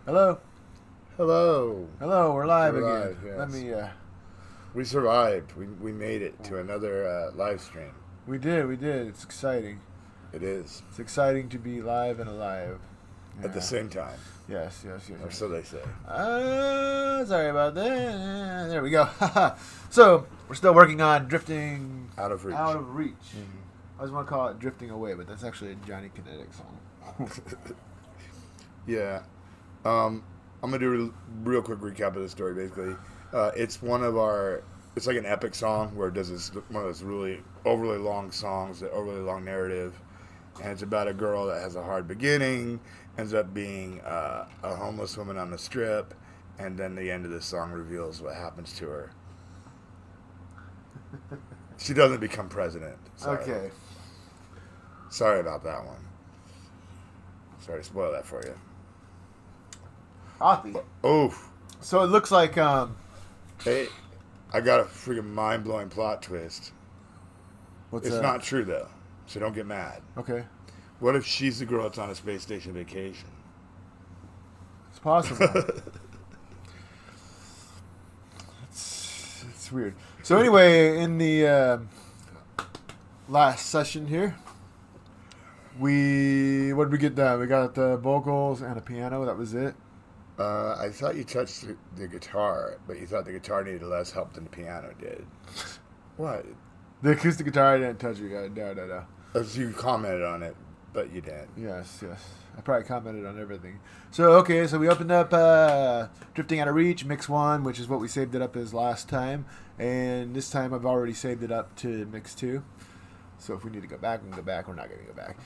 Hello. Hello. Hello, we're live We're again. live, yes. Let me, We survived. We made it to another live stream. we did. It's exciting. It is. It's exciting to be live and alive. At the same time. Yes. Or so they say. Sorry about that. There we go. So, we're still working on drifting Out of reach. out of reach. Mhm. I just want to call it drifting away, but that's actually a Johnny Kinetic song. Yeah. I'm going to do a real quick recap of the story, basically. It's one of our... It's like an epic song where it does this one of those really overly long songs, the overly long narrative. And it's about a girl that has a hard beginning, ends up being a homeless woman on the strip, and then the end of the song reveals what happens to her. She doesn't become president. Sorry. Okay. Sorry about that one. Sorry to spoil that for you. Coffee. Oh, So it looks like, hey, I got a freaking mind-blowing plot twist. what's It's that? not true, though, so don't get mad. Okay. What if she's the girl that's on a space station vacation? It's possible. It's weird. So anyway, in the last session here, what did we get done? We got the vocals and a piano. That was it. I thought you touched the guitar, but you thought the guitar needed less help than the piano did. What? The acoustic guitar I didn't touch. No. You commented on it, but you didn't. Yes. I probably commented on everything. So okay, so we opened up Drifting Out of Reach, Mix 1, which is what we saved it up as last time. And this time I've already saved it up to Mix 2. So if we need to go back, we can go back. We're not going to go back.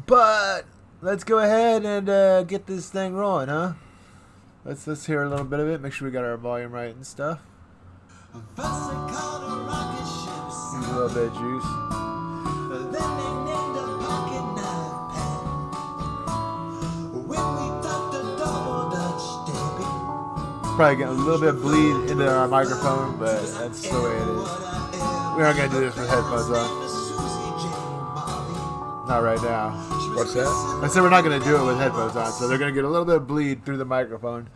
But let's go ahead and get this thing rolling, huh? Let's hear a little bit of it. Make sure we got our volume right and stuff. Use a little bit of juice. Probably getting a little bit of bleed into our microphone, but that's the way it is. We aren't going to do this with headphones on. Not right now. What's that? I said we're not going to do it with headphones on, so they're going to get a little bit of bleed through the microphone.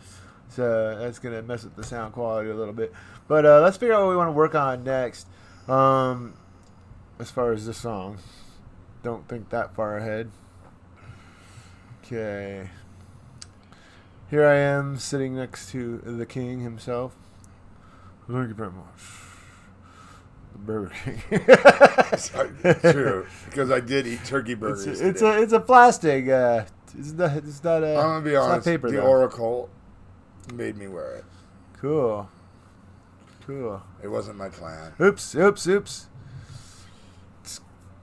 So that's going to mess with the sound quality a little bit. But let's figure out what we want to work on next. As far as this song. Don't think that far ahead. Okay. Here I am sitting next to the king himself. Thank you very much. The Burger King. True, because I did eat turkey burgers. It's today. a plastic. It's not I'm gonna be honest. paper, the though. Oracle made me wear it. Cool. It wasn't my plan. Oops. The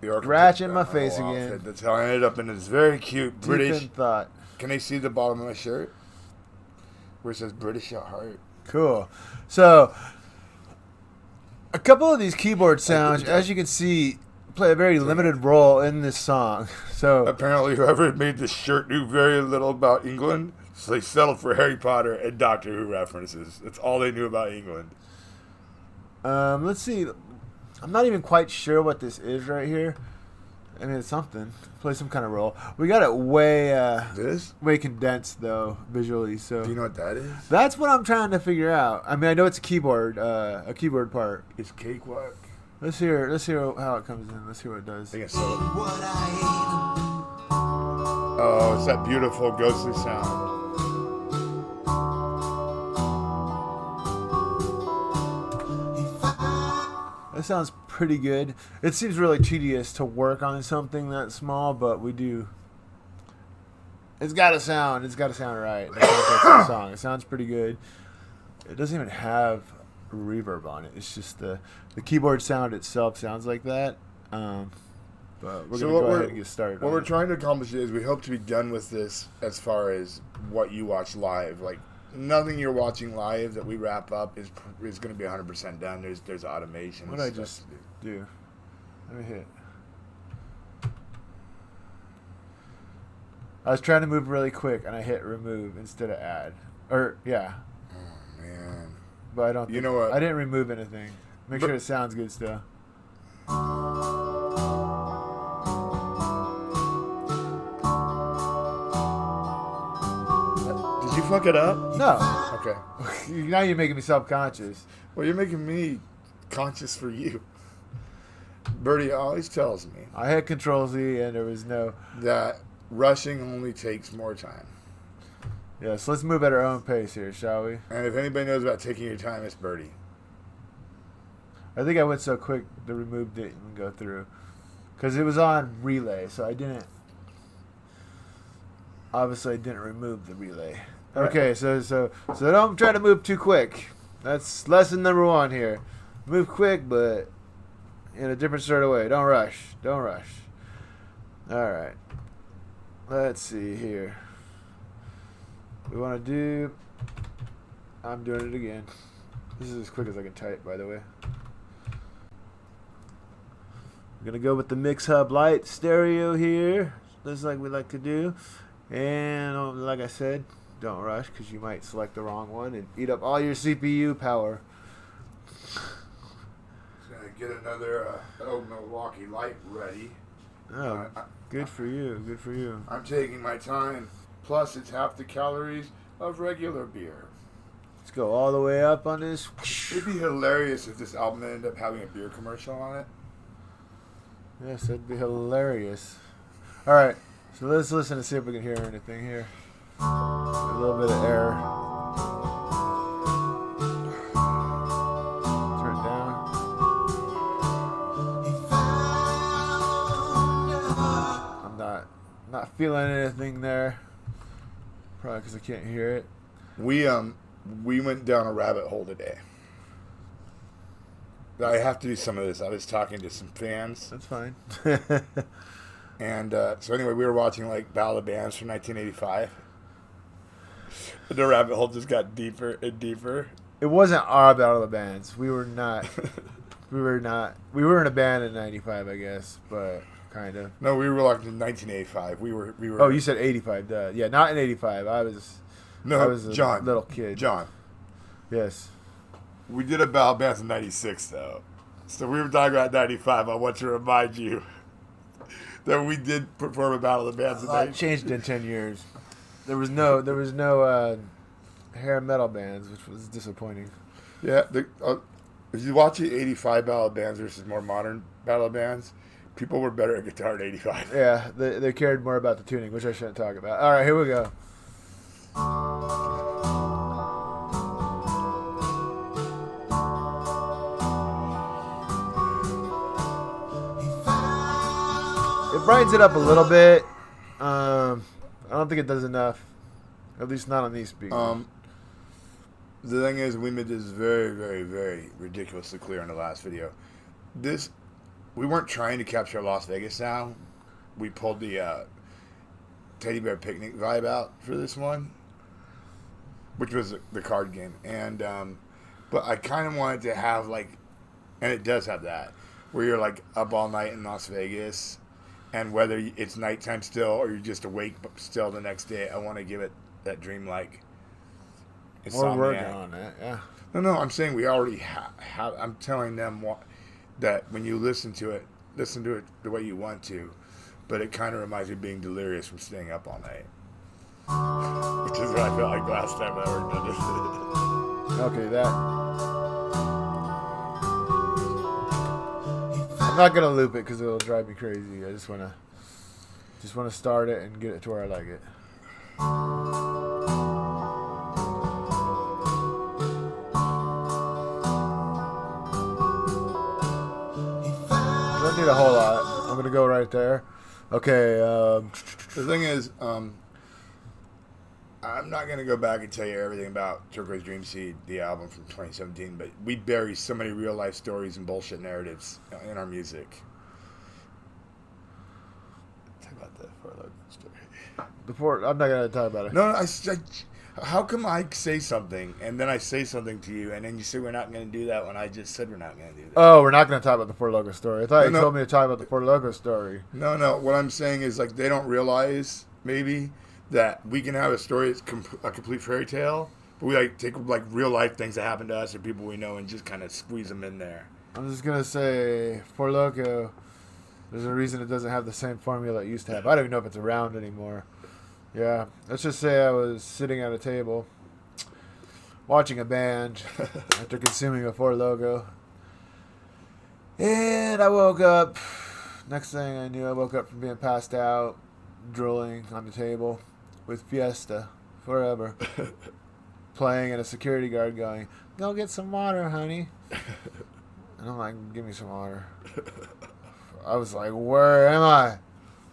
Oracle Scratch took in my the face whole again. outfit. That's how I ended up in this very cute Deep British. in thought. Can they see the bottom of my shirt where it says British at heart? Cool. So, a couple of these keyboard sounds, as you can see, play a very limited role in this song. So, Apparently, whoever made this shirt knew very little about England, so they settled for Harry Potter and Doctor Who references. That's all they knew about England. let's see. I'm not even quite sure what this is right here. I mean, it's something. Play some kind of role. We got it way condensed though visually. So Do you know what that is? that's what I'm trying to figure out. I mean, I know it's a keyboard part. It's cakewalk. Let's hear how it comes in. Let's hear what it does. I think it's so. Oh, it's that beautiful ghostly sound. That sounds pretty good. It seems really tedious to work on something that small, but we do. It's got to sound right. The context of the song. It sounds pretty good. It doesn't even have reverb on it. It's just the keyboard sound itself sounds like that. But we're So gonna what go we're- ahead and get started. What on we're it. trying to accomplish is we hope to be done with this as far as what you watch live. Like nothing you're watching live that we wrap up is going to be 100% done. There's automation. What did I just do? Let me hit. I was trying to move really quick, and I hit remove instead of add. Oh Man. but I don't. You know what? I didn't remove anything. Make sure it sounds good still. fuck it up? No. Okay. Now you're making me self-conscious. Well, you're making me conscious for you. Birdie always tells me I had Control Z and there was no... that rushing only takes more time. Yes, let's move at our own pace here, shall we? And if anybody knows about taking your time, it's Birdie. I think I went so quick the remove didn't go through. Because it was on relay, so I didn't... Obviously, I didn't remove the relay. Okay, so don't try to move too quick. That's lesson number 1 here. Move quick, but in a different sort of way. Don't rush. Don't rush. All right. Let's see here. We want to do... I'm doing it again. This is as quick as I can type, by the way. I'm going to go with the Mix Hub Lite stereo here, just like we like to do. And like I said, don't rush because you might select the wrong one and eat up all your CPU power. Gonna get another old Milwaukee Light ready. Oh, good for you. Good for you. I'm taking my time. Plus, it's half the calories of regular beer. Let's go all the way up on this. It'd be hilarious if this album ended up having a beer commercial on it. Yes, that'd be hilarious. All right, so let's listen and see if we can hear anything here. A little bit of error. Turn it down. I'm not feeling anything there. Probably because I can't hear it. We went down a rabbit hole today. I have to do some of this. I was talking to some fans. That's fine. And so anyway, we were watching like Battle of the Bands from 1985. The rabbit hole just got deeper and deeper. It wasn't our Battle of the Bands. We were not. We were in a band in '95, I guess, but kind of. No, we were like in 1985. We were. Oh, you said '85. Yeah, not in '85. I was a John, little kid. John. Yes. We did a Battle of Bands in '96 though, so we were talking about '95. I want to remind you that we did perform a Battle of the Bands in It changed in 10 years. There was no hair metal bands, which was disappointing. Yeah, if you watch the '85 Battle of Bands versus more modern Battle of Bands, people were better at guitar in '85. Yeah, they cared more about the tuning, which I shouldn't talk about. All right, here we go. It brightens it up a little bit. I don't think it does enough. At least not on these speakers. The thing is, we made this very, very, very ridiculously clear in the last video. We weren't trying to capture a Las Vegas sound. We pulled the Teddy Bear Picnic vibe out for this one, which was the card game. And but I kind of wanted to have like, and it does have that, where you're like up all night in Las Vegas, and whether it's nighttime still or you're just awake but still the next day, I want to give it that dreamlike. We're working on that, yeah. No, I'm saying we already have. I'm telling them that when you listen to it the way you want to, but it kind of reminds me of being delirious from staying up all night. Which is what I felt like last time I ever did this. Okay, that. I'm not gonna loop it because it'll drive me crazy. I just wanna start it and get it to where I like it. Don't need a whole lot. I'm gonna go right there. Okay. The thing is, I'm not gonna go back and tell you everything about Turquoise Dream Seed, the album from 2017, but we bury so many real life stories and bullshit narratives in our music. Talk about the Four Loko story. I'm not gonna talk about it. No, how come I say something and then I say something to you and then you say we're not going to do that when I just said we're not going to do that? Oh, we're not going to talk about the Four Loko story. I thought you told me to talk about the Four Loko story. No. What I'm saying is like they don't realize maybe that we can have a story that's a complete fairy tale, but we like take like real life things that happen to us or people we know and just kind of squeeze them in there. I'm just gonna say Four Loko. There's a reason it doesn't have the same formula it used to have. I don't even know if it's around anymore. Yeah. Let's just say I was sitting at a table watching a band after consuming a Four Logo. And I woke up. Next thing I knew, I woke up from being passed out, drooling on the table with Fiesta Forever playing, and a security guard going, "Go get some water, honey." And I'm like, "Give me some water." I was like, "Where am I?"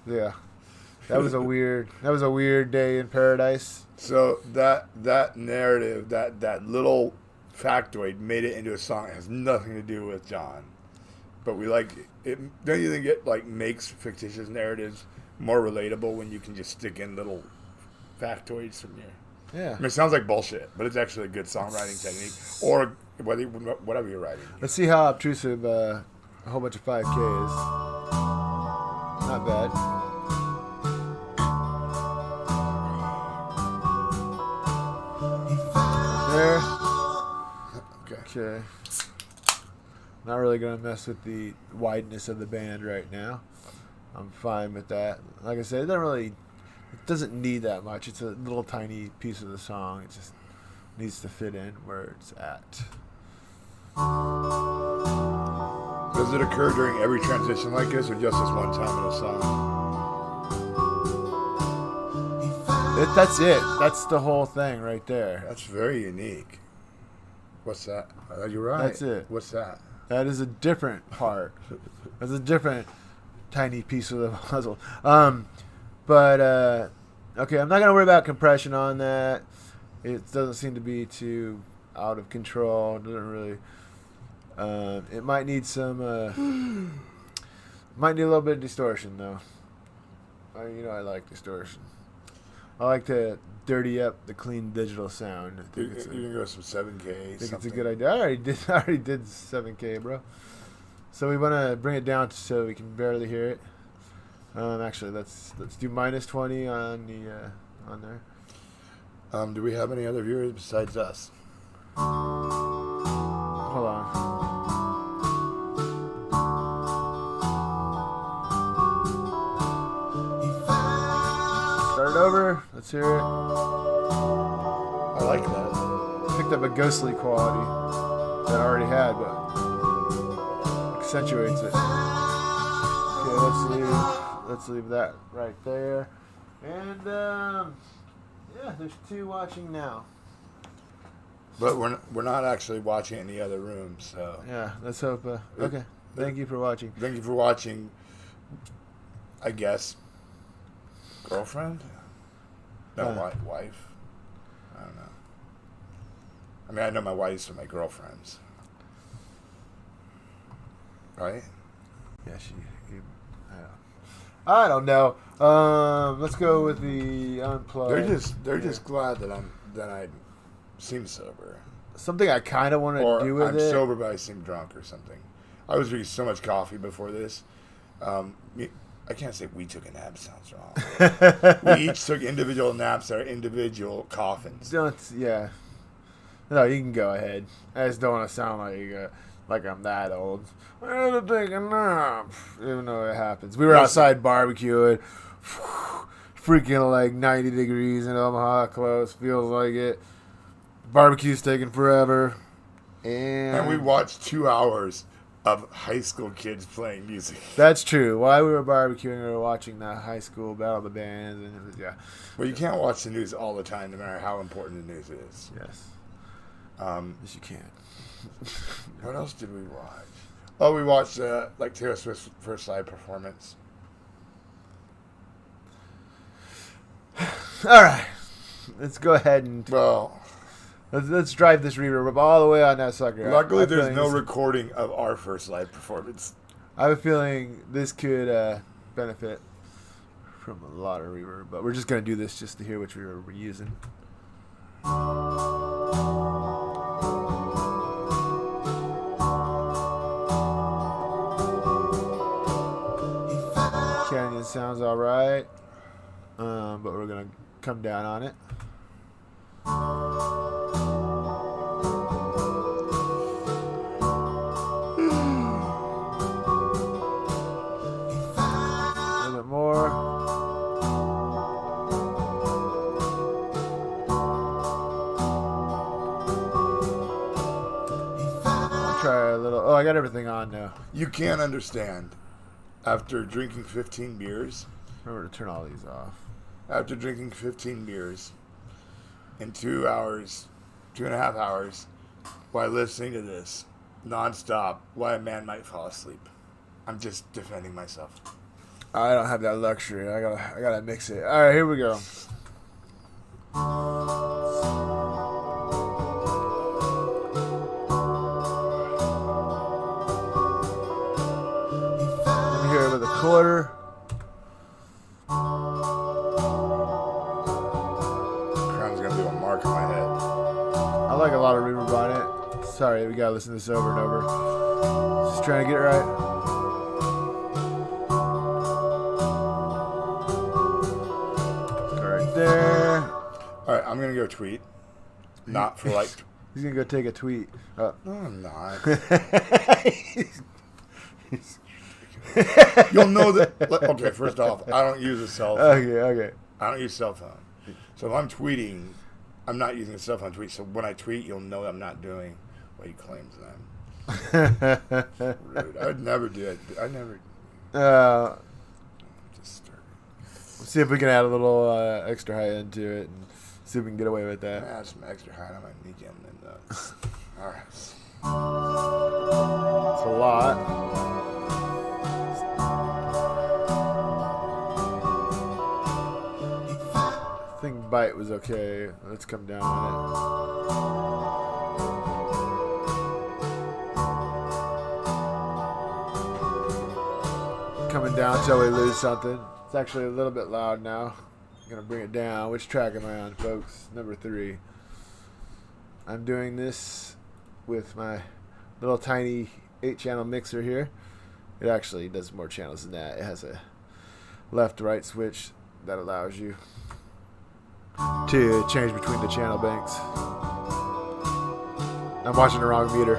Yeah. That was a weird day in paradise. So that narrative, that little factoid made it into a song that has nothing to do with John. But we like it. Don't you think it like makes fictitious narratives more relatable when you can just stick in little factoids from here? Yeah. I mean, it sounds like bullshit, but it's actually a good songwriting technique, or whatever you're writing. Let's see how obtrusive a whole bunch of 5K is. Not bad. There. Okay. Not really going to mess with the wideness of the band right now. I'm fine with that. Like I said, it doesn't need that much. It's a little tiny piece of the song. It just needs to fit in where it's at. Does it occur during every transition like this, or just this one time in a song? That's it. That's the whole thing right there. That's very unique. What's that? You're right. That's it. What's that? That is a different part. That's a different tiny piece of the puzzle. But okay, I'm not gonna worry about compression on that. It doesn't seem to be too out of control. It doesn't really. It might need some. Might need a little bit of distortion though. I like distortion. I like to dirty up the clean digital sound. I think You can go some 7K. I think it's a good idea. I already did 7K, bro. So we want to bring it down so we can barely hear it. Actually, let's do -20 on the on there. Do we have any other viewers besides us? Hold on. Start it over. Let's hear it. I like that. Picked up a ghostly quality that I already had, but accentuates it. Okay, let's leave that right there. And yeah, there's 2 watching now. But we're not actually watching it in the other room, so. Yeah, let's hope. Okay, thank you for watching. Thank you for watching. I guess. Girlfriend? No, wife. I don't know. I mean, I know my wives from my girlfriends. Right? Yeah, I don't know. Let's go with the unplugged. They're just glad that I seem sober. Something I kind of want to do with I'm it. sober, but I seem drunk or something. I was drinking so much coffee before this. I can't say we took a nap. Sounds wrong. We each took individual naps at our individual coffins. Yeah. No, you can go ahead. I just don't want to sound like I'm that old. I had to take a nap, even though it happens. We were outside barbecuing, freaking like 90 degrees in Omaha, close. Feels like it. Barbecue's taking forever, And we watched 2 hours of high school kids playing music. That's true. While we were barbecuing, we were watching the high school battle of the bands, and it was Well, you can't watch the news all the time, no matter how important the news is. Yes. Yes, you can. What else did we watch? Oh, we watched like Taylor Swift's first live performance. All right, let's go ahead and Well, let's drive this reverb up all the way on that sucker. luckily there's no recording of our first live performance. I have a feeling this could benefit from a lot of reverb, but we're just gonna do this just to hear which reverb we're using. Canyon sounds all right, but we're gonna come down on it. A little bit more. Oh, I got everything on now. You can't understand. After drinking 15 beers, Remember to turn all these off. after drinking 15 beers in 2 hours, 2.5 hours, while listening to this nonstop, why a man might fall asleep. I'm just defending myself. I don't have that luxury. I gotta mix it. All right, here we go. I'm here with a quarter. Crown's gonna leave a mark on my head. I like a lot of reverb on it. Sorry, we gotta listen to this over and over. Just trying to get it right. Right there. All right, I'm gonna go tweet. Not for like. He's gonna go take a tweet. No, I'm not. You'll know that. Okay, first off, I don't use a cell phone. Okay. I don't use cell phone. So if I'm tweeting, I'm not using a cell phone tweet. So when I tweet, you'll know I'm not doing what he claims that I'm. Rude. I'd never do it. I never. Disturbing. Let's see if we can add a little extra high end to it and see if we can get away with that. Add some extra high on my medium and all right. It's a lot. I think bite was okay. Let's come down on it. Coming down till we lose something. It's actually a little bit loud now. I'm gonna bring it down. Which track am I on, folks? Number 3. I'm doing this with my little tiny 8-channel mixer here. It actually does more channels than that. It has a left-right switch that allows you to change between the channel banks. I'm watching the wrong meter.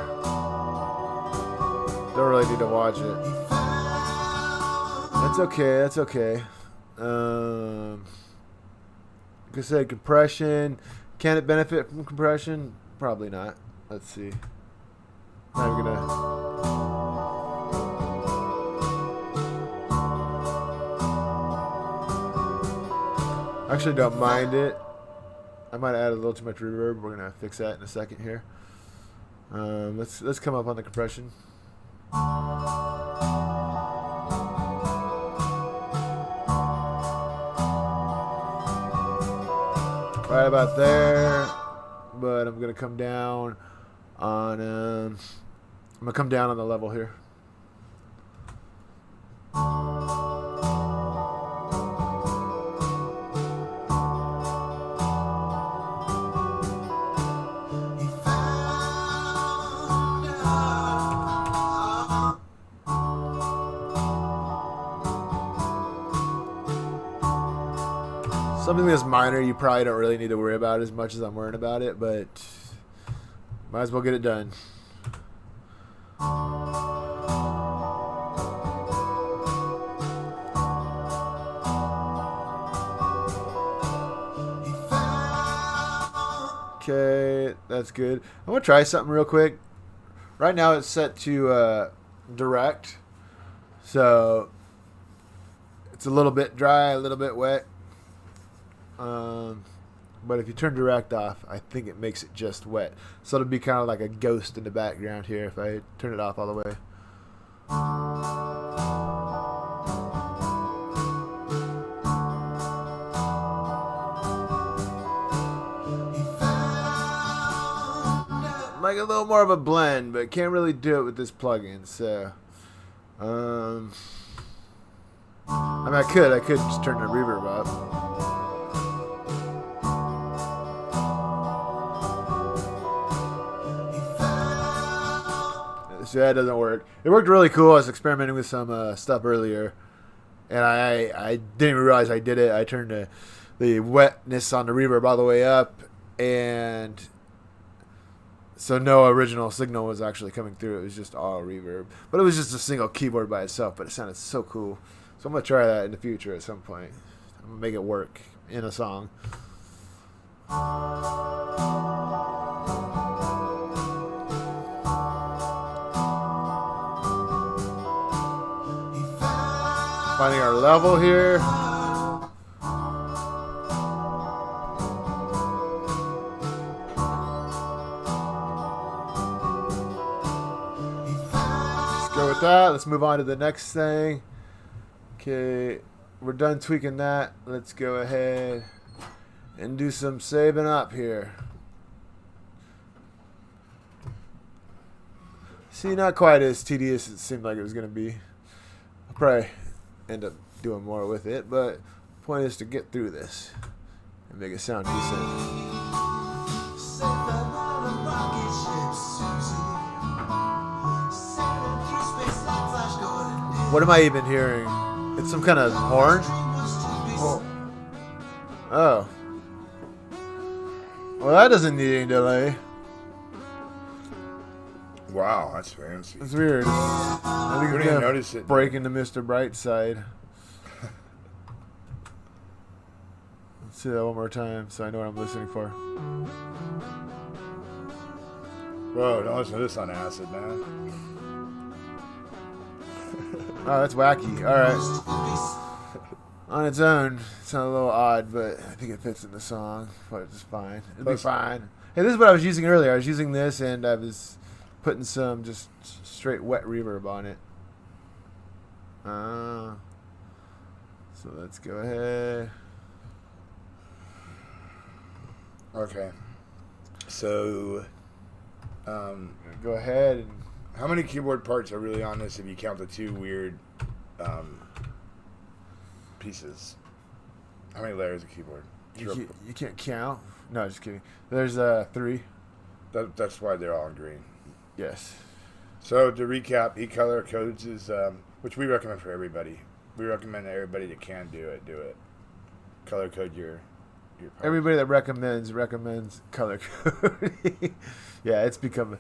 Don't really need to watch it. That's okay. That's okay. Like I said, compression. Can it benefit from compression? Probably not. Let's see. Not even gonna. Actually, don't mind it. I might add a little too much reverb. We're gonna fix that in a second here. Let's come up on the compression. Right about there, but I'm gonna come down on. I'm gonna come down on the level here. Something that's minor, you probably don't really need to worry about as much as I'm worrying about it, but might as well get it done. Okay, that's good. I'm gonna try something real quick. Right now it's set to direct, so it's a little bit dry, a little bit wet. But if you turn direct off, I think it makes it just wet. So it'll be kind of like a ghost in the background here if I turn it off all the way. Like a little more of a blend, but can't really do it with this plugin. So, I mean, I could just turn the reverb up. So that doesn't work. It worked really cool. I was experimenting with some stuff earlier, and I didn't even realize I did it. I turned the wetness on the reverb all the way up, and so no original signal was actually coming through. It was just all reverb. But it was just a single keyboard by itself, but it sounded so cool. So I'm going to try that in the future at some point. I'm going to make it work in a song. Finding our level here. Let's go with that. Let's move on to the next thing. Okay, we're done tweaking that. Let's go ahead and do some saving up here. See, not quite as tedious as it seemed like it was going to be. I'll probably end up doing more with it, but the point is to get through this and make it sound decent. What am I even hearing? It's some kind of horn? Oh. Well, that doesn't need any delay. Wow, that's fancy. It's weird. I think Wouldn't even notice it. Break into Mr. Brightside. Let's see that one more time so I know what I'm listening for. Whoa, don't listen to this on acid, man. Oh, that's wacky. Alright. On its own, it sounds a little odd, but I think it fits in the song. But it's fine. It'll be fine. Hey, this is what I was using earlier. I was using this and I was putting some just straight wet reverb on it. So let's go ahead. Okay. So, Go ahead and how many keyboard parts are really on this if you count the two weird pieces? How many layers of keyboard? you can't count. No, just kidding. There's 3. That's why they're all in green. Yes. So to recap, color codes is which we recommend for everybody. We recommend that everybody that can do it. Color code your parts. Everybody that recommends color coding. Yeah, it's become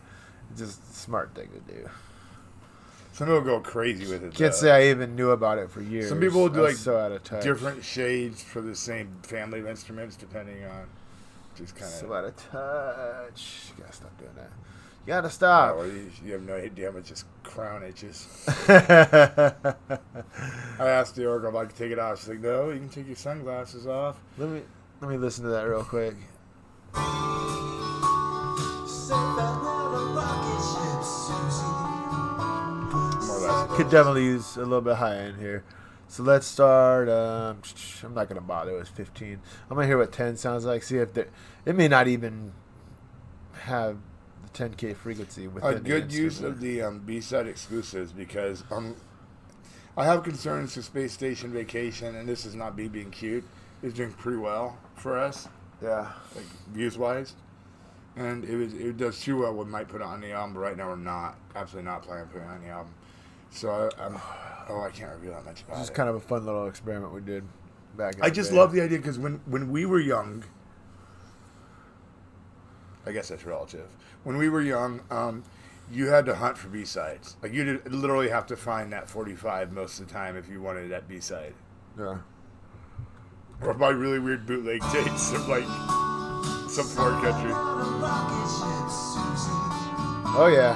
just a smart thing to do. Some people go crazy with it. Can't say I even knew about it for years. Some people will do like so out of touch. different shades for the same family of instruments depending on just kind of. So out of touch. You gotta stop doing that. You gotta stop. Or you have no idea how much just crown itches. I asked the oracle if I could take it off. She's like, no, you can take your sunglasses off. Let me listen to that real quick. More or less. Could definitely use a little bit high end here. So let's start. I'm not gonna bother with 15. I'm gonna hear what 10 sounds like. See if it may not even have the 10K frequency within A good use of the B-side exclusives because I have concerns with Space Station Vacation, and this is not me being cute. It's doing pretty well for us, Yeah. like views wise, and it does too well. We might put it on the album, but right now we're not absolutely not planning on putting it on the album. So I can't reveal that much about This is it. kind of a fun little experiment we did back in I the just day. love the idea because when we were young, I guess that's relative. When we were young, you had to hunt for B-sides. Like you literally have to find that 45 most of the time if you wanted that B-side. Yeah. Or buy really weird bootleg tapes of like some foreign country. Oh yeah.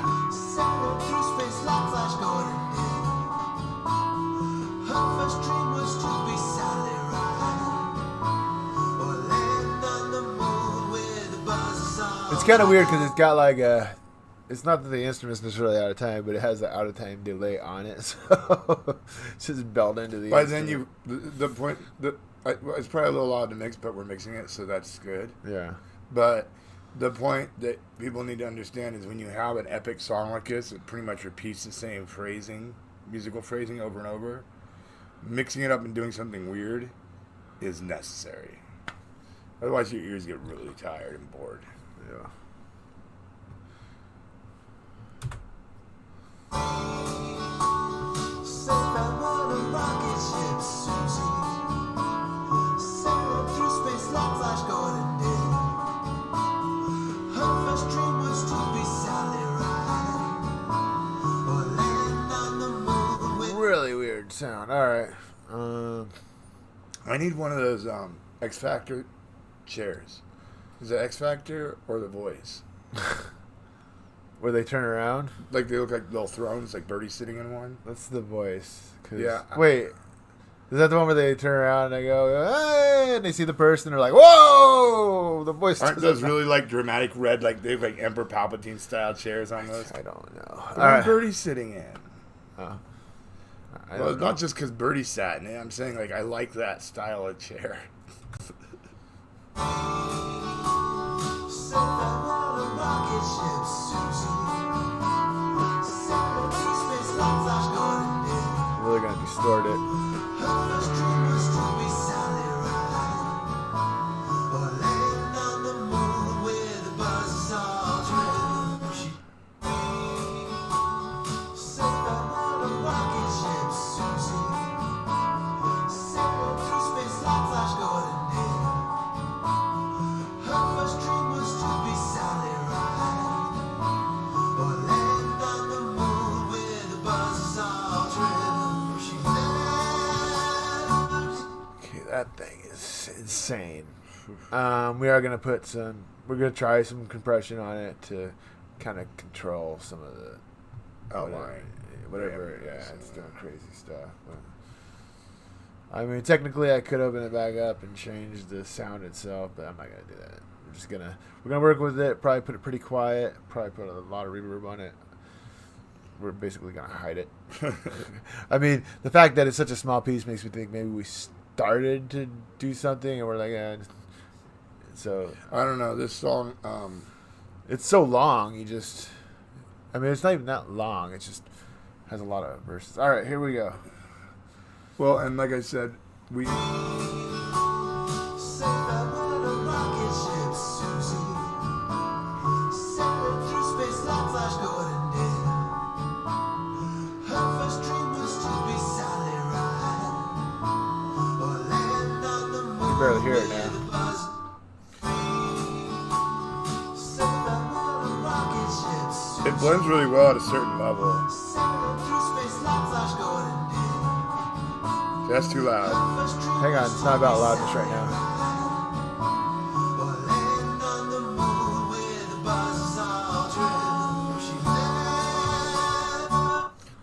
It's kind of weird because it's got like a. It's not that the instrument's necessarily out of time, but it has the out of time delay on it, so it's just built into the. By instrument. then the point it's probably a little odd to mix, but we're mixing it, so that's good. Yeah. But the point that people need to understand is when you have an epic song like this, it pretty much repeats the same phrasing, musical phrasing over and over. Mixing it up and doing something weird is necessary. Otherwise, your ears get really tired and bored. Yeah. Really weird sound. All right. I need one of those X Factor chairs. Is it X Factor or The Voice? Where they turn around. Like they look like little thrones, like Birdie sitting in one. That's The Voice. 'Cause- Yeah. Wait. Is that the one where they turn around and they go, hey, and they see the person, they're like, whoa! The voice Aren't those really like dramatic red, like they have like Emperor Palpatine style chairs on those? I don't know. The one Birdie's sitting in. I Well, it's not just because Birdie sat in it. I'm saying like I like that style of chair. Really gonna distort it. That thing is insane. We are gonna put some. We're gonna try some compression on it to kind of control some of the Outline. whatever. Yeah, it's doing crazy stuff. But, I mean, technically, I could open it back up and change the sound itself, but I'm not gonna do that. We're gonna work with it. Probably put it pretty quiet. Probably put a lot of reverb on it. We're basically gonna hide it. I mean, the fact that it's such a small piece makes me think maybe we started to do something and we're like, so I don't know. This song, it's so long. I mean, it's not even that long. It just has a lot of verses. All right, here we go. well, and like I said, we. You barely hear it now. It blends really well at a certain level. That's too loud. Hang on, it's not about loudness right now.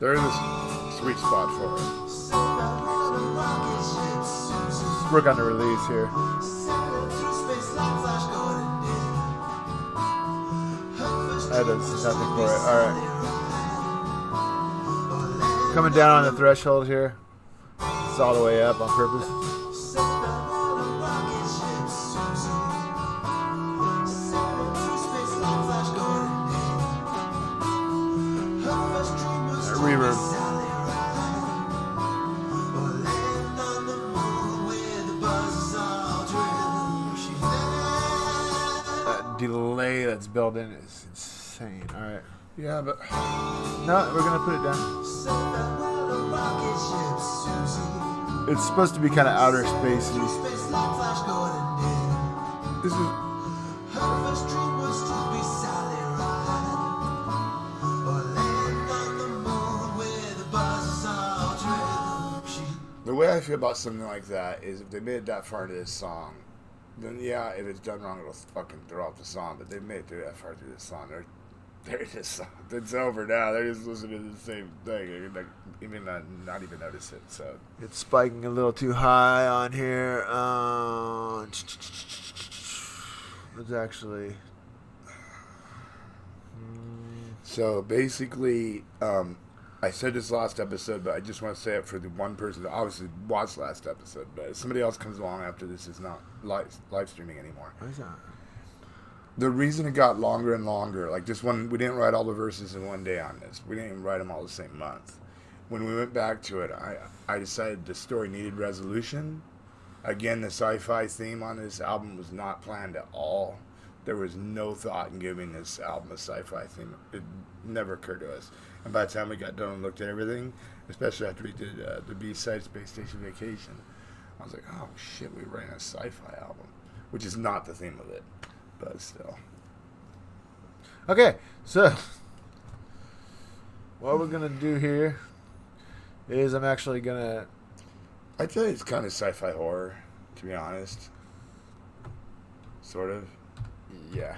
There is a sweet spot for it. Let's work on the release here. That does nothing for it. All right. Coming down on the threshold here. It's all the way up on purpose. Reverb. That delay that's built in is insane. All right. Yeah, but No, we're gonna put it down. It's supposed to be kind of outer spacey. this is. The way I feel about something like that is if they made it that far into this song, then yeah, if it's done wrong, it'll fucking throw off the song. But they made it through that far through this song. They're just, it's over now. They're just listening to the same thing. They're like, even not even notice it. So It's spiking a little too high on here. It's actually. So basically, I said this last episode, but I just want to say it for the one person that obviously watched last episode. But if somebody else comes along after this is not live streaming anymore. What is that? The reason it got longer and longer, like this one, we didn't write all the verses in one day on this. We didn't even write them all the same month. When we went back to it, I decided the story needed resolution. Again, the sci-fi theme on this album was not planned at all. There was no thought in giving this album a sci-fi theme. It never occurred to us. And by the time we got done and looked at everything, especially after we did the B-side Space Station Vacation, I was like, oh shit, we're writing a sci-fi album, which is not the theme of it, but still. Okay, so what we're gonna do here is I'm actually gonna. I'd say it's kind of sci-fi horror, to be honest. Sort of. Yeah.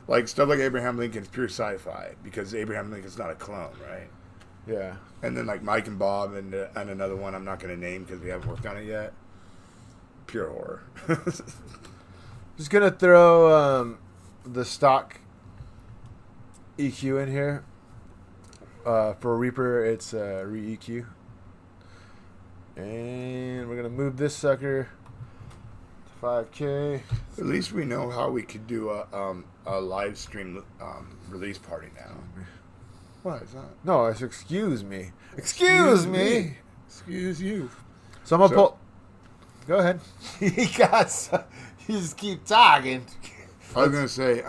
Like stuff like Abraham Lincoln's pure sci-fi because Abraham Lincoln's not a clone, right? Yeah. And then like Mike and Bob and another one I'm not going to name because we haven't worked on it yet. Pure horror. Just gonna throw the stock EQ in here. For Reaper, it's Re-EQ. And we're gonna move this sucker to 5K. At least we know how we could do a live stream release party now. What is that? No, it's excuse me. Excuse me. Excuse you. So I'm gonna pull. Go ahead. You just keep talking. I was gonna say,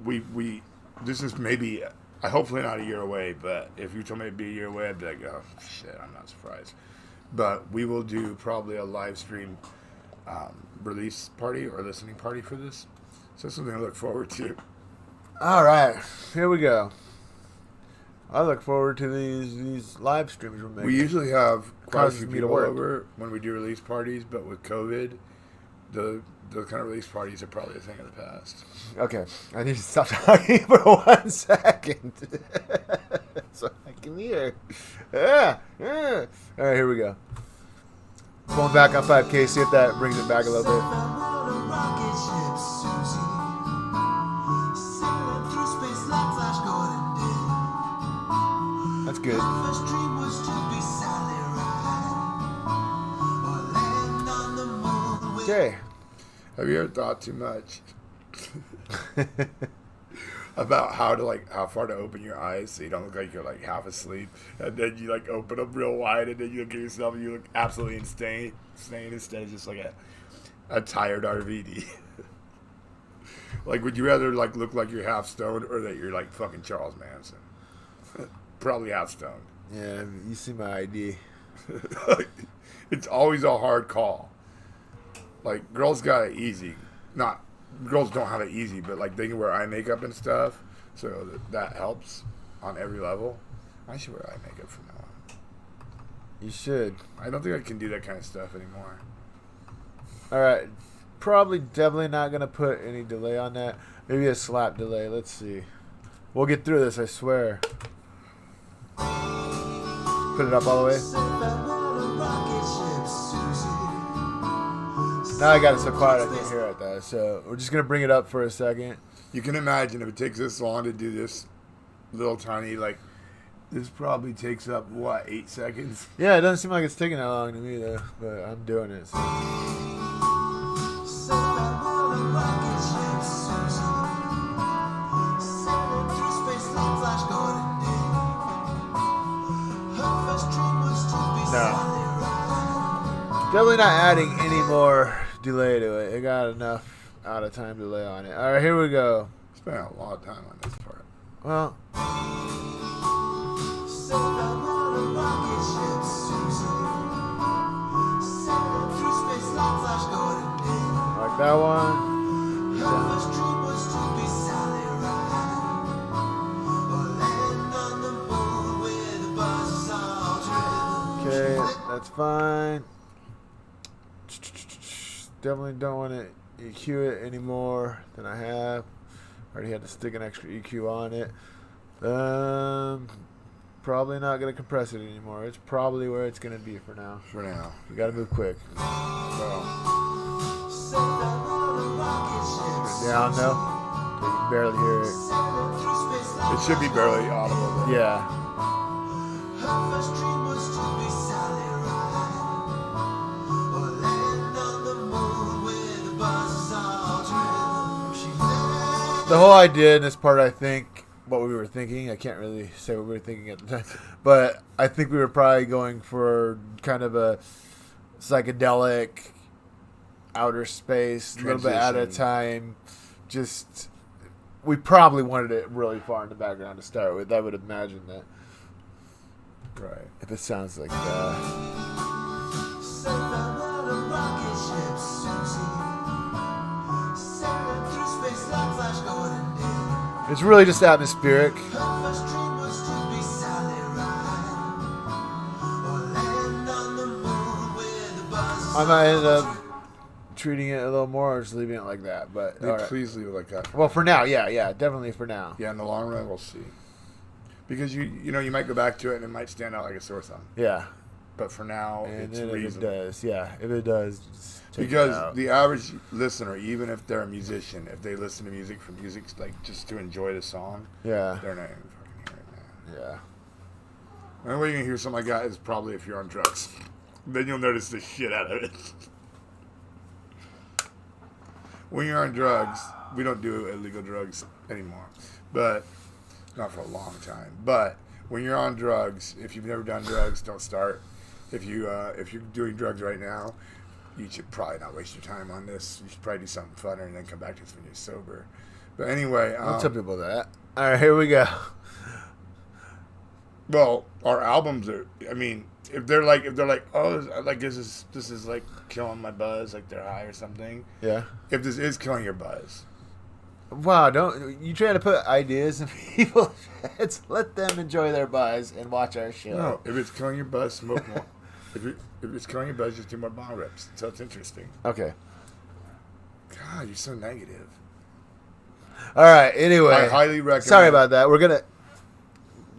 we this is maybe hopefully not a year away, but if you told me it'd be a year away, I'd be like, oh shit, I'm not surprised. But we will do probably a live stream release party or listening party for this. So something to look forward to. All right, here we go. I look forward to these live streams we're making. We usually have quite a Causes few me to people work. over when we do release parties, but with COVID, the kind of release parties are probably a thing of the past. Okay, I need to stop talking for 1 second so I can hear. Yeah. All right, here we go. Pulling back on 5K, see if that brings it back a little bit. That's good. Okay. Have you ever thought too much about how far to open your eyes so you don't look like you're like half asleep, and then you like open them real wide, and then you look at yourself and you look absolutely insane instead of just like a tired RVD. Like, would you rather like look like you're half stoned or that you're like fucking Charles Manson? Probably half stoned. Yeah, you see my ID. It's always a hard call. Like, girls got it easy. Not girls don't have it easy, but like they can wear eye makeup and stuff, so that helps on every level. I should wear eye makeup from now on. You should. I don't think I can do that kind of stuff anymore. All right. Probably definitely not going to put any delay on that. Maybe a slap delay. Let's see. We'll get through this, I swear. Put it up all the way. Now I got it so quiet I can't hear it though. So we're just going to bring it up for a second. You can imagine if it takes this long to do this little tiny, like, this probably takes up, what, 8 seconds? Yeah, it doesn't seem like it's taking that long to me though, but I'm doing it. So. No. Definitely not adding any more delay to it. It got enough out of time delay on it. Alright, here we go. Spent a lot of time on this part. Well. Like that one. Okay, that's fine. Definitely don't want to EQ it any more than I have. Already had to stick an extra EQ on it. Probably not going to compress it anymore. It's probably where it's going to be for now. For now. You got to move quick. So, Down though. You can barely hear it. it should be barely audible. Though. Yeah. The whole idea in this part, I think, what we were thinking, I can't really say what we were thinking at the time, but I think we were probably going for kind of a psychedelic outer space, a little bit at a time. Just, we probably wanted it really far in the background to start with. I would imagine that. Right. If it sounds like that. It's really just atmospheric. I might end up treating it a little more or just leaving it like that. But all right. Please leave it like that. Well, for now, yeah, definitely for now. Yeah, in the long run, we'll see. Because you might go back to it and it might stand out like a sore thumb. Yeah. But for now, And it's then if it reasonable. does, if it does, just check it Because out. the average listener, even if they're a musician, if they listen to music for music, like just to enjoy the song, Yeah. they're not even fucking hearing that. Yeah. The only way you can hear something like that is probably if you're on drugs. Then you'll notice the shit out of it. When you're on drugs, we don't do illegal drugs anymore, but not for a long time. But when you're on drugs, if you've never done drugs, don't start. If you're doing drugs right now, you should probably not waste your time on this. You should probably do something funner and then come back to this when you're sober. But anyway, Don't tell people that. All right, here we go. well, our albums are. I mean, if they're like, oh, like this is like killing my buzz, like they're high or something. Yeah. If this is killing your buzz, Wow, don't you try to put ideas in people's heads? Let them enjoy their buzz and watch our show. no. If it's killing your buzz, smoke more. If it's killing your buzz, just do more bong rips. So it's interesting. Okay. God, you're so negative. All right. Anyway, I highly recommend. sorry about that. We're gonna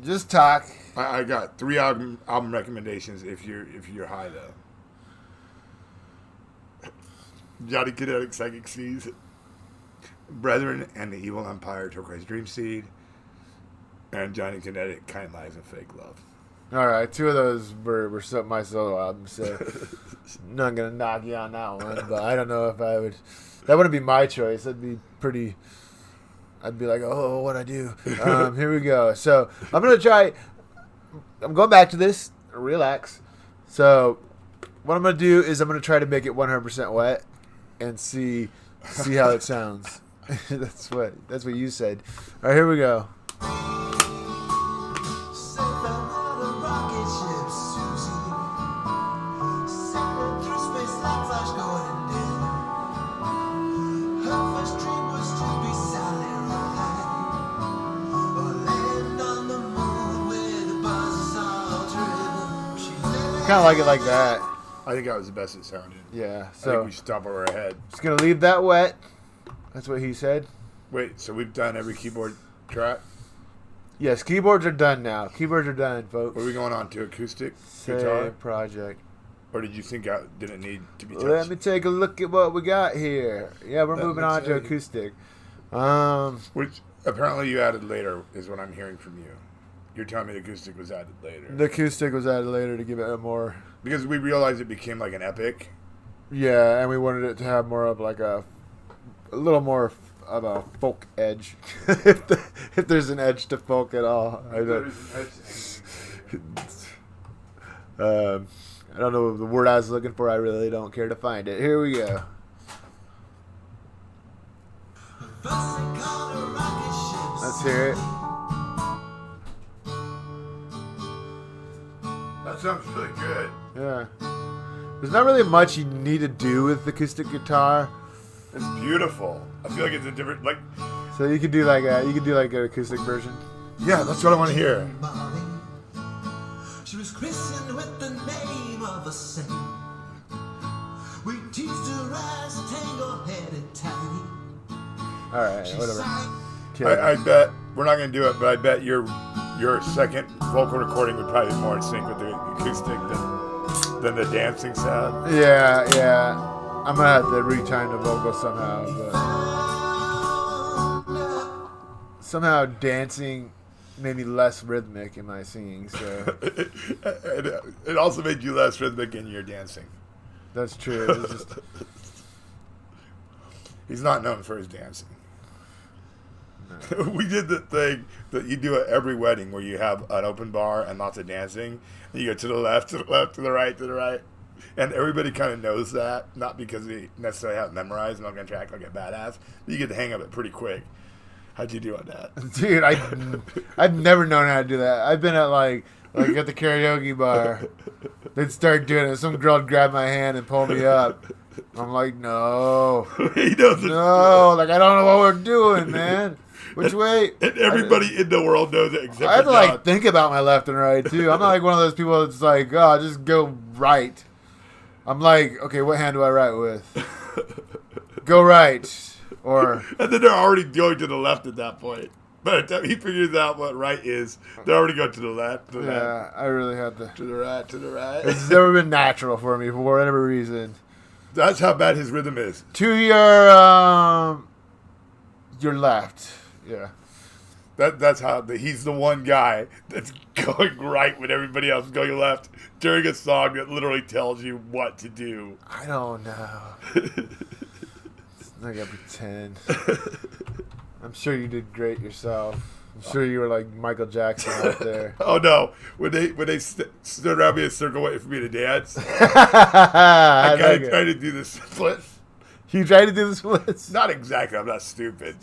just talk. I got 3 album recommendations if you're high though. Johnny Kinetic, Psychic Seas, Brethren and the Evil Empire, Turquoise Dream Seed, and Johnny Kinetic, Kind Lies and Fake Love. All right, 2 of those were my solo albums, so I'm not gonna knock you on that one. But I don't know if I would. That wouldn't be my choice. That'd be pretty. I'd be like, oh, what'd I do? Here we go. So I'm gonna try. I'm going back to this. Relax. So what I'm gonna do is I'm gonna try to make it 100% wet and see how it sounds. That's what you said. All right, here we go. Kind of like it like that. I think that was the best it sounded. Yeah. I So think we should stop over our head. just gonna leave that wet. That's what he said. Wait, so we've done every keyboard track? Yes, keyboards are done now. Keyboards are done, folks. Are we going on to acoustic Same guitar? project. Or did you think I didn't need to be touched? Let me take a look at what we got here. Yeah, we're Let moving me on to take- acoustic. Which apparently you added later is what I'm hearing from you. You're telling me the acoustic was added later. The acoustic was added later to give it a more. Because we realized it became like an epic. Yeah, and we wanted it to have more of like a little more of a folk edge, if there's an edge to folk at all. I don't know the word I was looking for. I really don't care to find it. Here we go. Let's hear it. That sounds really good. Yeah. There's not really much you need to do with acoustic guitar, It's beautiful. I feel like it's a different, like, so you could do like an acoustic version. yeah, that's what I want to hear. She was christened with the name of a saint. We teased her as a tangle-headed tiny. All right, She whatever. sang Kill I it. bet, we're not going to do it, but I bet your second vocal recording would probably be more in sync with the acoustic than the dancing sound. Yeah. I'm gonna have to retime the vocal somehow, but somehow dancing made me less rhythmic in my singing. So It also made you less rhythmic in your dancing. that's true. It's just, He's not known for his dancing. We did the thing that you do at every wedding where you have an open bar and lots of dancing. And you go to the left, to the left, to the right, to the right. And everybody kind of knows that, not because they necessarily have it memorized and not going to act like a badass, but you get the hang of it pretty quick. How'd you do on that? dude, I've never known how to do that. I've been at like at the karaoke bar. They'd start doing it. Some girl would grab my hand and pull me up. I'm like, no, He knows it. no, like I don't know what we're doing, man. Which way? And everybody in the world knows it except I have for to like John. think about my left and right too. I'm not like one of those people that's like, oh, just go right. I'm like, okay, what hand do I write with? Go right, or And then they're already going to the left at that point. By the time he figures out what right is, they're already going to the left, to the left, Yeah, I really had to. to the right, to the right. It's never been natural for me for whatever reason. That's how bad his rhythm is. To your left. Yeah. That's how he's the one guy that's going right when everybody else is going left during a song that literally tells you what to do. I don't know. I gotta pretend. I'm sure you did great yourself. I'm sure you were like Michael Jackson out there. Oh no! When they stood around me in a circle waiting for me to dance, I I like kind of it. tried to do the splits. You tried to do the splits? Not exactly. I'm not stupid.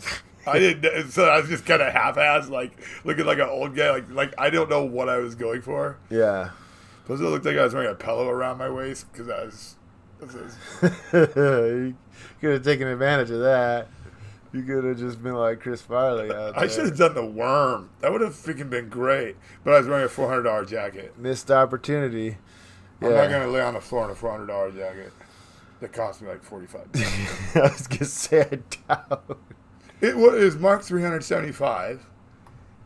I didn't. So I was just kind of half-assed, like looking like an old guy. Like I don't know what I was going for. Yeah. Plus, it looked like I was wearing a pillow around my waist because I was. You could have taken advantage of that. You could have just been like Chris Farley out there. I should have done the worm. That would have freaking been great. But I was wearing a $400 jacket. Missed opportunity. I'm not gonna lay on the floor in a $400 jacket. That cost me like $45. I was gonna say I doubt. It was marked $375,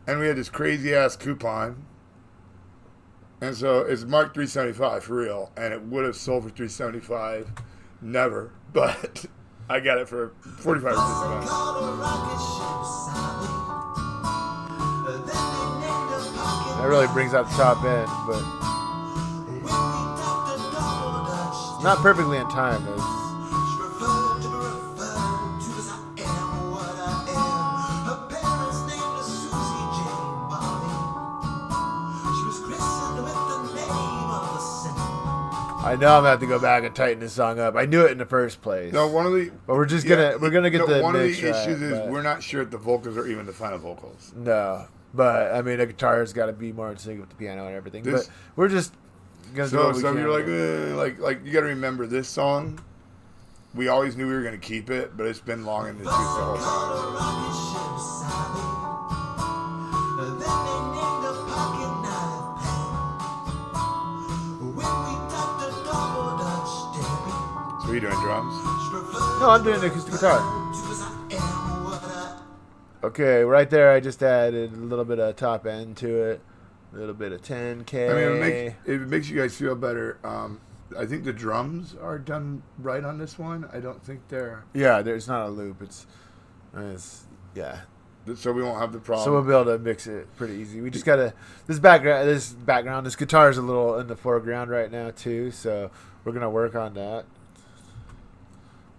and we had this crazy ass coupon. And so it's marked $375 for real, and it would have sold for $375, never. But I got it for $45 or $50. That really brings out the top end, but it's not perfectly in time. Though. I know I'm gonna have to go back and tighten this song up. I knew it in the first place. No, one of the. But we're just gonna get the one of the mix right, issues is but- we're not sure if the vocals are even the final vocals. No, but I mean, the guitar's got to be more in sync with the piano and everything. This- but we're just gonna do So what we some can. you're like you got to remember this song. We always knew we were gonna keep it, but it's been long in the tooth the whole time. So are you doing drums? No, I'm doing the acoustic guitar. Okay, right there, I just added a little bit of top end to it, a little bit of 10K. I mean, it makes you guys feel better. I think the drums are done right on this one. I don't think they're. Yeah, there's not a loop. It's yeah. So we won't have the problem. So we'll be able to mix it pretty easy. We just gotta this background. This guitar is a little in the foreground right now too, so we're gonna work on that.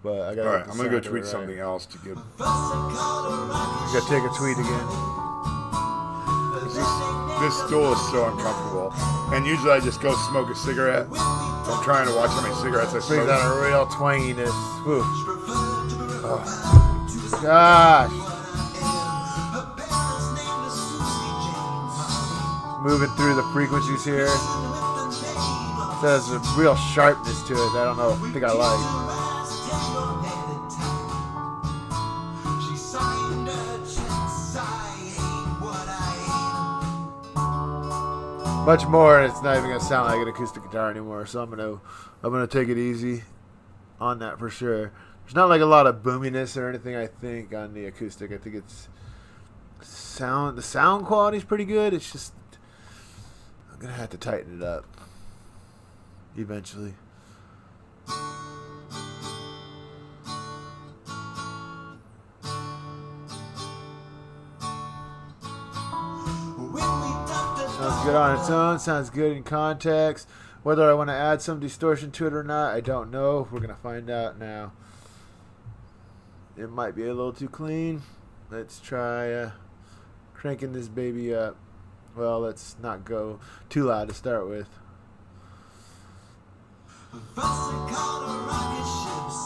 But I gotta. All right, get the I'm gonna go sound tweet right. something else to give. You gotta take a tweet again. This stool is so uncomfortable, and usually I just go smoke a cigarette. So I'm trying to watch how many cigarettes I Brings smoke. out a real twanginess. Whew. Oh. Gosh. Moving through the frequencies here. There's a real sharpness to it that I don't know. I think I like. Much more, and it's not even gonna sound like an acoustic guitar anymore. So I'm gonna take it easy on that for sure. There's not like a lot of boominess or anything. I think on the acoustic, I think it's the sound quality is pretty good. It's just I'm gonna have to tighten it up eventually. Sounds good on its own. Sounds good in context. Whether I want to add some distortion to it or not, I don't know. We're going to find out now. It might be a little too clean. Let's try cranking this baby up. Well, let's not go too loud to start with. Trying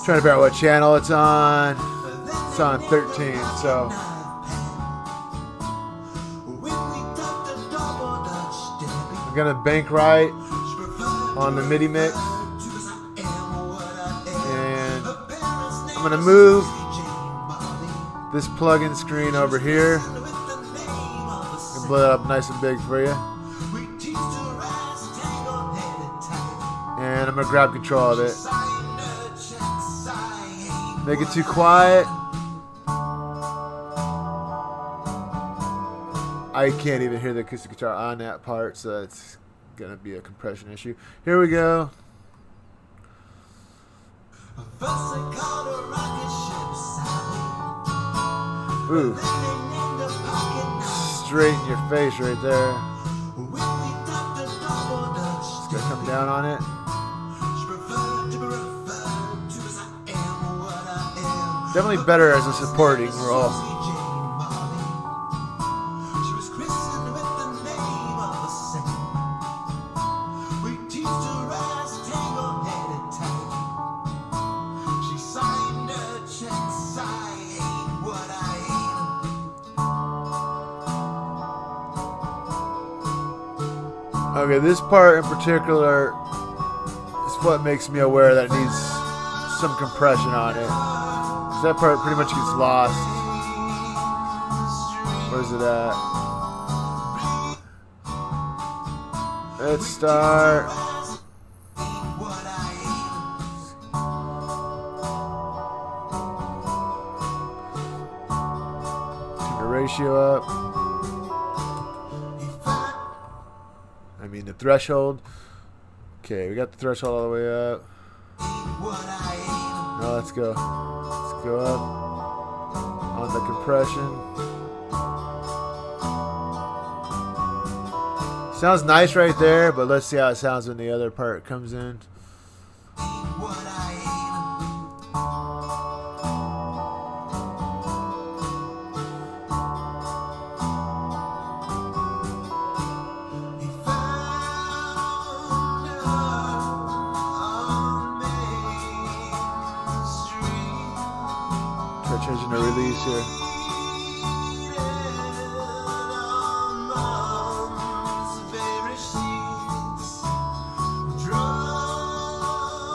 to figure out what channel it's on. It's on 13, so... I'm gonna bank right on the MIDI mix, and I'm gonna move this plug-in screen over here and blow it up nice and big for you. And I'm gonna grab control of it. Make it too quiet. I can't even hear the acoustic guitar on that part, so that's going to be a compression issue. Here we go. First they called a rocket ship Sally. Ooh, Then they named a pocket knife. straight in your face right there. When we ducked a double dutch, Just got to come down on it. she preferred to be referred to as I am what I am. Definitely better as a supporting role. Susie Jane Marley. She was christened with the name of a saint. We teased her as tangle-headed type. She signed her checks. I ain't what I ain't. Okay, this part in particular is what makes me aware that it needs some compression on it. 'Cause that part pretty much gets lost. Where's it at? Let's start. Ain't what I ain't. Turn the ratio up. I mean the threshold. Okay, we got the threshold all the way up. Now let's go. Let's go up on the compression. Sounds nice right there, but let's see how it sounds when the other part comes in. Try changing the release here.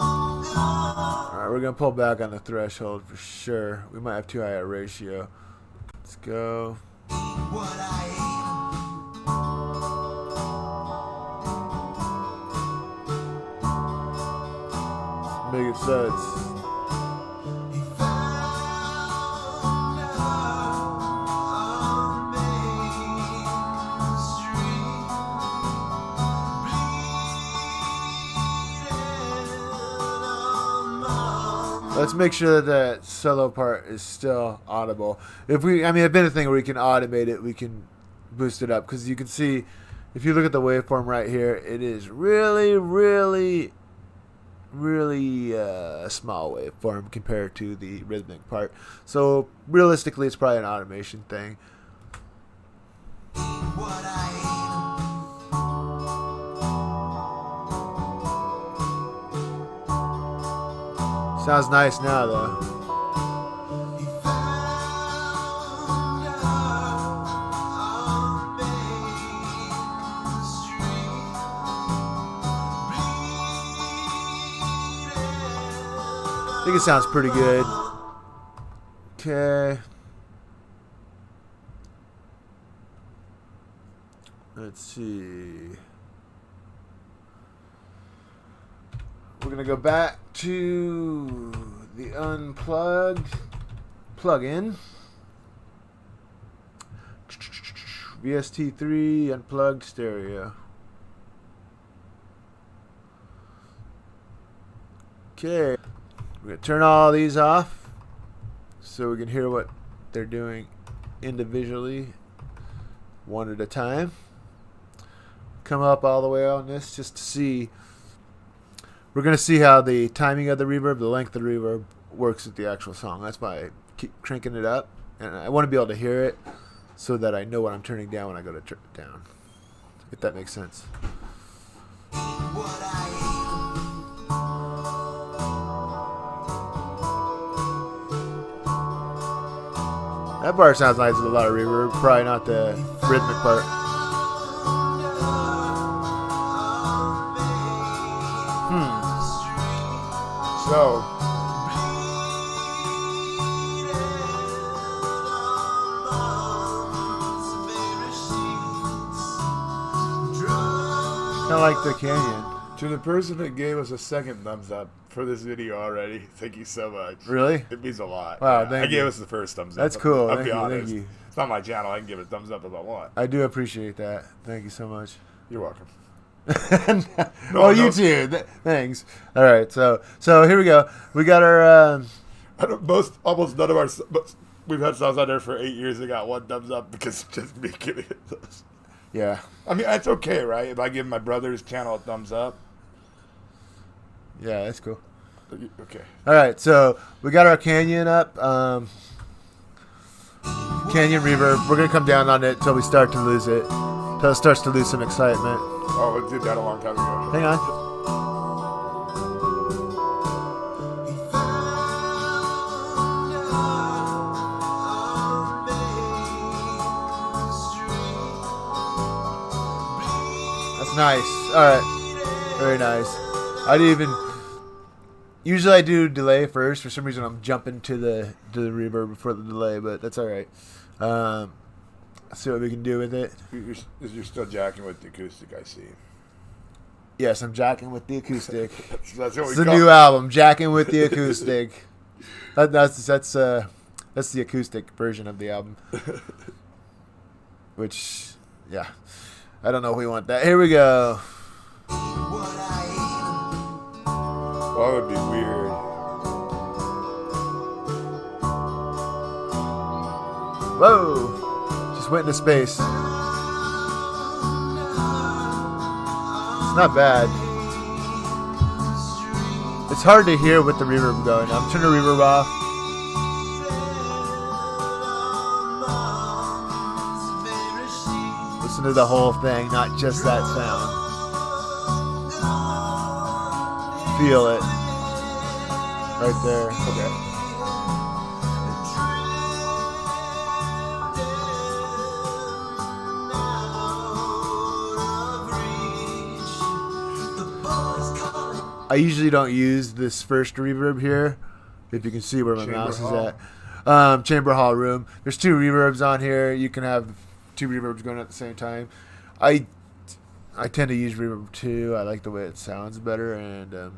Alright, we're going to pull back on the threshold for sure. We might have too high a ratio. Let's go. Let's make it so it's let's make sure that that solo part is still audible. If anything where we can automate it, we can boost it up. Because you can see, if you look at the waveform right here, it is really, really, really a small waveform compared to the rhythmic part. So realistically, it's probably an automation thing. Sounds nice now, though. I think it sounds pretty good. Okay. Let's see. We're going to go back to the unplugged plug-in. VST3 unplugged stereo. Okay. We're going to turn all these off so we can hear what they're doing individually, one at a time. Come up all the way on this just to see. We're going to see how the timing of the reverb, the length of the reverb works with the actual song. That's why I keep cranking it up. And I want to be able to hear it so that I know what I'm turning down when I go to turn it down. If that makes sense. That part sounds nice with a lot of reverb. Probably not the rhythmic part. So, Kind of like the Canyon. to the person that gave us a second thumbs up for this video already, thank you so much. Really? It means a lot. Wow, Yeah, thank I gave you. us the first thumbs up. That's cool. I'll Thank be you, honest. thank you. It's not my channel. I can give it a thumbs up if I want. I do appreciate that. Thank you so much. You're welcome. Oh, you no. too. Thanks. All right, so here we go. We got our. Almost none of our. But we've had songs on there for 8 years that got 1 thumbs up because it's just me giving it those. Yeah. I mean, that's okay, right? If I give my brother's channel a thumbs up. Yeah, that's cool. Okay. All right, so we got our Canyon up. Canyon reverb. We're gonna come down on it till we start to lose it. Till it starts to lose some excitement. Oh, we did that a long time ago. Hang on. He found That's nice. All right, very nice. I didn't even. Usually I do delay first. For some reason I'm jumping to the reverb before the delay, but that's all right. Let's see what we can do with it. You're still jacking with the acoustic, I see. Yes, I'm jacking with the acoustic. That's what It's we a call new album, Jacking with the Acoustic. That's the acoustic version of the album. Which, yeah, I don't know if we want that. Here we go. Well, that would be weird. Whoa! Just went into space. It's not bad. It's hard to hear with the reverb going. I'm turning the reverb off. Listen to the whole thing, not just that sound. Feel it. Right there. Okay. I usually don't use this first reverb here. If you can see where my Chamber mouse hall. is at. Chamber hall room. There's 2 reverbs on here. You can have 2 reverbs going at the same time. I tend to use reverb 2. I like the way it sounds better, and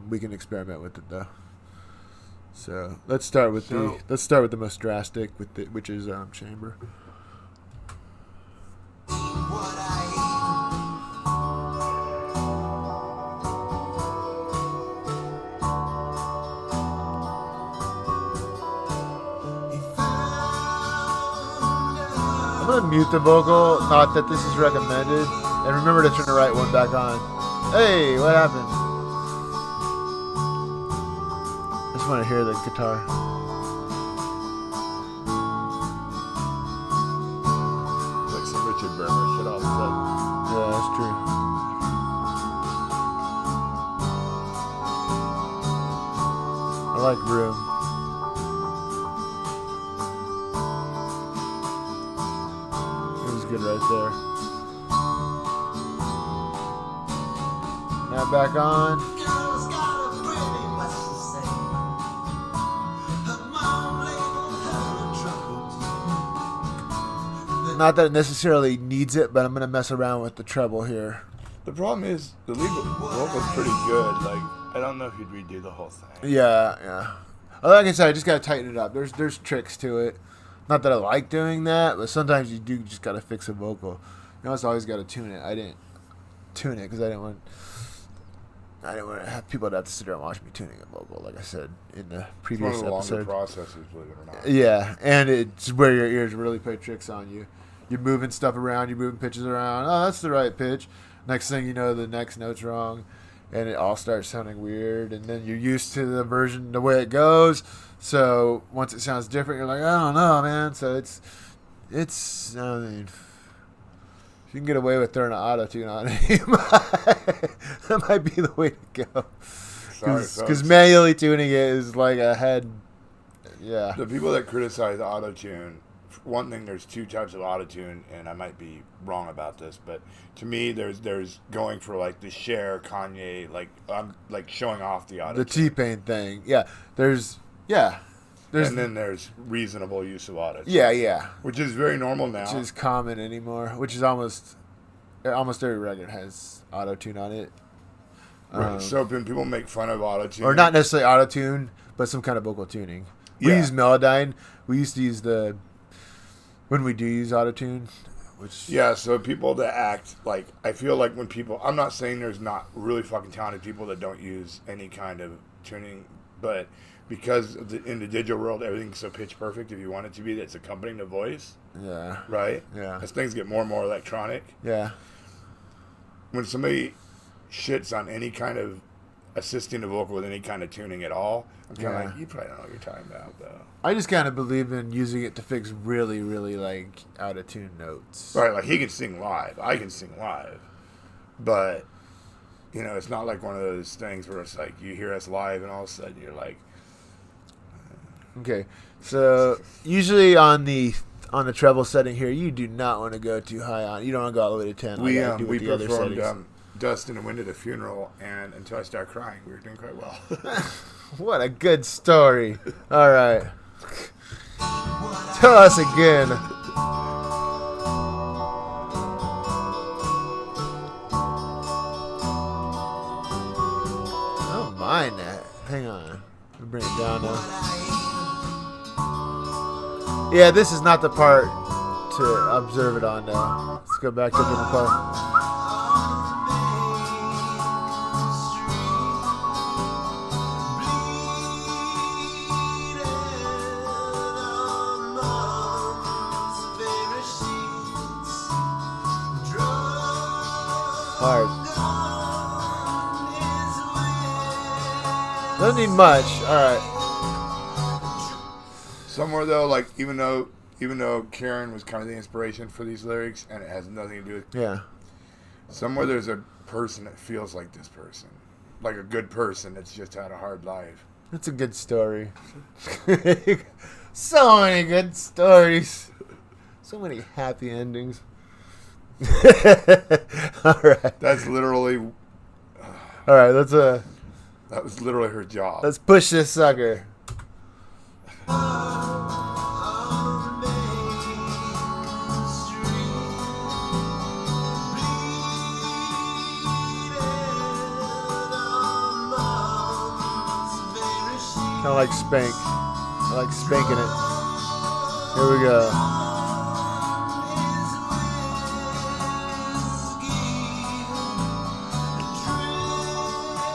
we can experiment with it though. So let's start with the most drastic which is chamber. I'm gonna mute the vocal, not that this is recommended, and remember to turn the right one back on. Hey, what happened? I just want to hear the guitar. Like some Richard Bremer shit all of a sudden. Yeah, that's true. I like room. It was good right there. Now back on. Not that it necessarily needs it, but I'm going to mess around with the treble here. The problem is the lead vocal's pretty good. Like, I don't know if you'd redo the whole thing. Yeah. Like I said, I just got to tighten it up. There's tricks to it. Not that I like doing that, but sometimes you do just got to fix a vocal. You almost always got to tune it. I didn't tune it because I didn't want to have people that have to sit there and watch me tuning a vocal, like I said in the It's one previous of the longer episode. processes, believe it or not. Yeah, and it's where your ears really play tricks on you. You're moving stuff around, you're moving pitches around. Oh, that's the right pitch. Next thing you know, the next note's wrong, and it all starts sounding weird. And then you're used to the version, the way it goes. So once it sounds different, you're like, I don't know, man. So it's. I mean, if you can get away with throwing an auto tune on it, that might be the way to go. Because manually tuning it is like a head. Yeah. The people that criticize autotune, one thing, there's 2 types of autotune, and I might be wrong about this, but to me, there's going for like the Cher, Kanye, like like showing off the autotune. The T-Pain thing. Yeah. And then there's reasonable use of autotune. Yeah. Which is very normal now. Which is common anymore. Which is almost every record has auto-tune on it. Right. So when people make fun of autotune, Or not necessarily auto-tune, but some kind of vocal tuning. We Yeah. use Melodyne. We used to use when we do use autotune, which Yeah, so people that act like, I feel like when people, I'm not saying there's not really fucking talented people that don't use any kind of tuning, but because in the digital world, everything's so pitch perfect, if you want it to be, that's accompanying the voice, yeah, right? Yeah. As things get more and more electronic, yeah, when somebody shits on any kind of assisting the vocal with any kind of tuning at all, I'm kind of Yeah. like, you probably don't know what you're talking about, though. I just kind of believe in using it to fix really, really like out of tune notes. Right, like he can sing live. I can sing live. But, you know, it's not like one of those things where it's like you hear us live and all of a sudden you're like, Okay, so usually on the treble setting here, you do not want to go too high on. You don't want to go all the way to 10. we like I do with the other performed settings. Dust in the Wind at a funeral, and until I started crying, we were doing quite well. What a good story. All right. Tell us again. I don't mind that. Hang on. Let me bring it down now. Yeah, this is not the part to observe it on now. Let's go back to a different part. Hard. Doesn't need much. Alright. Somewhere though, like even though Karen was kind of the inspiration for these lyrics, and it has nothing to do with, Yeah. somewhere somewhere there's a person that feels like this person, like a good person that's just had a hard life. That's a good story. So many good stories. So many happy endings. Alright. That's literally, Alright, that was literally her job. let's push this sucker. Kind of like spank. I like spanking it. Here we go.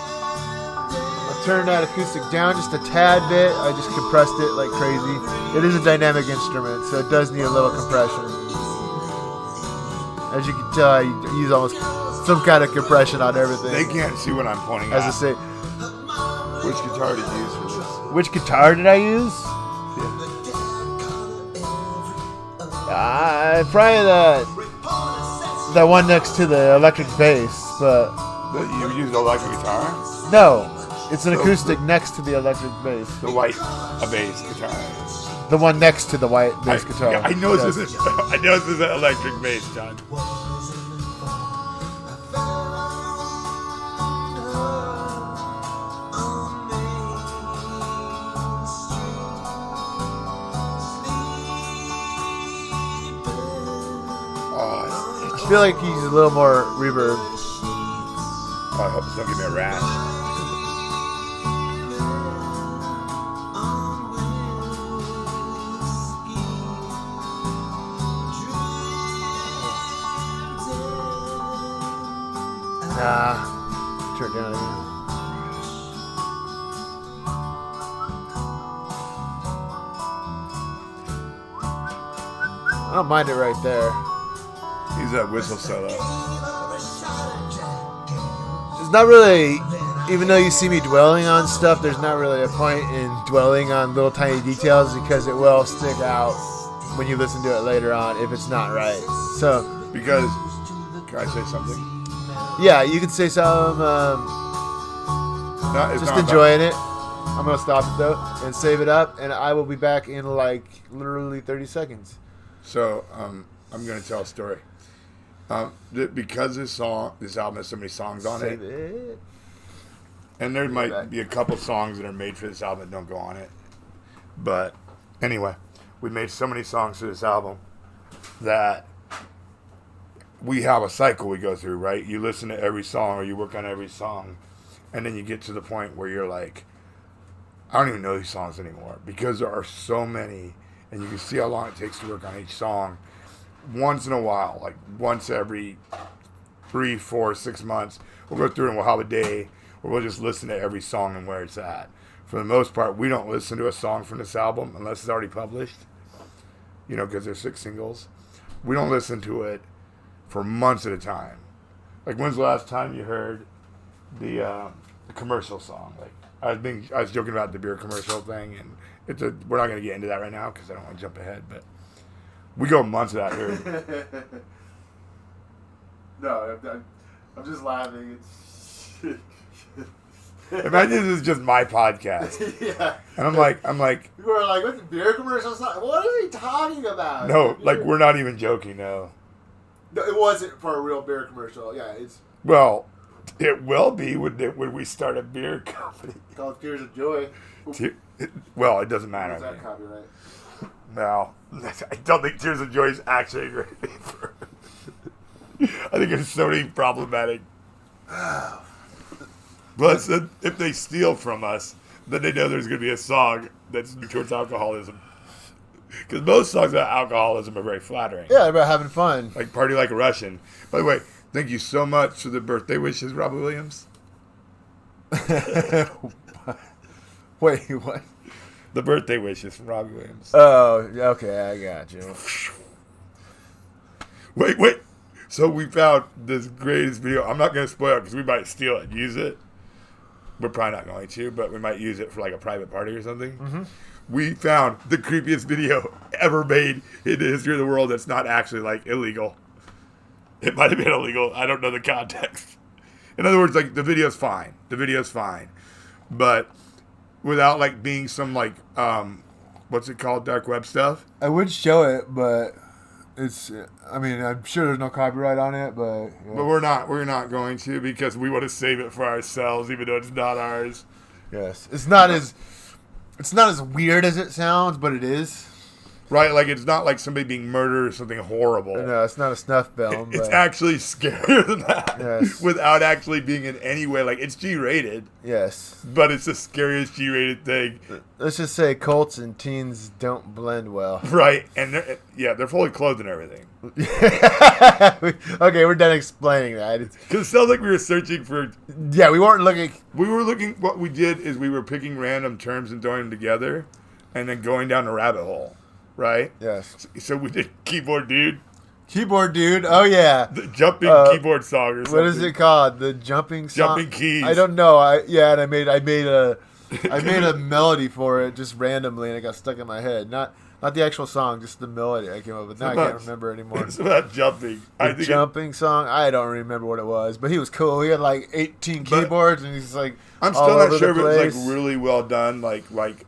I turned that acoustic down just a tad bit. I just compressed it like crazy. It is a dynamic instrument, so it does need a little compression. As you can tell, I use almost some kind of compression on everything. They can't see what I'm pointing As I at. say, Which guitar did you use for this? which guitar did I use? Probably that one next to the electric bass, but You used an electric guitar? no, it's an acoustic next to the electric bass. The white bass guitar. The one next to the white bass guitar. Yeah, I know Yes. this is I know this is an electric bass, John. Oh, I feel like he's a little more reverb. I hope this don't give me a rash. Nah, turn it down again. I don't mind it right there. He's that whistle solo. It's not really, even though you see me dwelling on stuff, there's not really a point in dwelling on little tiny details because it will stick out when you listen to it later on if it's not right. So, Because, can I say something? yeah, you can say something, No, it's just not enjoying it. I'm going to stop it though and save it up, and I will be back in like literally 30 seconds. So, I'm going to tell a story. Because this album has so many songs on Save it, it. and there back. might be a couple songs that are made for this album that don't go on it. But anyway, we made so many songs for this album that we have a cycle we go through, right? You listen to every song or you work on every song, and then you get to the point where you're like, I don't even know these songs anymore because there are so many, and you can see how long it takes to work on each song. Once in a while, like once every 3, 4, 6 months, we'll go through and we'll have a day where we'll just listen to every song and where it's at. For the most part, we don't listen to a song from this album unless it's already published, because there's 6 singles. We don't listen to it for months at a time. Like, when's the last time you heard the commercial song? Like, I was joking about the beer commercial thing, and we're not going to get into that right now because I don't want to jump ahead, but we go months without hearing. No, I'm just laughing. Imagine this is just my podcast, Yeah. and I'm like, People are like, what's the beer commercial song? What are we talking about? no, like we're not even joking, no. No, it wasn't for a real beer commercial. Yeah, it's Well, it will be when we start a beer company. called Tears of Joy. Well, it doesn't matter. Is that copyright? No, I don't think Tears of Joy is actually a great name for it. I think it's so many problematic. But if they steal from us, then they know there's going to be a song that's towards alcoholism. Because most songs about alcoholism are very flattering. Yeah, about having fun. Like Party Like a Russian. By the way, thank you so much for the birthday wishes, Robbie Williams. Wait, what? The birthday wishes from Robbie Williams. Oh, okay, I got you. Wait. So we found this greatest video. I'm not going to spoil it because we might steal it and use it. We're probably not going to, but we might use it for like a private party or something. Mm-hmm. We found the creepiest video ever made in the history of the world that's not actually like illegal. It might have been illegal. I don't know the context. In other words, like the video's fine. But without like being some like what's it called, dark web stuff. I would show it, but I'm sure there's no copyright on it, but yeah. But we're not going to because we want to save it for ourselves, even though it's not ours. Yes, it's not as weird as it sounds, but it is. Right, like it's not like somebody being murdered or something horrible. No, it's not a snuff film. It's but actually scarier than that. Yes. Without actually being in any way, like it's G-rated, yes. but it's the scariest G-rated thing. Let's just say cults and teens don't blend well. Right, and they're fully clothed and everything. Okay, we're done explaining that. Because it sounds like we were searching for... Yeah, we weren't looking... What we did is we were picking random terms and throwing them together, and then going down the rabbit hole. Right? Yes. So we did Keyboard Dude. Keyboard Dude. Oh, yeah. The jumping keyboard song or something. What is it called? The jumping song? Jumping keys. I don't know. And I made a melody for it just randomly, and it got stuck in my head. Not the actual song, just the melody I came up with. Now I can't remember anymore. It's about jumping. The jumping song? I don't remember what it was, but he was cool. He had like 18 keyboards, and he's like I'm still not sure if it was like really well done, like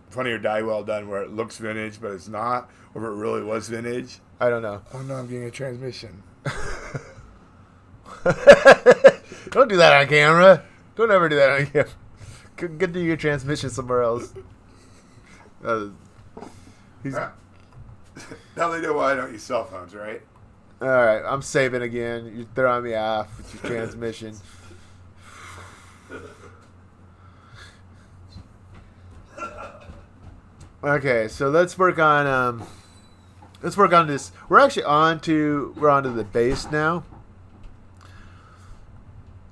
Funny or Die well done, where it looks vintage, but it's not, or if it really was vintage. I don't know. Oh no, I'm getting a transmission. Don't do that on camera. Don't ever do that on camera. Get to your transmission somewhere else. Now they know why I don't use cell phones, right? All right, I'm saving again. You're throwing me off with your transmission. Okay, so let's work on this. We're on to the bass now.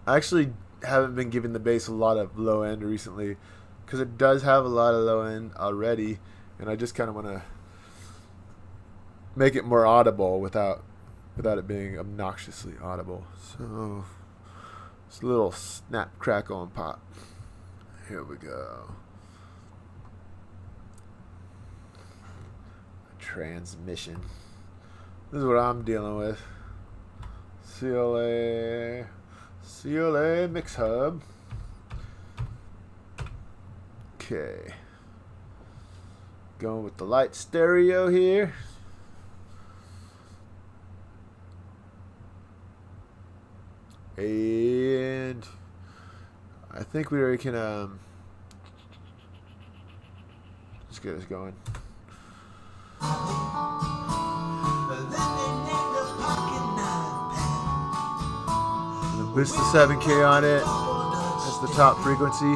I actually haven't been giving the bass a lot of low end recently because it does have a lot of low end already, and I just kind of want to make it more audible without it being obnoxiously audible. So it's a little snap, crackle, and pop. Here we go. Transmission. This is what I'm dealing with. CLA Mix Hub. Okay. Going with the light stereo here. And I think we already can let's get this going. Boost the 7K on it. That's the top frequency.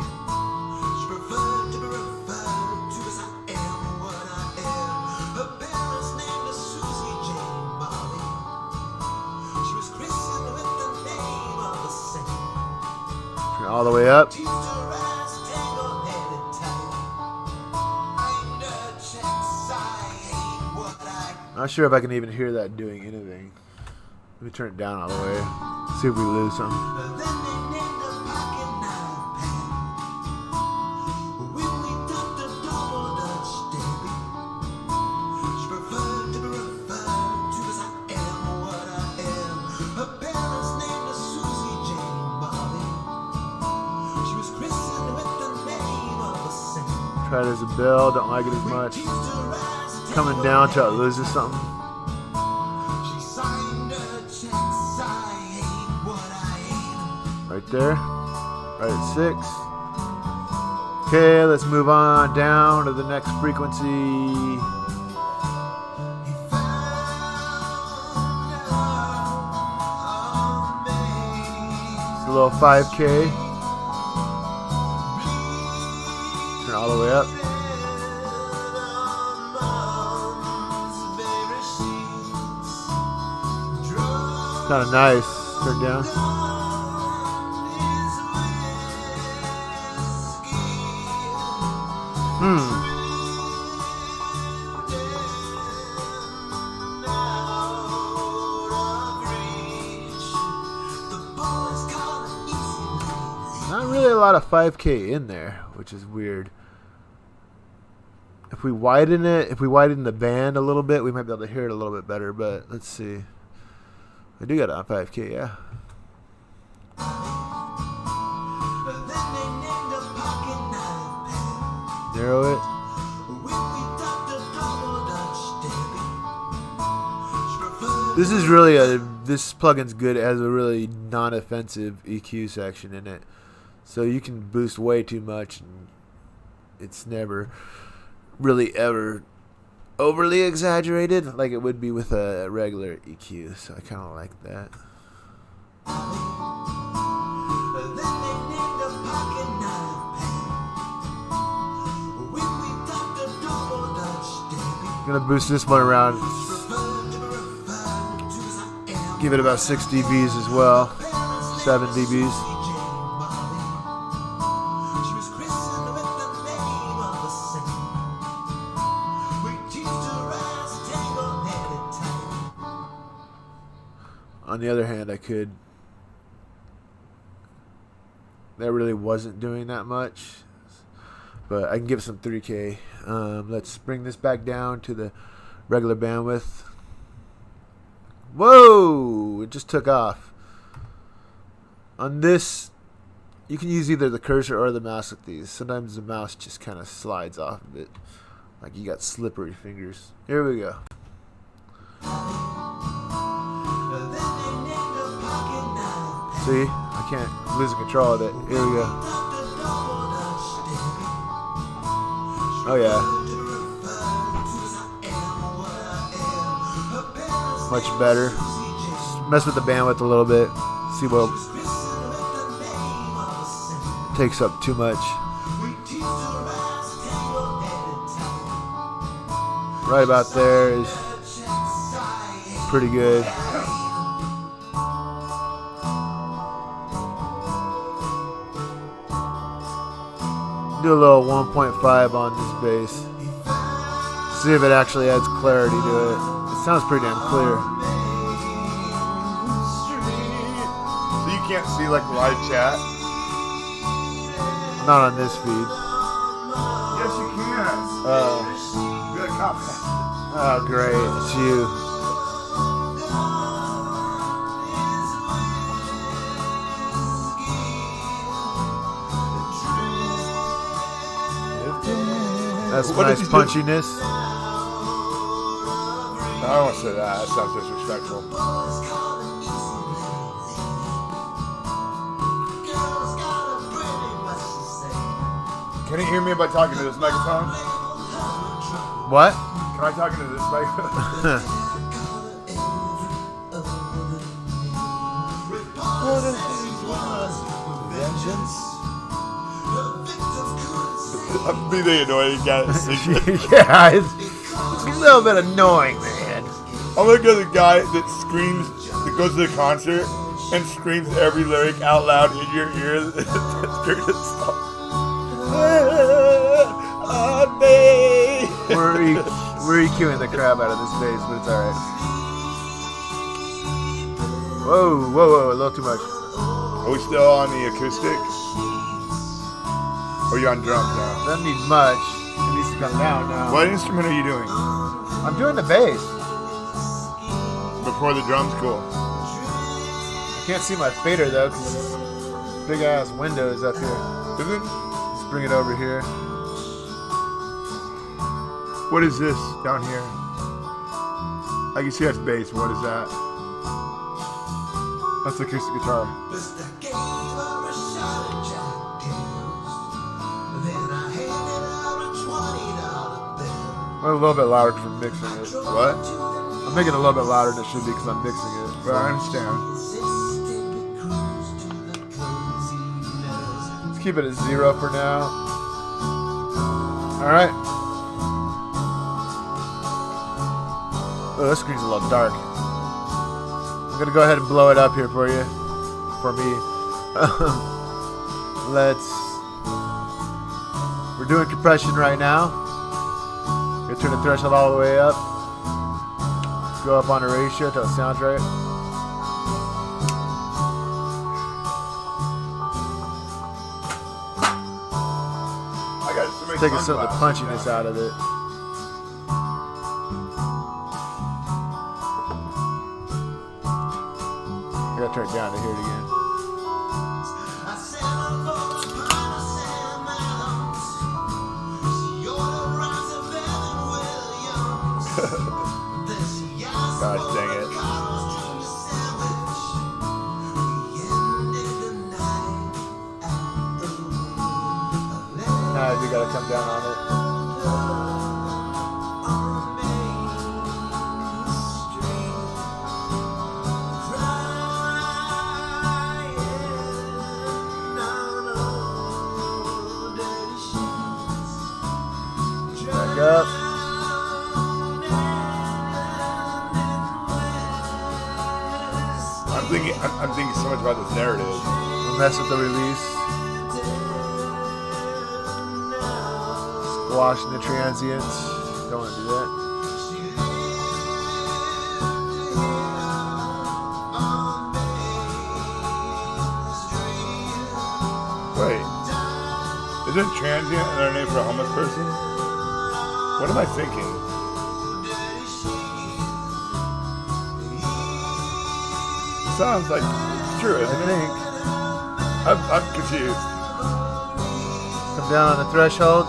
all the way up. Teeth to rise, tangle-headed tight. Find a checks, I ain't what I Not sure if I can even hear that doing anything. Let me turn it down all the way. See if we lose something. Then they named a pocket knife pen. When we ducked a double Dutch Debbie, she preferred to be referred to as I am what I am. Her parents named her Susie Jane Bobby. She was christened with the name of a saint. Try it as a bill. Don't like it as much. Teeth to rise, Coming down till it loses something. she signed her checks. I ain't what I am. Right there. Right at 6. Okay, let's move on down to the next frequency. He found It's a little 5K. Turn all the way up. Kind of nice. Turn down. Not really a lot of 5K in there, which is weird. If we widen it, if we widen the band a little bit, we might be able to hear it a little bit better, but let's see. I do got it on 5K, yeah. Narrow it. This is really this plugin's good. It has a really non-offensive EQ section in it, so you can boost way too much, and it's never really ever overly exaggerated like it would be with a regular EQ. So I kind of like that. I'm gonna boost this one around. Give it about 6 dBs as well. 7 dBs. On the other hand, I could. That really wasn't doing that much, but I can give it some 3K. Let's bring this back down to the regular bandwidth. Whoa! It just took off. On this, you can use either the cursor or the mouse with these. Sometimes the mouse just kind of slides off of it, like you got slippery fingers. Here we go. See? I can't. I'm losing control of it. Here we go. Oh yeah. Much better. Just mess with the bandwidth a little bit. See what takes up too much. Right about there is pretty good. Do a little 1.5 on this bass. See if it actually adds clarity to it. It sounds pretty damn clear. So you can't see like live chat? Not on this feed. Yes, you can. Good cop. Oh, great. It's you. That's What nice did you do? punchiness. I don't want to say that. That sounds disrespectful. Can you hear me by talking to this microphone? What? Can I talk into this microphone? I'm being annoying, guys. Yeah, it's a little bit annoying, man. I'm like the guy that screams, that goes to the concert, and screams every lyric out loud in your ear during the song. We're EQing the crap out of this bass, but it's alright. Whoa, a little too much. Are we still on the acoustic? Or are you on drums now? Doesn't need much. It needs to come down now. What instrument are you doing? I'm doing the bass. Before the drums? Cool. I can't see my fader though, because big ass windows up here. Is it? Let's bring it over here. What is this down here? I can see that's bass. What is that? That's the acoustic guitar. Mister gave her a shot of Jack Daniels. Then I handed her a $20 bill. I'm a little bit louder because I'm mixing it. What? I'm making it a little bit louder than it should be because I'm mixing it. But I understand. Let's keep it at 0 for now. Alright. Oh, this screen's a little dark. I'm gonna go ahead and blow it up here for you. For me. We're doing compression right now. Gonna turn the threshold all the way up. Go up on a ratio till it sounds right. I got so many Taking some of the sunglasses punchiness now. out of it. I gotta turn it down to hear it again. I sent her for a pint of Sam Adams. She ordered rice and Evan Williams. Then she asked Gosh, for dang a it. Carl's Jr. sandwich. We ended the night at the Now you gotta come down on it. Back up. I'm thinking so much about this narrative. We'll mess with the release. Squashing the transients. Don't want to do that. Wait, isn't transient another name for a homeless person? What am I thinking? Sounds like it's true, I isn't it? think. I'm confused. Come down on the threshold.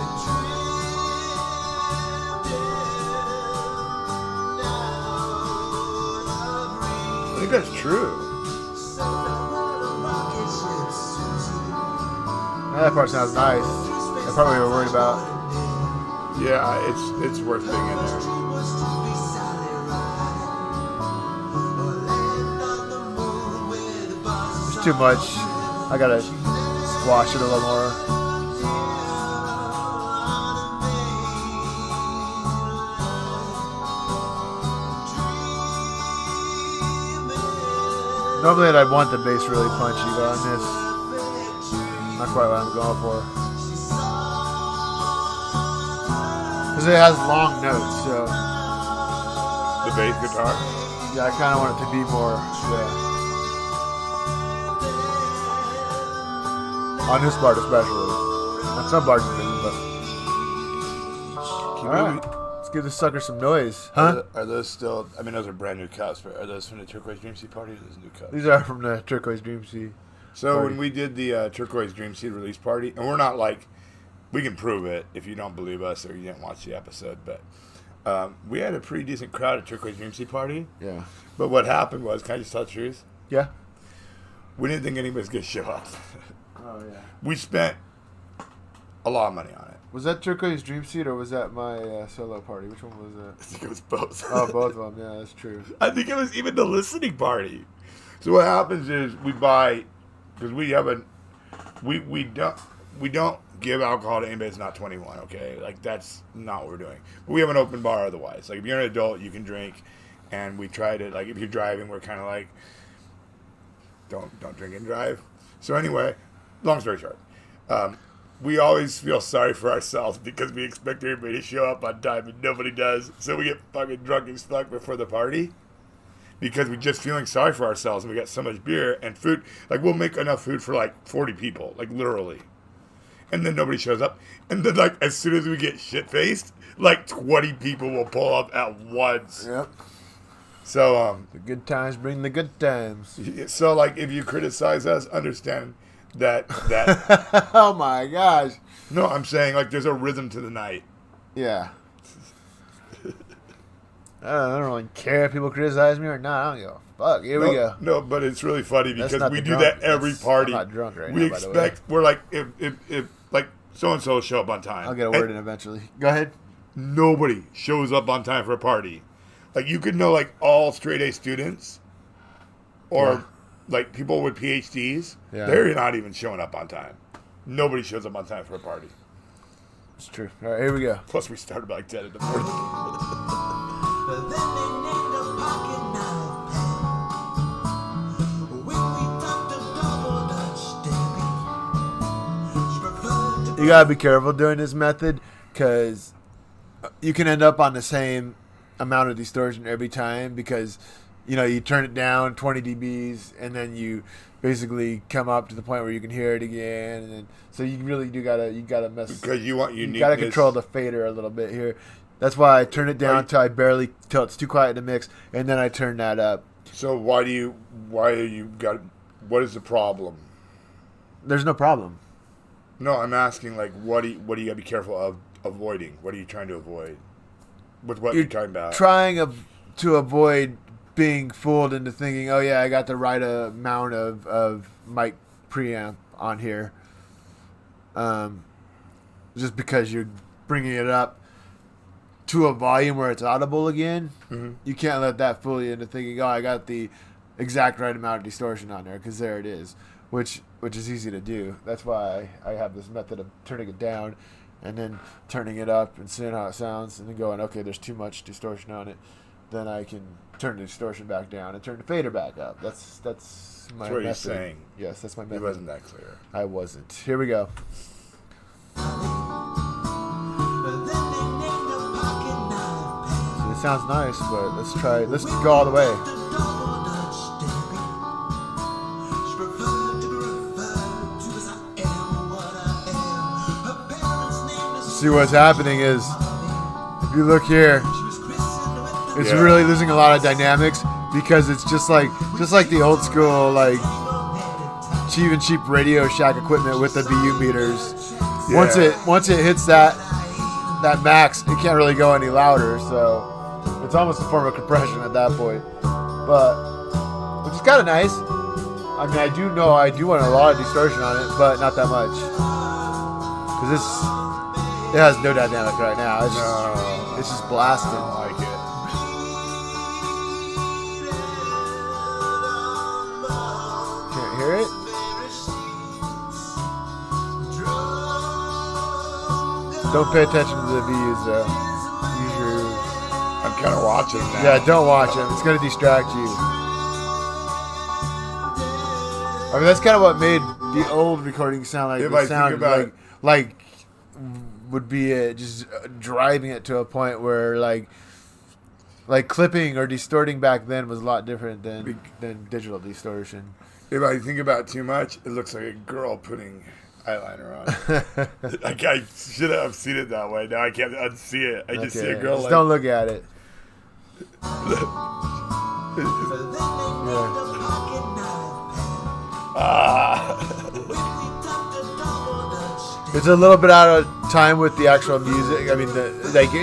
I think that's true. That part sounds nice. That's probably what we're worried about. Yeah, it's worth being in there. It's too much. I gotta squash it a little more. Normally I'd want the bass really punchy, but on this, not quite what I'm going for. Because it has long notes, so The bass guitar. yeah, I kind of want it to be more, yeah. On this part especially. On some parts it isn't, but... Alright, let's give this sucker some noise. Huh? Are those still? I mean, those are brand new cups, but are those from the Turquoise Dream Seed party? Or are those new cups? These are from the Turquoise Dream Sea. So Party. when we did the Turquoise Dream Seed release party, and we're not like, we can prove it if you don't believe us or you didn't watch the episode, but we had a pretty decent crowd at Turquoise Dream Seed party. Yeah. But what happened was, can I just tell the truth? Yeah? We didn't think anybody was going to show up. Oh, yeah. We spent a lot of money on it. Was that Turquoise Dream Seed or was that my solo party? Which one was I that? think it was both. Oh, both of them. Yeah, that's true. I think it was even the listening party. So what happens is we buy, because we have a, we don't give alcohol to anybody that's not 21. Okay, like that's not what we're doing. But we have an open bar otherwise. Like if you're an adult, you can drink, and we try to like if you're driving, we're kind of like, don't drink and drive. So anyway, long story short, we always feel sorry for ourselves because we expect everybody to show up on time and nobody does. So we get fucking drunk as fuck before the party because we're just feeling sorry for ourselves and we got so much beer and food. Like, we'll make enough food for like 40 people, like literally. And then nobody shows up. And then, like, as soon as we get shit-faced, like 20 people will pull up at once. Yep. So, The good times bring the good times. so like, if you criticize us, understand that Oh my gosh. no, I'm saying, like, there's a rhythm to the night. Yeah. I don't really care if people criticize me or not. I don't give a fuck. Here we go. No, but it's really funny That's because not we the do drunk. that every That's- party. I'm not drunk right we now, by the way. expect, we're like, if like, so-and-so will show up on time. I'll get a word in eventually. Go ahead. Nobody shows up on time for a party. Like, you could know, like, all straight-A students or, Yeah. like, people with PhDs. Yeah. They're not even showing up on time. Nobody shows up on time for a party. It's true. All right, here we go. Plus, we started by like 10 in the morning. But then they named a pocket knife pen. When we ducked a double Dutch Debbie, she preferred to You gotta be careful doing this method because you can end up on the same amount of distortion every time because you turn it down 20 dBs and then you basically come up to the point where you can hear it again, and then so you really do gotta mess. Because you want You uniqueness. gotta control the fader a little bit here. That's why I turn it down till it's too quiet to mix, and then I turn that up. So what is the problem? There's no problem. No, I'm asking, like, what do you gotta be careful of avoiding? What are you trying to avoid? With what you're talking about? Trying to avoid being fooled into thinking, oh yeah, I got the right amount of mic preamp on here. Just because you're bringing it up to a volume where it's audible again, you can't let that fool you into thinking, oh, I got the exact right amount of distortion on there, because there it is, which is easy to do. That's why I have this method of turning it down and then turning it up and seeing how it sounds and then going, okay, there's too much distortion on it. Then I can turn the distortion back down and turn the fader back up. That's my That's what method. you're saying. Yes, that's my It method. wasn't that clear. I wasn't. Here we go. But then they named a pocket knife pen. So it sounds nice, but let's go all the way. The double Dutch Debbie. She preferred to be referred to as I am what I am. Her parents named her See what's happening is, if you look here, She was christened with the it's Yeah. really losing a lot of dynamics because it's just like the old school like cheap Radio Shack equipment with the BU meters. Yeah. Once it hits that max, it can't really go any louder. So it's almost a form of compression at that point. But which is kind of nice. I mean, I do want a lot of distortion on it, but not that much because it has no dynamic right now. It's just blasting. I don't like it. Can't hear it. Don't pay attention to the views though. Use your I'm kind of watching them now. yeah. Don't watch them. It's gonna distract you. I mean, that's kind of what made the old recording sound like If the I think sound about like would be just driving it to a point where like clipping or distorting back then was a lot different than digital distortion. If I think about it too much, it looks like a girl putting eyeliner on. Like, I should have seen it that way. Now I can't unsee it. I just see a Okay, girl just like. don't look at it. But then they named a pocket knife pen. Ah. When we ducked a double Dutch Debbie. It's a little bit out of time with the actual music. I mean,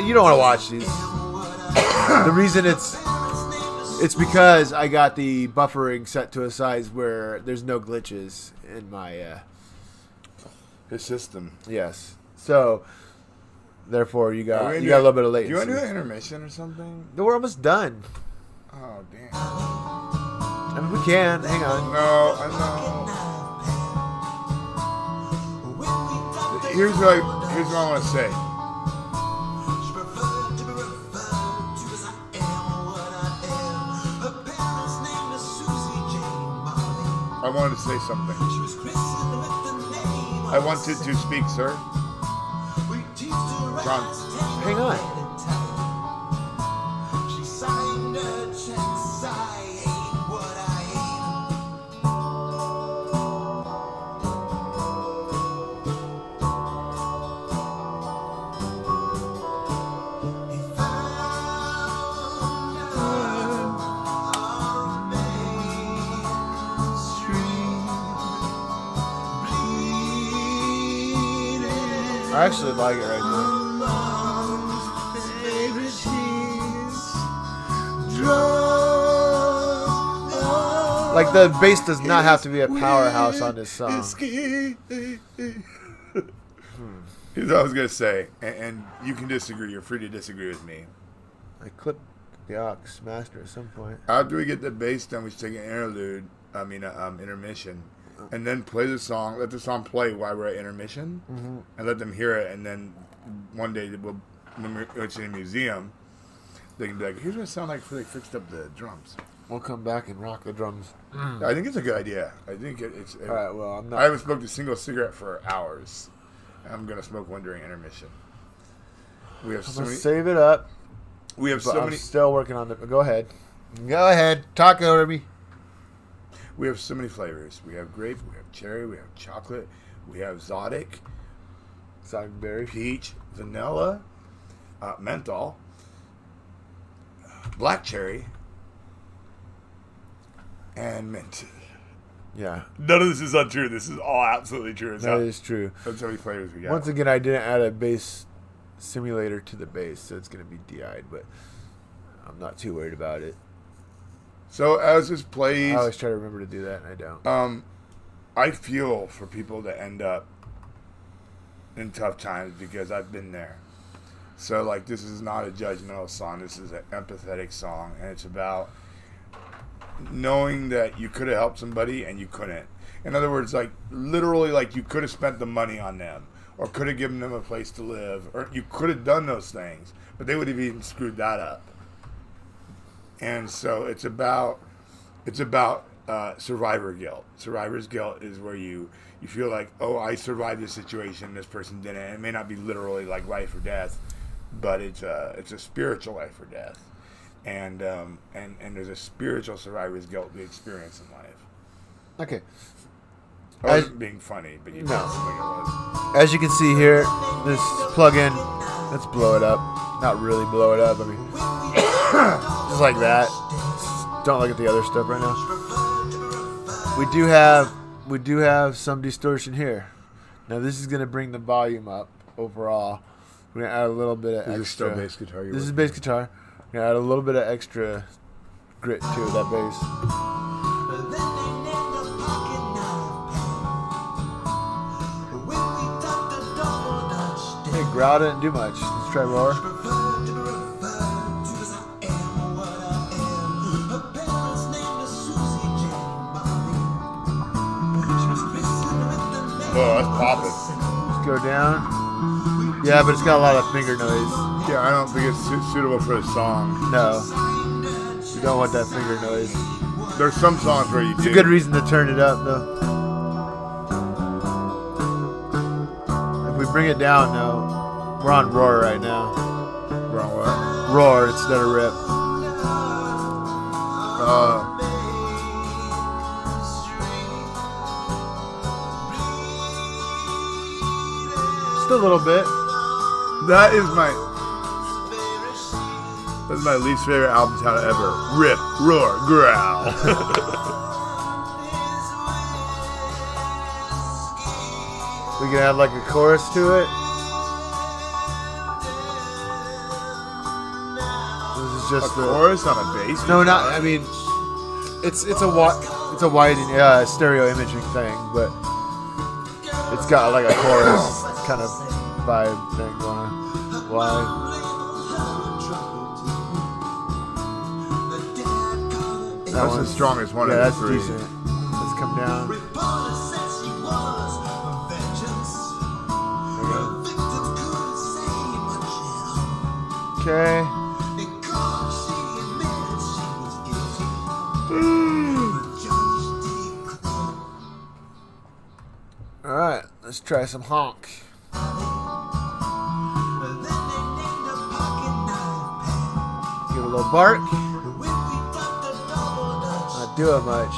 you don't want to watch these. The reason it's because I got the buffering set to a size where there's no glitches in my His system. yes. So therefore, you got Are we a gonna little bit of Do latency. you want to do an intermission or something? We're almost done. Oh, damn. I mean, we can. Hang on. No, I know. When we ducked a Here's what I want to say. She preferred to be referred to as I am what I am. Her parents named her Susie Jane Molly. I wanted to say something. She was christened with the name of I wanted to speak, sir. We teased her John, as tango hang on. headed tight. She signed her checks. I ain't what I ain't. He found her on Main Street, bleeding. I actually like it right Mom's favorite cheese. there. Like the bass does not have to be a powerhouse on this song. Here's what I was gonna say, and you can disagree. You're free to disagree with me. I clipped the aux master at some point. After we get the bass done, we should take an interlude. Intermission, and then play the song. Let the song play while we're at intermission, and let them hear it. And then one day, when it's in a museum, they can be like, "Here's what it sounded like before they fixed up the drums." We'll come back and rock the drums. I think it's a good idea. I think it's. All right. Well, I'm I not. haven't smoked a single cigarette for hours. I'm gonna smoke one during intermission. We have I'm so gonna many. save it up. We have But so I'm many. still working on it. Go ahead. Go ahead. Talk over me. We have so many flavors. We have grape. We have cherry. We have chocolate. We have exotic, Sogberry. peach, vanilla, menthol, black cherry, and mint. Yeah, None of this is untrue. This is all absolutely true. that is true. That's how many flavors we got. Once again, I didn't add a bass simulator to the bass, so it's going to be DI'd, but I'm not too worried about it. So as this plays, I always try to remember to do that, and I don't. I feel for people that end up in tough times because I've been there. So like, this is not a judgmental song. This is an empathetic song, and it's about knowing that you could have helped somebody and you couldn't. In other words, like literally, like you could have spent the money on them, or could have given them a place to live, or you could have done those things, but they would have even screwed that up. And so it's about survivor guilt. Survivor's guilt is where you feel like, oh, I survived this situation, this person didn't. It may not be literally like life or death, but it's a spiritual life or death. And there's a spiritual survivor's guilt we experience in life. Okay. I wasn't being funny, but you No. sounded like it was. As you can see here, this plug-in, let's blow it up. Not really blow it up. I mean, just like that. Don't look at the other stuff right now. We do have some distortion here. Now this is going to bring the volume up overall. We're going to add a little bit of extra. Is this still bass guitar? This is bass guitar. We're going to add a little bit of extra grit to that bass. Hey, growl didn't do much. Let's try roar. Oh, that's popping. Let's go down. Yeah, but it's got a lot of finger noise. Yeah, I don't think it's suitable for the song. No. You don't want that finger noise. There's some songs where you It's do. a good reason to turn it up, though. If we bring it down, though, we're on roar right now. Wrong what? Roar instead of rip. Just a little bit. That's my least favorite album title ever. Rip, roar, growl. We can add like a chorus to it. This is A just the chorus on a bass? no, not. guitar? I mean, it's a wide stereo imaging thing, but it's got like a chorus kind of vibe thing going on. Why? That's the strongest one Yeah, of the that's three. decent. Let's come down. Okay. Let's try some honk. Then they named a pocket knife pad. Give it a little bark. When we dropped a double dutch, Not doing much.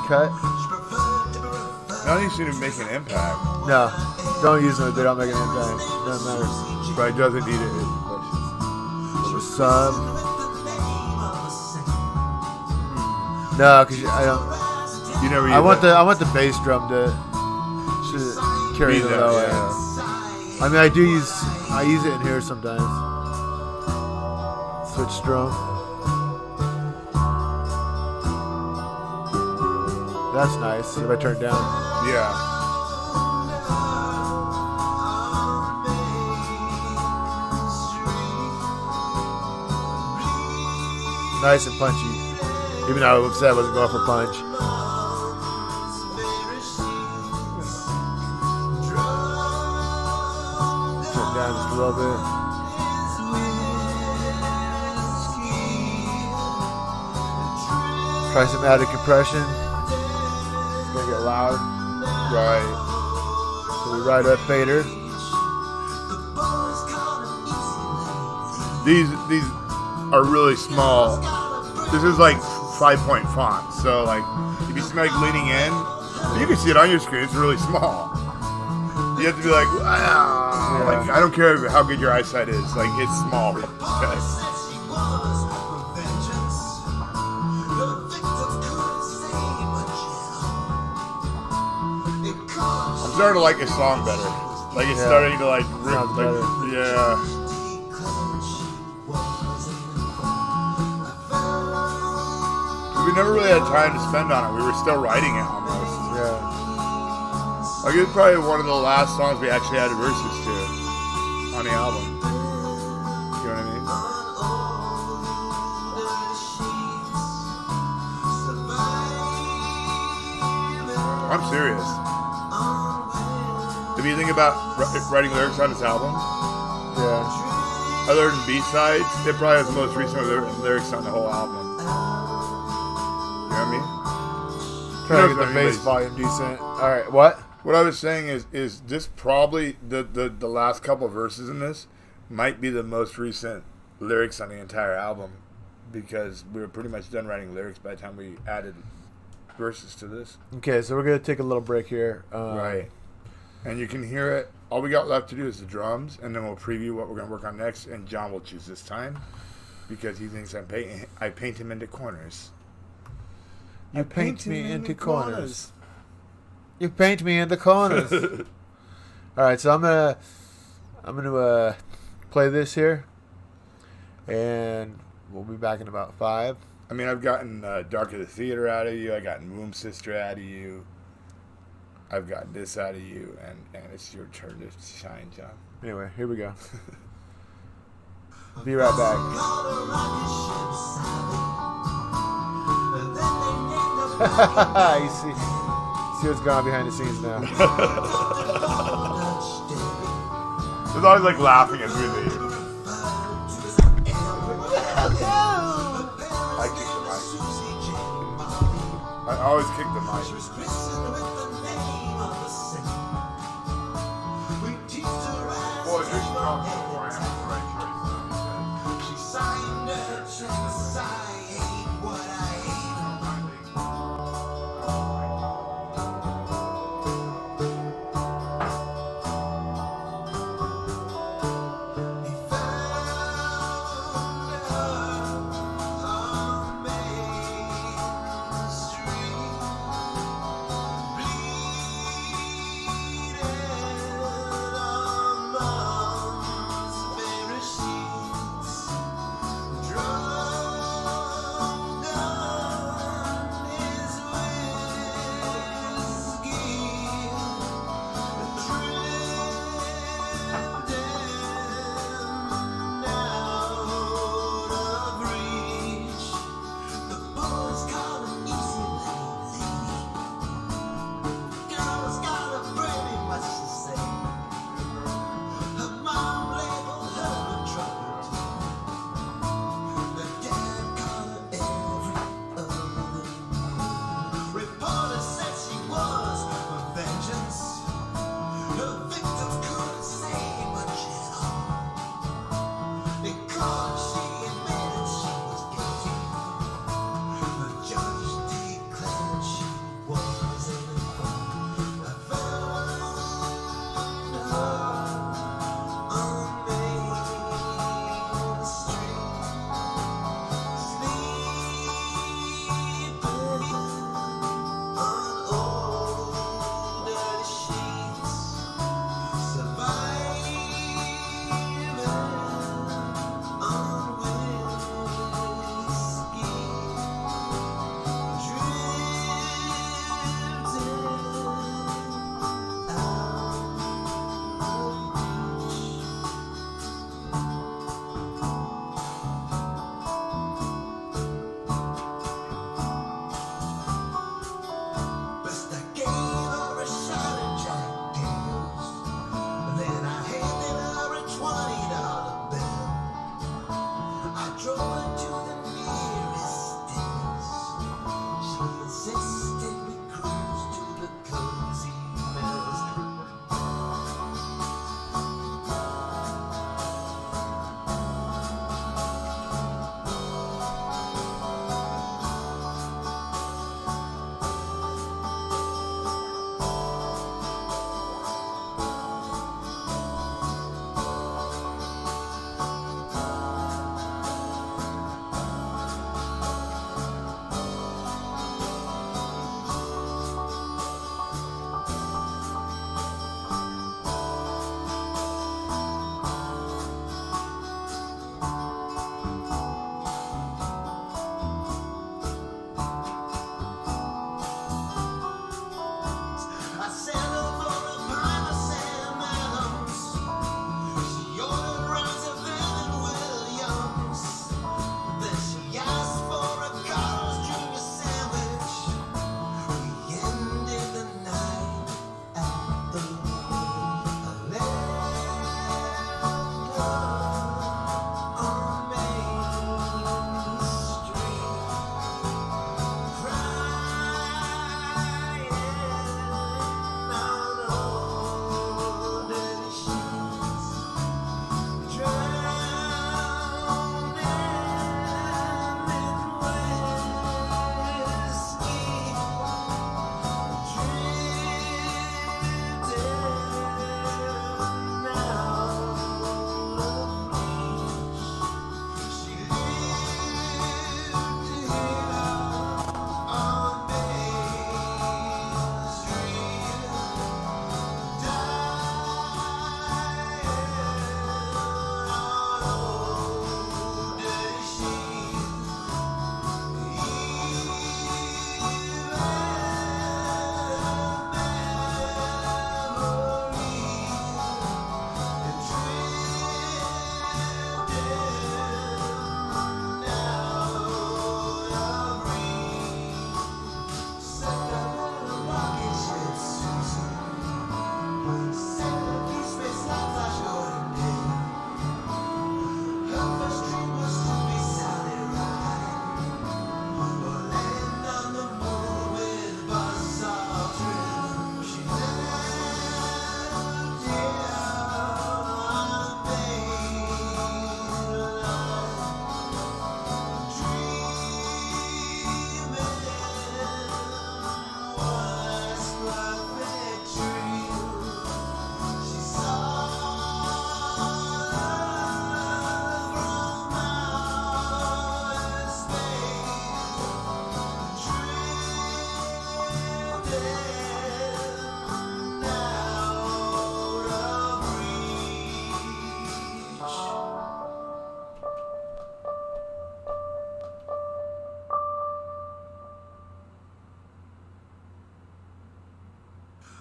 Cut. she preferred to be referred. Now you seem to make an impact, No. Don't use them if they don't make an impact. Doesn't matter. but it doesn't need it. Little sub. With the name of a saint. No, because I don't. You never. I want the bass drum to carry Be the that, low yeah. end. I mean, I use it in here sometimes. Switch strum. That's nice. If I turn it down. Yeah. Nice and punchy. Even though I was upset I wasn't going for punch. Turn it down just a little bit. Try some added compression. It's gonna get loud. Right. So we ride up fader. These are really small. This is like 5-point font. So like, if you see me like leaning in, you can see it on your screen. It's really small. You have to be like, wow. Yeah. Like I don't care how good your eyesight is. Like it's small. Okay. I'm starting to like this song better. Like it's Yeah. starting to like, Sounds better. yeah. We never really had time to spend on it. We were still writing it almost. Yeah. Like it's probably one of the last songs we actually added verses to on the album. You know what I mean? I'm serious. If you think about writing lyrics on this album, Yeah. other than B-sides, it probably has the most recent lyrics on the whole album. You know what I mean? Trying to knows get the bass anybody's- volume decent. Alright, what? What I was saying is this probably the last couple verses in this might be the most recent lyrics on the entire album, because we were pretty much done writing lyrics by the time we added verses to this. Okay, so we're gonna take a little break here. Right. And you can hear it. All we got left to do is the drums, and then we'll preview what we're going to work on next, and John will choose this time because he thinks I paint him into corners. You paint me into corners. You paint me into corners. All right, so I'm gonna play this here, and we'll be back in about 5. I mean, I've gotten Dark of the Theater out of you. I've gotten Womb Sister out of you. I've gotten this out of you, and it's your turn to shine, John. Anyway, here we go. Be right back. You see what's going on behind the scenes now. There's always like laughing as we leave. I kick the mic. I always kick the mic. Boy, you should talk before I have the right choice. She signed her checks, I hate what I hate. He found her on Main Street,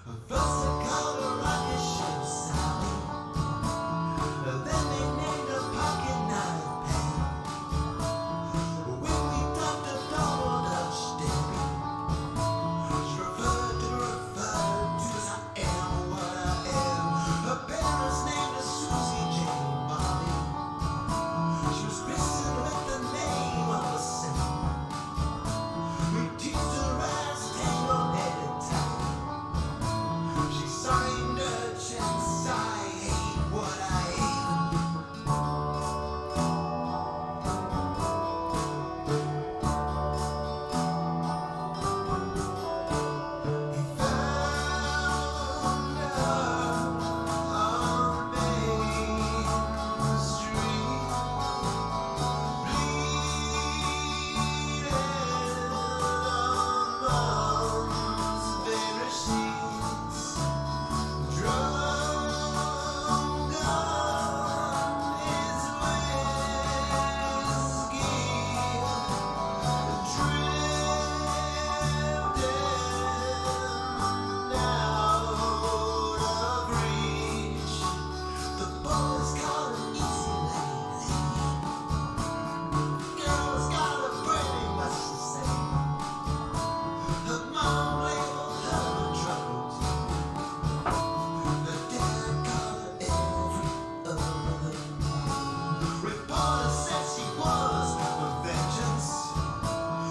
First they called a rocket ship Sally. Then they named a pocket knife Pam. When we talked to Double Dutch Debbie, she referred to as I am what I am. Her parents named her Susie Jane Molly. She was christened with the name of a saint. We teased her as tango-headed type. She signed her checks, I hate what I hate. He found her on Main Street, bleeding on mom's favorite sheets, drunk on his whiskey, drifting out of reach. The boys call him easy lady. Girls got a pretty much the same. Her mom labeled her a trouble too. The dad called her every other name. Reporters said she was a vengeance.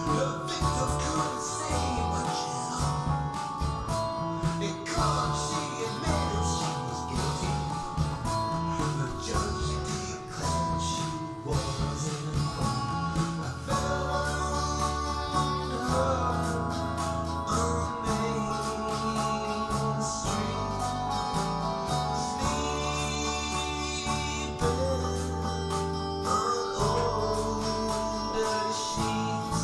Her victims couldn't say much at all. In court, she admitted she was guilty. The judge declared she wasn't involved. I found her on Main Street, sleeping on old dirty sheets,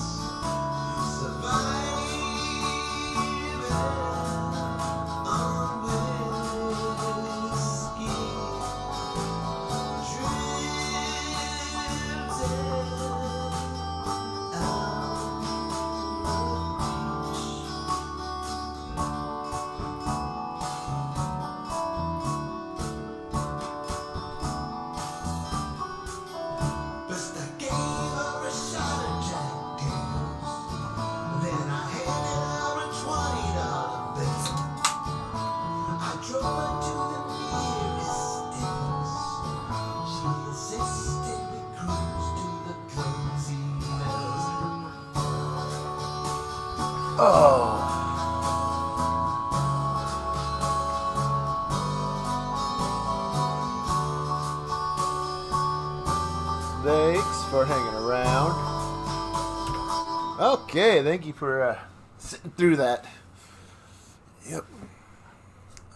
surviving on whiskey, Best I gave her a shot of Jack Daniels. Then I handed her a $20 bill. I drove her to the nearest Denny's. She insisted we cruise to the Crazy Meadows. Oh. Thanks for hanging around. Okay, thank you for sitting through that. Yep.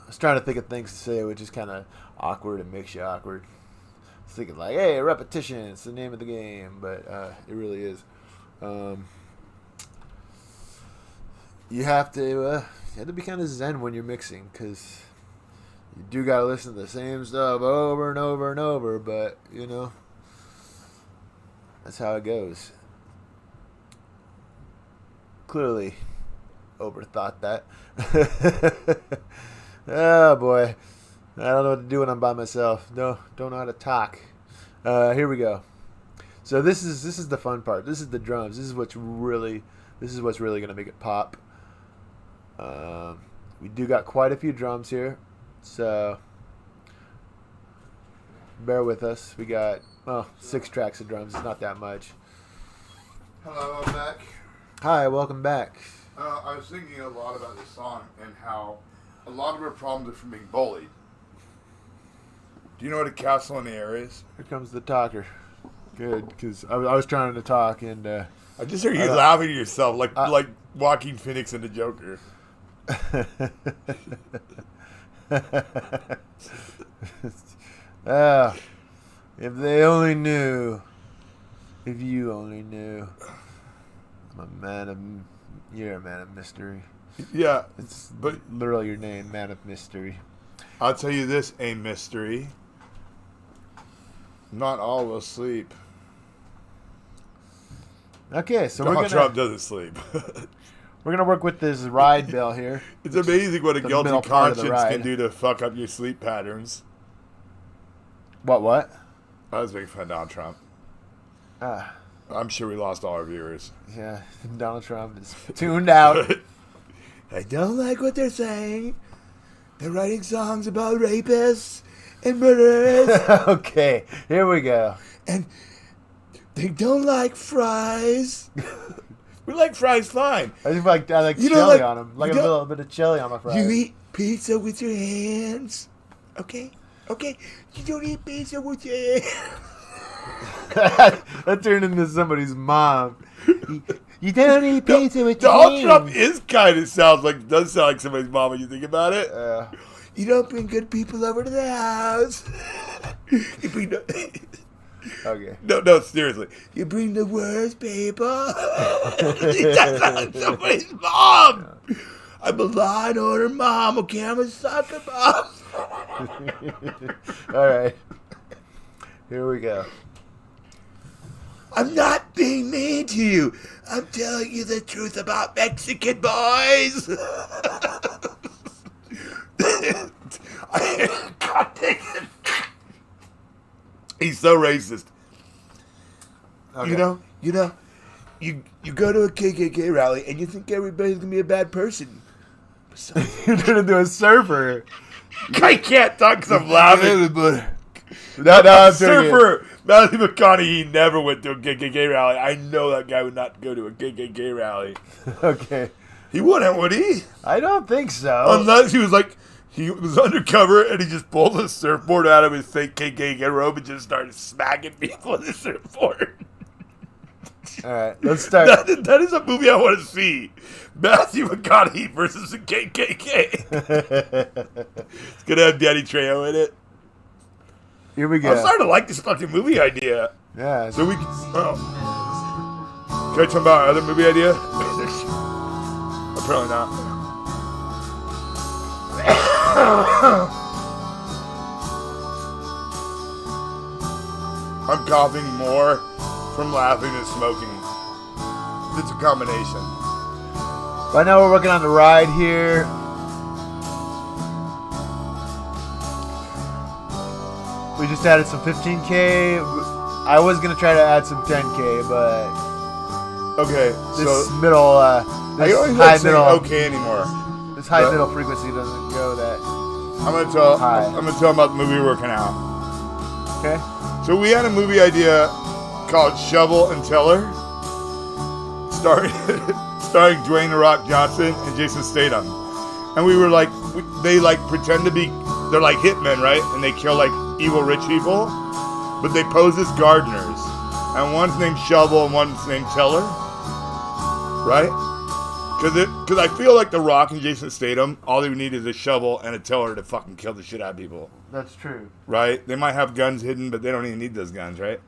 I was trying to think of things to say, which is kind of awkward and makes you awkward. I was thinking like, hey, repetition, it's the name of the game, but it really is. You have to be kind of zen when you're mixing, because you do got to listen to the same stuff over and over and over, but, you know, that's how it goes. Clearly overthought that. Oh, boy. I don't know what to do when I'm by myself. No, don't know how to talk. Here we go. So this is the fun part. This is the drums. This is what's really going to make it pop. We do got quite a few drums here, so bear with us. We got 6 tracks of drums. It's not that much. Hello, I'm back. Hi, welcome back. I was thinking a lot about this song and how a lot of our problems are from being bullied. Do you know what a castle in the air is? Here comes the talker. Good, because I was trying to talk and I just hear you laughing to yourself like Joaquin Phoenix in the Joker. If they only knew. If you only knew. You're a man of mystery. Yeah, It's but literally your name, man of mystery. I'll tell you this, a mystery. Not all will sleep. Okay, so Donald we're gonna. Trump doesn't sleep. We're gonna work with this ride bill here. It's amazing what a The guilty middle part of the conscience can ride. do to fuck up your sleep patterns. What? I was making fun of Donald Trump. Ah, I'm sure we lost all our viewers. yeah. Donald Trump is tuned out. I don't like what they're saying. They're writing songs about rapists and murderers, Okay, here we go. and they don't like fries. We like fries fine. I like You chili know, like, on them. Like you a don't- little bit of chili on my fries. You eat pizza with your hands. Okay? Okay? You don't eat pizza with your hands. That turned into somebody's mom. You don't eat pizza with your Donald Trump hands. is kind of does sound like somebody's mom when you think about it. You don't bring good people over to the house. You bring Okay. no, seriously. You bring the worst people. He does sound like somebody's mom. I'm a Law and Order mom. Okay, I'm a soccer mom. All right. Here we go. I'm not being mean to you. I'm telling you the truth about Mexican boys. God dang it. He's so racist. Okay. You go to a KKK rally and you think everybody's gonna be a bad person. You're turning into a surfer. I can't talk because I'm laughing. No, I'm doing it. Surfer Matthew McConaughey never went to a KKK rally. I know that guy would not go to a KKK rally. Okay. He wouldn't, would he? I don't think so. Unless he was undercover and he just pulled a surfboard out of his fake KKK robe and just started smacking people with his surfboard. All right, let's start. That is a movie I want to see. Matthew McConaughey versus the KKK. It's going to have Danny Trejo in it. Here we I'm go. starting to like this fucking movie idea. Yeah. So we can... Oh. Can I talk about our other movie idea? Apparently not. I'm coughing more from laughing than smoking. It's a combination. Right now we're working on the ride here. We just added some 15K. I was gonna try to add some 10K, but Okay, this so middle, I this don't high like saying middle, okay anymore. this high but- middle frequency doesn't go that. I'm gonna tell. Hi. I'm gonna tell them about the movie we're working out. Okay. So we had a movie idea called Shovel and Teller, starring Dwayne The Rock Johnson and Jason Statham, and we were like, they like pretend to be, they're like hitmen, right? And they kill like evil rich people, but they pose as gardeners, and one's named Shovel and one's named Teller, right? Because I feel like The Rock and Jason Statham, all they would need is a shovel and a tiller to fucking kill the shit out of people. That's true. Right? They might have guns hidden, but they don't even need those guns, right?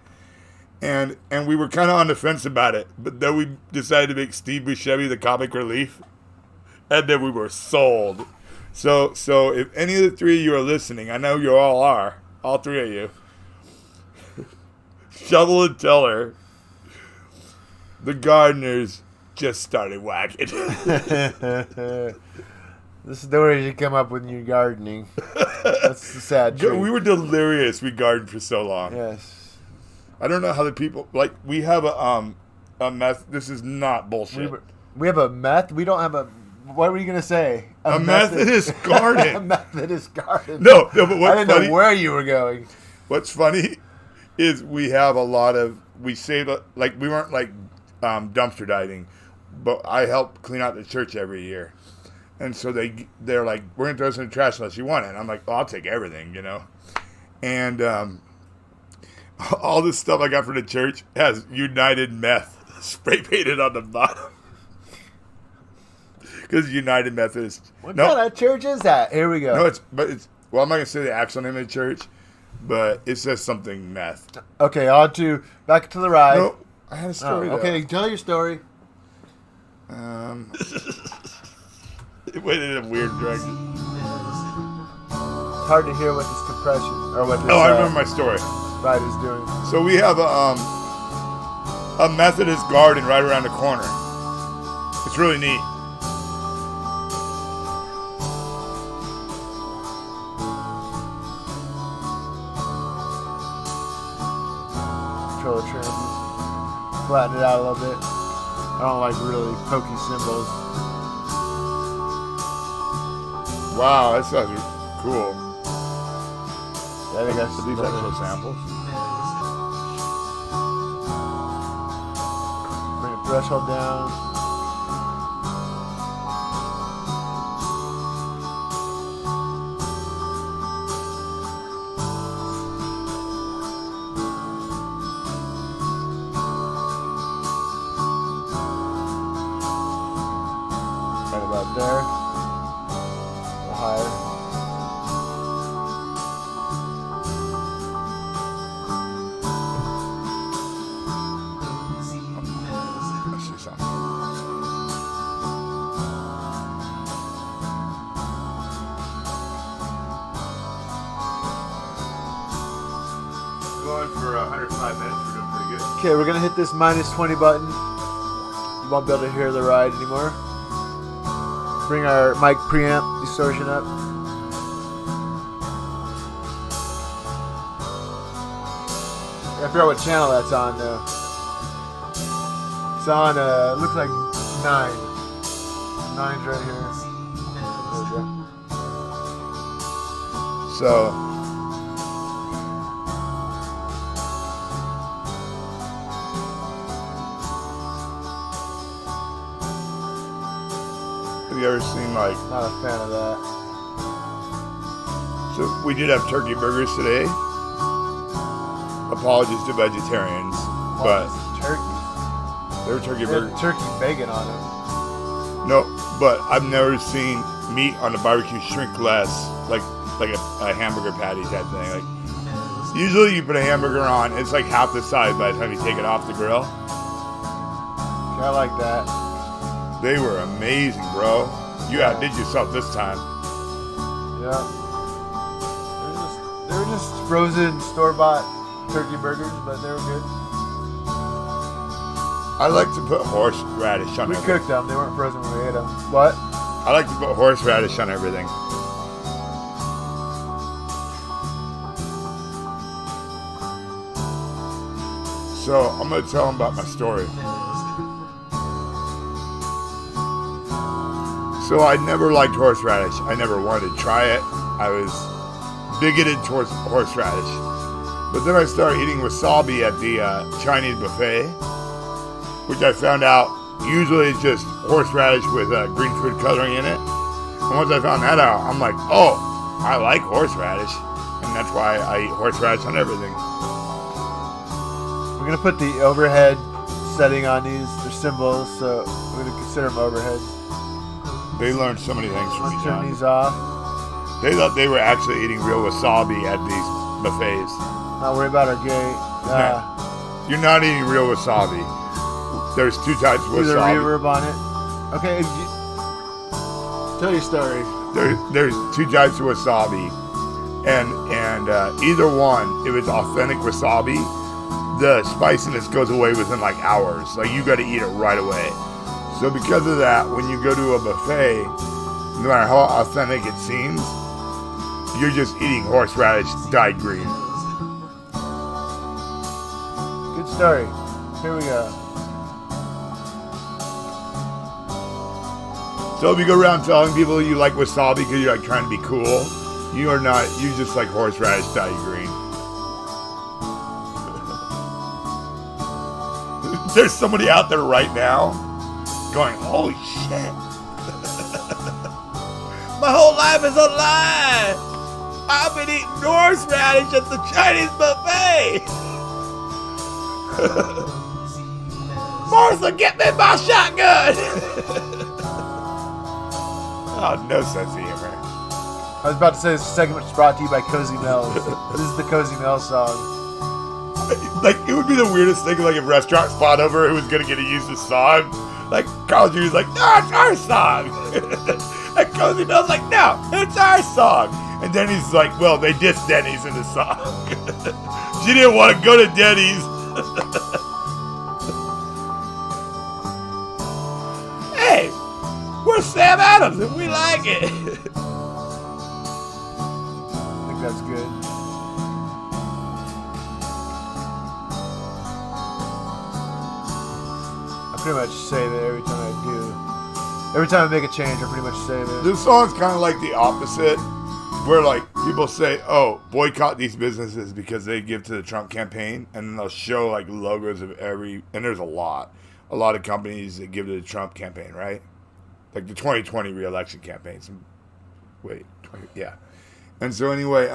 And we were kind of on the fence about it, but then we decided to make Steve Buscemi the comic relief, and then we were sold. So if any of the three of you are listening, I know you all are, all three of you. Shovel and Teller, the gardeners just started whacking. This is the way you come up with your gardening. That's the sad truth. We were delirious. We gardened for so long. Yes. I don't know how the people like. We have a meth. This is not bullshit. We have a meth. We don't have a. What were you gonna say? A Methodist garden. A Methodist garden. No, but I what's didn't funny? know where you were going. What's funny is we have a lot of. We saved like we weren't like dumpster diving, but I help clean out the church every year, and so they're like, we're gonna throw this in the trash unless you want it. And I'm like, oh, I'll take everything, you know, and all this stuff I got from the church has United Meth spray painted on the bottom. Because United Methodist. What kind of church is that? Here we go. No, well, I'm not gonna say the actual name of the church, but it says something meth. Okay, back to the ride. No, I had a story. Okay, tell your story. Though. It went in a weird direction. It's hard to hear what this compression or what this Oh, I remember my story. ride is doing. So we have a Methodist garden right around the corner. It's really neat. control the trims. Flatten it out a little bit. I don't like really pokey cymbals. Wow, that sounds cool. Yeah, I think that's Are these actual samples? Bring the threshold down. Right about there. A little higher. I see something. Going for 105 minutes. We're doing pretty good. Okay, we're gonna hit this -20 button. You won't be able to hear the ride anymore. Bring our mic preamp distortion up. I figure out what channel that's on though. It's on looks like 9. 9's right here. There we go. So, have you ever seen like? Not a fan of that. So we did have turkey burgers today. Apologies to vegetarians, but Turkey. they were turkey They had burgers. turkey bacon on them. No, but I've never seen meat on a barbecue shrink less, like a hamburger patty type thing. Like usually you put a hamburger on, it's like half the size by the time you take it off the grill. I like that. They were amazing, bro. You outdid yourself this time. Yeah. They were just frozen store-bought turkey burgers, but they were good. I like to put horseradish on We everything. cooked them. They weren't frozen when we ate them. What? I like to put horseradish on everything. So I'm gonna tell them about my story. So I never liked horseradish. I never wanted to try it. I was bigoted towards horseradish. But then I started eating wasabi at the Chinese buffet, which I found out usually it's just horseradish with green food coloring in it. And once I found that out, I'm like, oh, I like horseradish. And that's why I eat horseradish on everything. We're gonna put the overhead setting on these. They're symbols, so we're gonna consider them overheads. They learned so many things from me, Let's turn John. these off. They thought they were actually eating real wasabi at these buffets. Not worry about our gate. You're not eating real wasabi. There's two types of There's a wasabi. reverb on it. Okay, tell your story. There's two types of wasabi, and either one, if it's authentic wasabi, the spiciness goes away within like hours. Like you got to eat it right away. So because of that, when you go to a buffet, no matter how authentic it seems, you're just eating horseradish dyed green. Good story. Here we go. So if you go around telling people you like wasabi because you're like trying to be cool, you are not. You just like horseradish dyed green. There's somebody out there right now going, holy shit. My whole life is a lie. I've been eating horseradish at the Chinese buffet. Martha, get me my shotgun. Oh, no sense of humor. I was about to say this segment is brought to you by Cozy Mel's. This is the Cozy Mel's song. Like, it would be the weirdest thing, like, if restaurants fought over who was going to get to use the song. Like, Carl Jr.'s like, no, it's our song. And Cozy Mel's like, no, it's our song. And Denny's like, well, they dissed Denny's in the song. She didn't want to go to Denny's. Hey, we're Sam Adams and we like it. I think that's good. pretty much save it every time I do. Every time I make a change, I pretty much save it. This song's kind of like the opposite, where like people say, "Oh, boycott these businesses because they give to the Trump campaign," and then they'll show like logos of every. And there's a lot of companies that give to the Trump campaign, right? Like the 2020 re-election campaigns. Wait, yeah. And so anyway,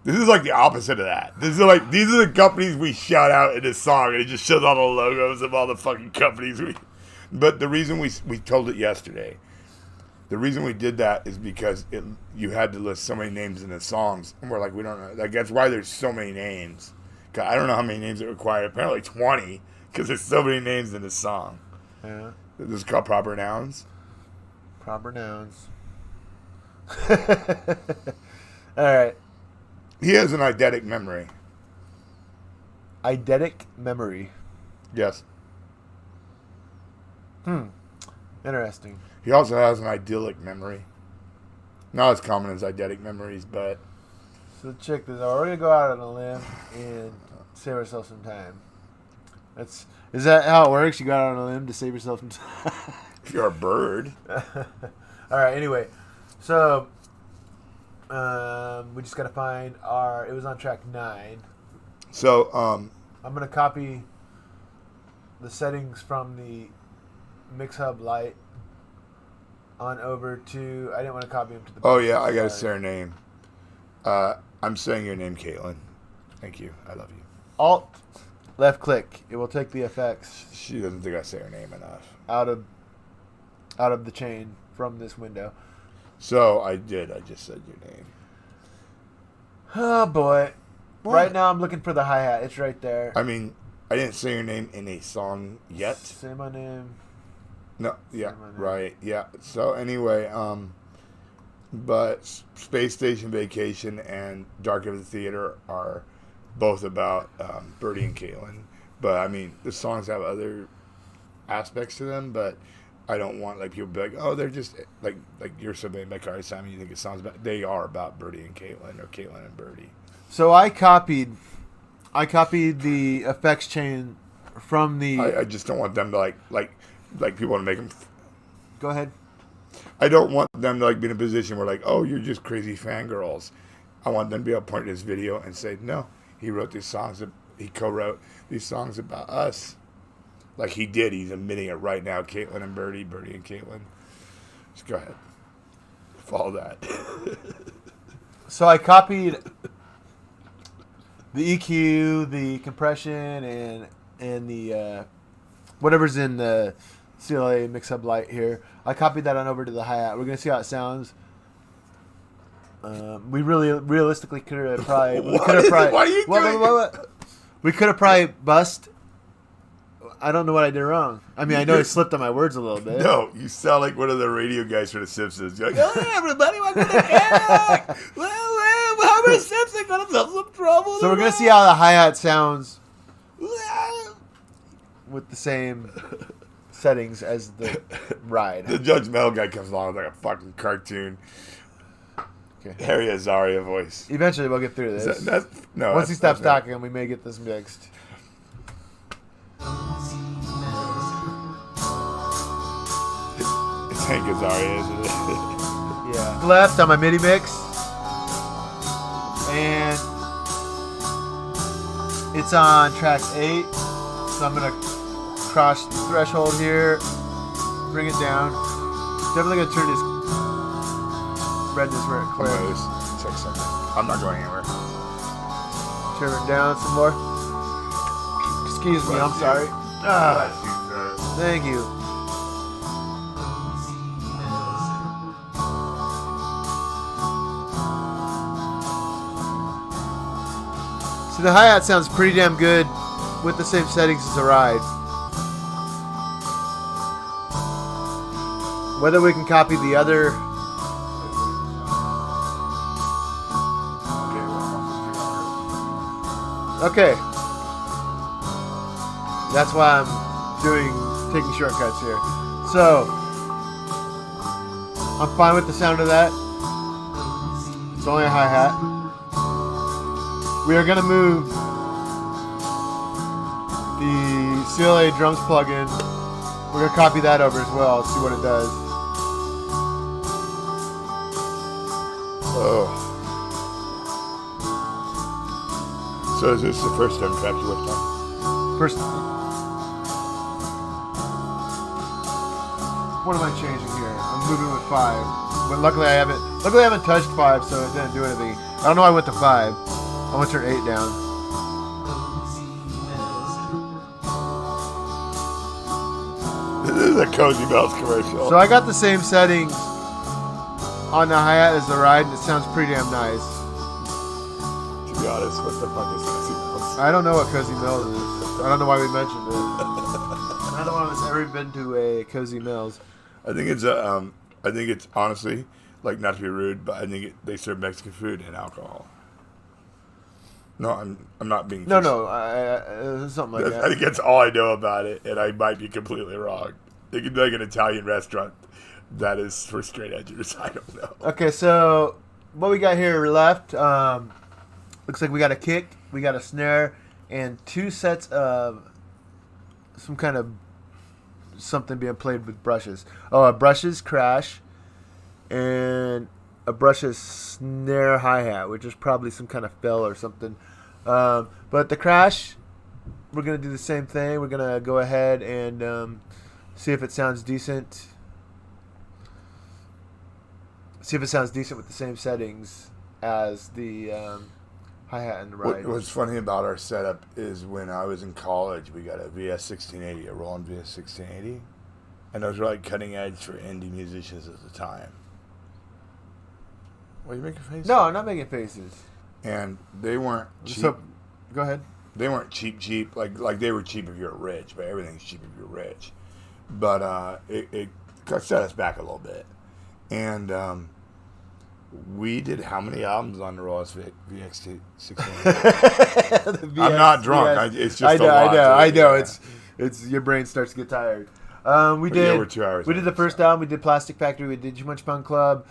this is like the opposite of that. These are the companies we shout out in this song, and it just shows all the logos of all the fucking companies we. But the reason we told it yesterday, the reason we did that is because you had to list so many names in the songs, and we're like, we don't know. Like that's why there's so many names. 'Cause I don't know how many names it required. Apparently 20, because there's so many names in this song. Yeah. This is called proper nouns. Proper nouns. All right. He has an eidetic memory. Eidetic memory. Yes. Interesting. He also has an idyllic memory. Not as common as eidetic memories, but So check this out. We're gonna go out on a limb and save ourselves some time. Is that how it works? You go out on a limb to save yourself some time. if you're a bird, All right. Anyway, so we just gotta find it was on track 9. so I'm gonna copy the settings from the MixHub Lite on over to. I didn't want to copy them to the. oh yeah, I gotta Sorry. say her name. I'm saying your name, Caitlin. Thank you. I love you. Alt left click. It will take the effects She doesn't think I say her name enough. out of the chain from this window. So I did. I just said your name. Oh boy! What? Right now I'm looking for the hi hat. It's right there. I mean, I didn't say your name in a song yet. Say my name. No, yeah, Say my name. right, yeah. So anyway, but Space Station Vacation and Dark of the Theater are both about Birdie and Caitlin. But I mean, the songs have other aspects to them, but I don't want like people to be like, oh, they're just like you're so made by Carly Simon. You think it sounds about? They are about Birdie and Caitlin, or Caitlin and Birdie. So I copied the effects chain from the. I just don't want them to like people want to make them. Go ahead. I don't want them to like be in a position where like, oh, you're just crazy fangirls. I want them to be able to point to this video and say, no, he wrote these songs. He co-wrote these songs about us. Like he did. He's admitting it right now. Caitlin and Birdie and Caitlin. Just go ahead. Follow that. So I copied the EQ, the compression, and the whatever's in the CLA MixHub Lite here. I copied that on over to the hi-hat. We're gonna see how it sounds. We realistically could have probably. Why are you doing what? We could have probably bust. I don't know what I did wrong. I mean, I know I slipped on my words a little bit. No, you sound like one of the radio guys for The Simpsons. You're like, oh, everybody, welcome to Cadillac. Well, Homer Simpson got himself some trouble. So we're gonna see how the hi-hat sounds with the same settings as the ride. The judgmental guy comes along with like a fucking cartoon. Okay. Harry Azaria voice. Eventually, we'll get through this. Is that, no, Once he that's stops not- talking, we may get this mixed. It's Hank Azaria, isn't it? Yeah. Left on my MIDI mix, and it's on track 8. So I'm gonna cross the threshold here, bring it down. Definitely gonna turn this redness where it I'm clears. gonna just check something. I'm not going anywhere. Turn it down some more. Excuse me, I'm Bless you. sorry. Ah, Bless you, sir. thank you. See, the hi-hat sounds pretty damn good with the same settings as the ride. Whether we can copy the other... Okay. That's why I'm taking shortcuts here. So, I'm fine with the sound of that. It's only a hi-hat. We are going to move the CLA drums plugin. We're gonna copy that over as well. See what it does. Oh. So is this the first drum track you worked on? First, what am I changing here? I'm moving with 5, but luckily I haven't touched 5, so it didn't do anything. I don't know why I went to 5. I want to turn 8 down. This is a Cozy Bells commercial. So I got the same settings on the hi-hat as the ride, and it sounds pretty damn nice. To be honest, what the fuck is Cozy Bells? I don't know what Cozy Mills is. I don't know why we mentioned it. Neither one of us ever been to a Cozy Mills. I think it's honestly, like, not to be rude, but I think they serve Mexican food and alcohol. No, I'm not being. No, something like I that. think that's all I know about it, and I might be completely wrong. It could be like an Italian restaurant that is for straight edgers. I don't know. Okay, so what we got here left, looks like we got a kick, we got a snare, and 2 sets of some kind of something being played with brushes. Oh, a brushes crash, and a brushes snare hi-hat, which is probably some kind of fill or something. But the crash, we're going to do the same thing. We're going to go ahead and see if it sounds decent. See if it sounds decent with the same settings as the hi-hat and the ride. What's funny about our setup is when I was in college, we got a VS 1680, a Roland VS 1680, and those were like cutting edge for indie musicians at the time. What are you making faces? No, I'm not making faces. And they weren't cheap. So, go ahead. They weren't cheap. Like they were cheap if you're rich, but everything's cheap if you're rich. But it set us back a little bit. And we did how many albums on the Ross VX 1680? I'm not drunk. It's just a lot. I know. It's your brain starts to get tired. We did. We're 2 hours. We did the first album. We did Plastic Factory. We did Too Much Fun Club.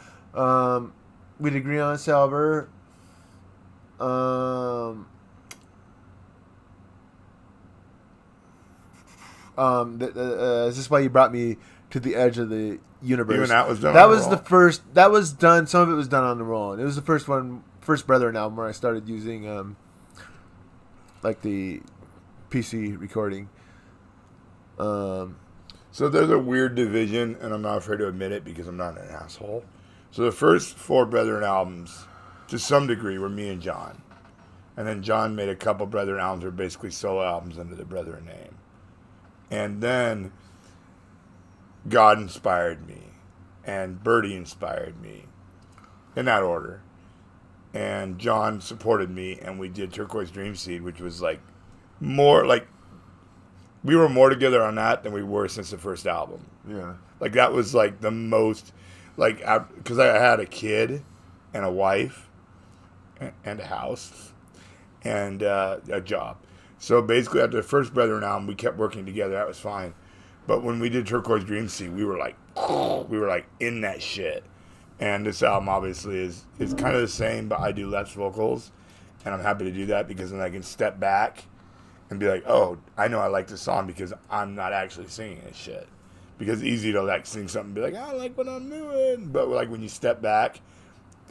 We did Green on Silver. Is this why you brought me to the edge of the universe? Even that was done. That was the first. That was done. Some of it was done on the Roland. It was the first Brethren album where I started using like the PC recording. So there's a weird division, and I'm not afraid to admit it because I'm not an asshole. So the first 4 Brethren albums, to some degree, were me and John. And then John made a couple Brethren albums that were basically solo albums under the Brethren name. And then God inspired me, and Bertie inspired me, in that order. And John supported me, and we did Turquoise Dream Seed, which was like more like, we were more together on that than we were since the first album. Yeah. Like that was like the most, like, because I had a kid and a wife and a house and a job. So basically after the first Brethren album, we kept working together. That was fine. But when we did Turquoise Dream Seed, we were like in that shit. And this album obviously is kind of the same, but I do less vocals. And I'm happy to do that because then I can step back and be like, oh, I know I like this song because I'm not actually singing this shit. Because it's easy to like sing something and be like, I like what I'm doing. But like when you step back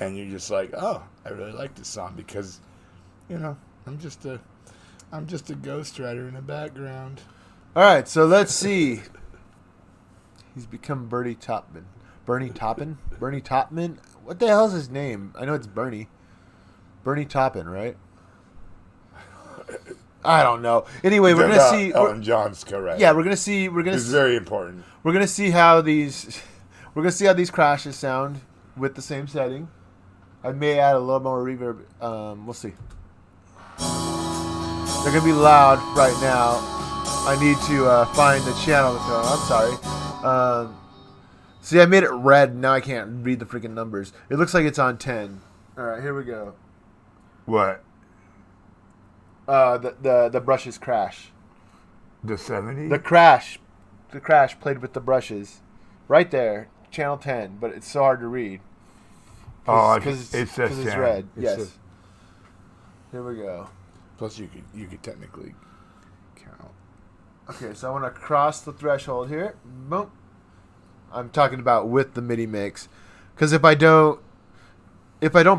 and you're just like, oh, I really like this song because, you know, I'm just a ghostwriter in the background. All right, so let's see. He's become Bernie Topman. Bernie Toppin? Bernie Topman? What the hell is his name? I know it's Bernie. Bernie Toppin, right? I don't know. Anyway, we're gonna see. Elton John's correct. Yeah, we're gonna see. It's very important. We're gonna see how these. We're gonna see how these crashes sound with the same setting. I may add a little more reverb. We'll see. They're gonna be loud right now. I need to find the channel. I'm sorry. See, I made it red. Now I can't read the freaking numbers. It looks like it's on 10. All right, here we go. What? The brushes crash. The 70? The crash played with the brushes, right there, channel 10. But it's so hard to read. Because it's red. Yes. Here we go. Plus, you could technically count. Okay, so I want to cross the threshold here. Boom. I'm talking about with the MIDI mix, because if I don't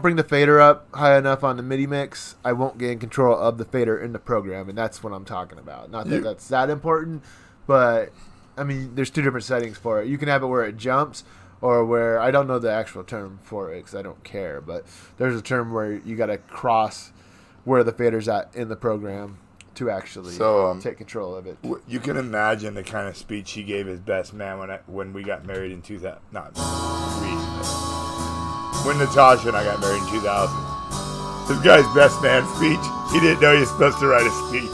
bring the fader up high enough on the MIDI mix, I won't gain control of the fader in the program, and that's what I'm talking about. Not that that's that important, but I mean, there's two different settings for it. You can have it where it jumps, or where I don't know the actual term for it because I don't care, but there's a term where you got to cross where the fader's at in the program to actually take control of it. You can imagine the kind of speech he gave his best man when we got married in 2000. Not when Natasha and I got married in 2000. This guy's best man speech. He didn't know he was supposed to write a speech.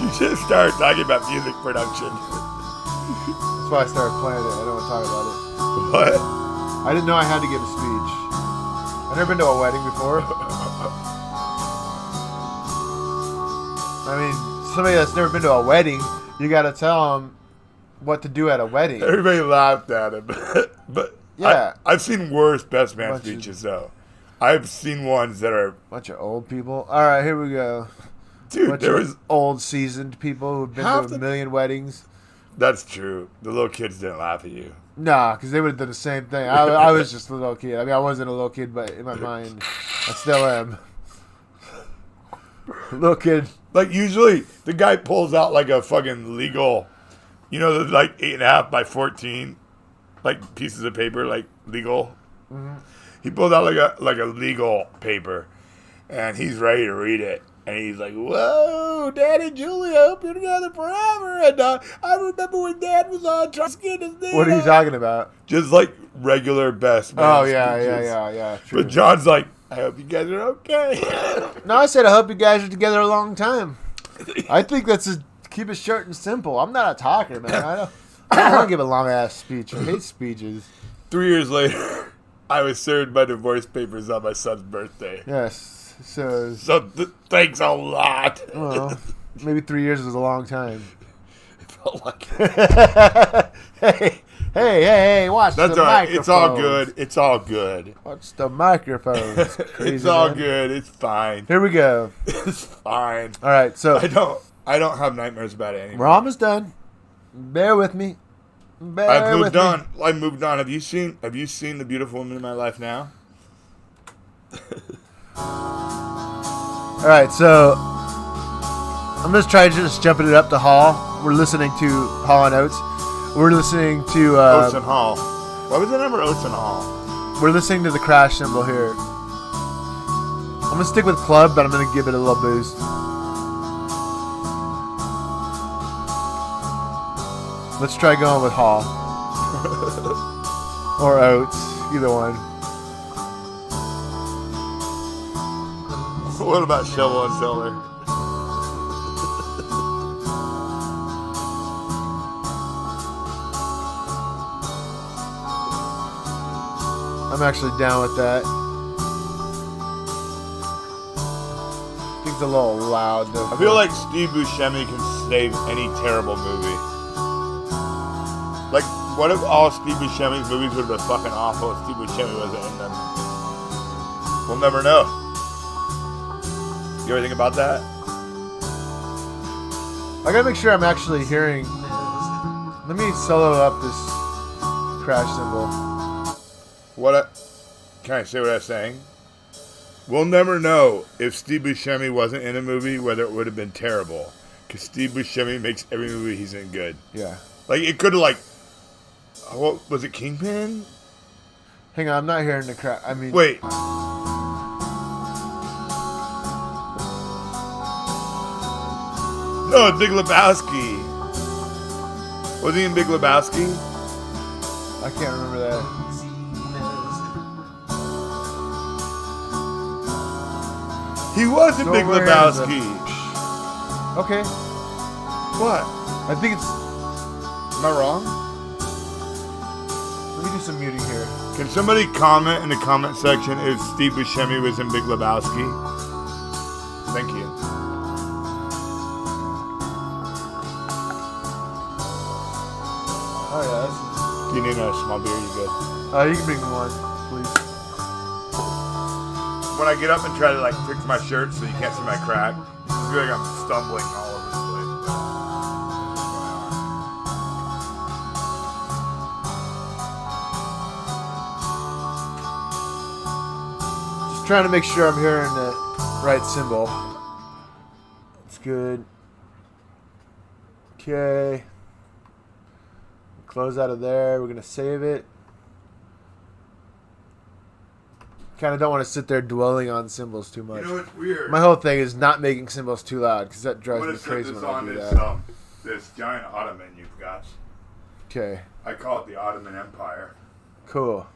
You just started talking about music production. That's why I started playing it. I don't want to talk about it. What? I didn't know I had to give a speech. I've never been to a wedding before. I mean, somebody that's never been to a wedding, you got to tell them what to do at a wedding. Everybody laughed at him. But yeah. I've seen worse best man speeches, though. I've seen ones that are... Bunch of old people. All right, here we go. Dude, there was... old, seasoned people who've been to a million weddings. That's true. The little kids didn't laugh at you. Nah, because they would have done the same thing. I was just a little kid. I mean, I wasn't a little kid, but in my mind, I still am. Little kid. Like, usually, the guy pulls out, like, a fucking legal... You know, the, like, 8.5 by 14, like, pieces of paper, like, legal. Mm-hmm. He pulled out, like a legal paper, and he's ready to read it. And he's like, whoa, Dad and Julie, I hope you're together forever. And I remember when Dad was on trying to get his name. What are you talking about? Just, like, regular best man Oh, speeches. yeah. True. But John's like, I hope you guys are okay. No, I said I hope you guys are together a long time. I think keep it short and simple. I'm not a talker, man. I don't want to give a long-ass speech. I hate speeches. 3 years later, I was served my divorce papers on my son's birthday. Yes. So Thanks a lot. Well, maybe 3 years was a long time. It felt like it. Hey, watch That's the all right. microphones. It's all good. It's all good. Watch the microphones. Crazy, It's all man. good. It's fine. Here we go. It's fine. All right, so I don't have nightmares about it anymore. we're almost done. Bear with me. I've moved on. I moved on. Have you seen the beautiful woman in my life now? All right, so I'm just jumping it up to Hall. We're listening to Hall and Oates. We're listening to Oates and Hall. Why was the number Oates and Hall? We're listening to the crash cymbal here. I'm gonna stick with club, but I'm gonna give it a little boost. Let's try going with Hall or Oates, either one. What about Shovel and Cellar? I'm actually down with that. I think it's a little loud though. I feel like Steve Buscemi can save any terrible movie. Like, what if all Steve Buscemi's movies would have been fucking awful if Steve Buscemi wasn't in them? We'll never know. You ever think about that? I gotta make sure I'm actually hearing. Let me solo up this crash cymbal. Can I say what I was saying? We'll never know if Steve Buscemi wasn't in a movie whether it would have been terrible. Because Steve Buscemi makes every movie he's in good. Yeah. Like, it could have, like... What was it, Kingpin? Hang on, I'm not hearing the crash. I mean... Wait. No, Big Lebowski. Was he in Big Lebowski? I can't remember that. He was in Big Somewhere in Lebowski. Okay. What? I think it's... Am I wrong? Let me do some muting here. Can somebody comment in the comment section if Steve Buscemi was in Big Lebowski? Thank you. Oh, yeah. Do you need a small beer? You good? You can bring me one, please. When I get up and try to like fix my shirt so you can't see my crack, feel like I'm stumbling all over the place. Just trying to make sure I'm hearing the right cymbal. It's good. Okay. Close out of there. We're going to save it. Kind of don't want to sit there dwelling on cymbals too much. You know what's weird? My whole thing is not making cymbals too loud because that I'm drives gonna me set crazy this when I on do this that. this giant ottoman you've got. Okay, I call it the Ottoman Empire. cool.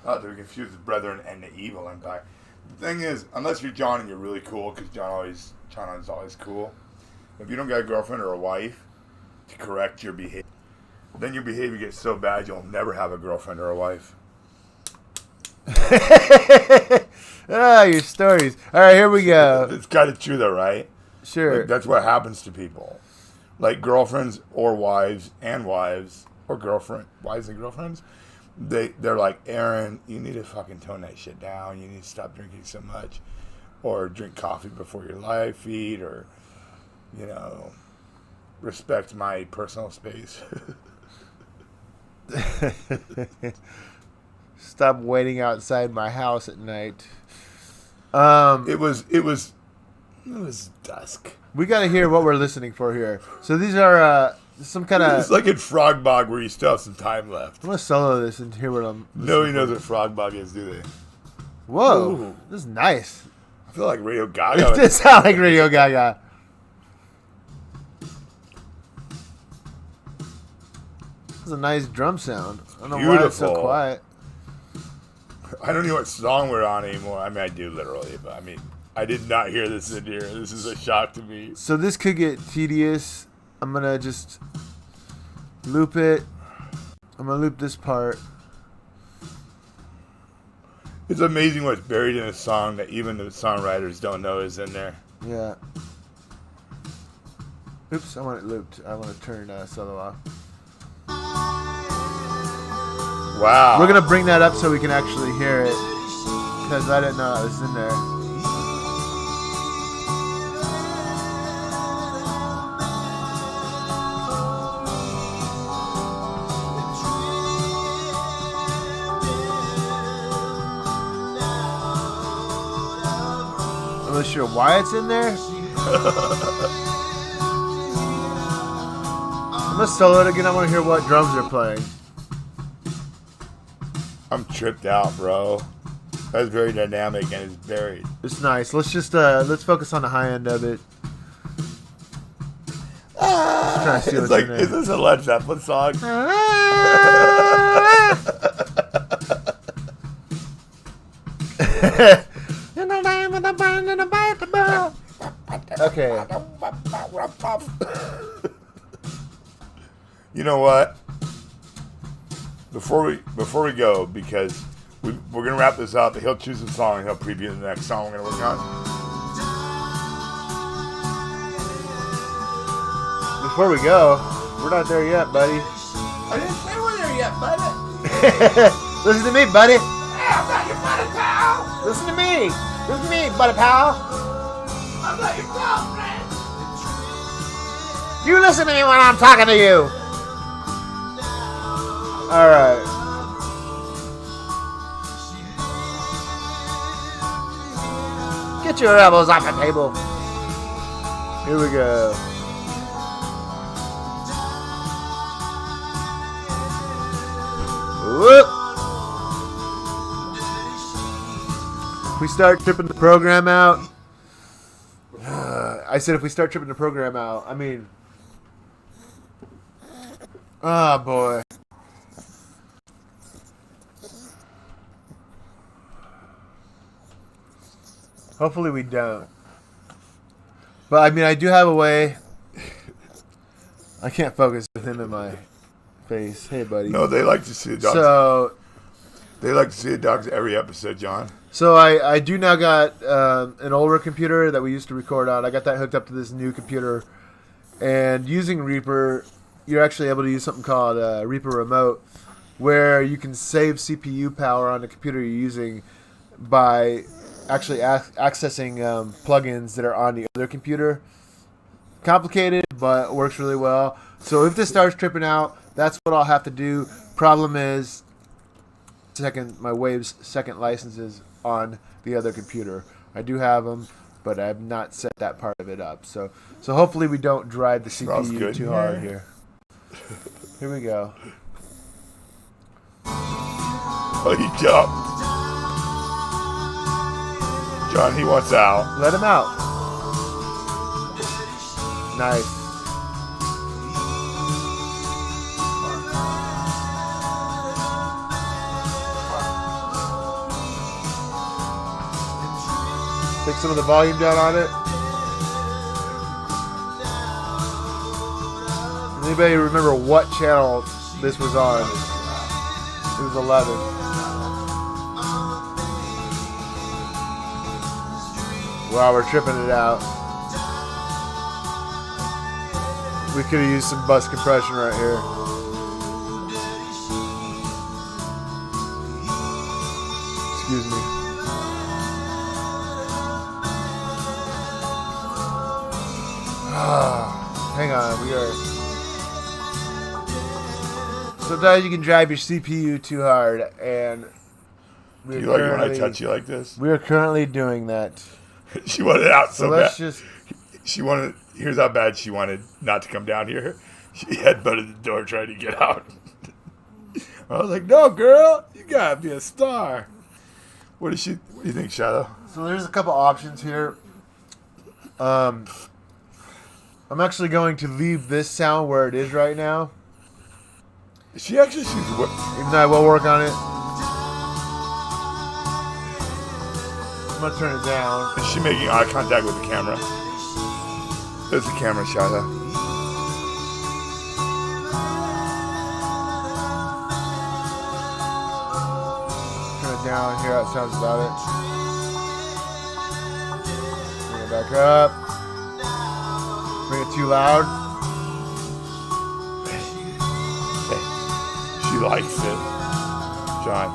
Not to be confused with Brethren and the Evil Empire. The thing is, unless you're John and you're really cool, because John is always cool. If you don't got a girlfriend or a wife to correct your behavior, then your behavior gets so bad you'll never have a girlfriend or a wife. Your stories. All right, here we go. It's kind of true though, right? Sure. Like, that's what happens to people. Like girlfriends or wives or wives and girlfriends, they're like, Aaron, you need to fucking tone that shit down. You need to stop drinking so much, or drink coffee before your live feed, or respect my personal space. Stop waiting outside my house at night. It was dusk. We got to hear what we're listening for here. So these are some kind It's of. like in Frog Bog where you still have some time left. I'm gonna solo this and hear what I'm. Nobody knows what Frog Bog is, do they? Whoa, Ooh. this is nice. I feel like Radio It Gaga. does sound like Radio Gaga. This is a nice drum sound. I don't know why it's so Beautiful. quiet. I don't know what song we're on anymore. I mean, I do literally, but I mean, I did not hear this in here. This is a shock to me. So this could get tedious. I'm gonna just loop it. I'm gonna loop this part. It's amazing what's buried in a song that even the songwriters don't know is in there. Yeah. Oops, I want it looped. I want to turn solo off. Wow. We're gonna bring that up so we can actually hear it, because I didn't know it was in there. I'm not sure why it's in there. I'm gonna solo it again. I want to hear what drums are playing. I'm tripped out, bro. That's very dynamic and it's buried. It's nice. Let's just let's focus on the high end of it. Trying to see It's what's like, in is there. this a Led Zeppelin song? Okay. You know what? Before we go, because we're gonna wrap this up, he'll choose a song and he'll preview the next song we're gonna work on. Before we go, we're not there yet, buddy. I didn't say we're there yet, buddy. Listen to me, buddy. Hey, I'm not your buddy, pal. Listen to me. Listen to me, buddy pal. I'm not your pal, friend. You listen to me when I'm talking to you. All right. Get your elbows off the table. Here we go. Whoop. If we start tripping the program out, I said if we start tripping the program out, I mean, oh boy. Hopefully we don't. But I mean, I do have a way. I can't focus with him in my face. Hey, buddy. No, they like to see the dogs. So They like to see the dogs every episode, John. So I do now got an older computer that we used to record on. I got that hooked up to this new computer. And using Reaper, you're actually able to use something called Reaper Remote, where you can save CPU power on the computer you're using by actually accessing plugins that are on the other computer. Complicated, but works really well. So if this starts tripping out, that's what I'll have to do. Problem is, my Waves second licenses on the other computer. I do have them, but I have not set that part of it up. So hopefully we don't drive the Smells CPU good too in hard here. here. Here we go. Oh, he jumped. John, he wants out. Let him out. Nice. Take some of the volume down on it. Anybody remember what channel this was on? It was 11. Wow, we're tripping it out. We could have used some bus compression right here. Excuse me. Hang on, we are. Sometimes you can drive your CPU too hard, and Do you like it when I touch you like this? we are currently doing that. She wanted out So so let's bad. just. She wanted. Here's how bad she wanted not to come down here. She headbutted the door trying to get out. I was like, "No, girl, you gotta be a star." What do you think, Shadow? So there's a couple options here. I'm actually going to leave this sound where it is right now, She actually she's even though I will work on it. I'm gonna turn it down. is she making eye contact with the camera? There's the camera, Shadow. Turn it down. Hear how it sounds about it. Bring it back up. Bring it too loud. Hey, she likes it, John.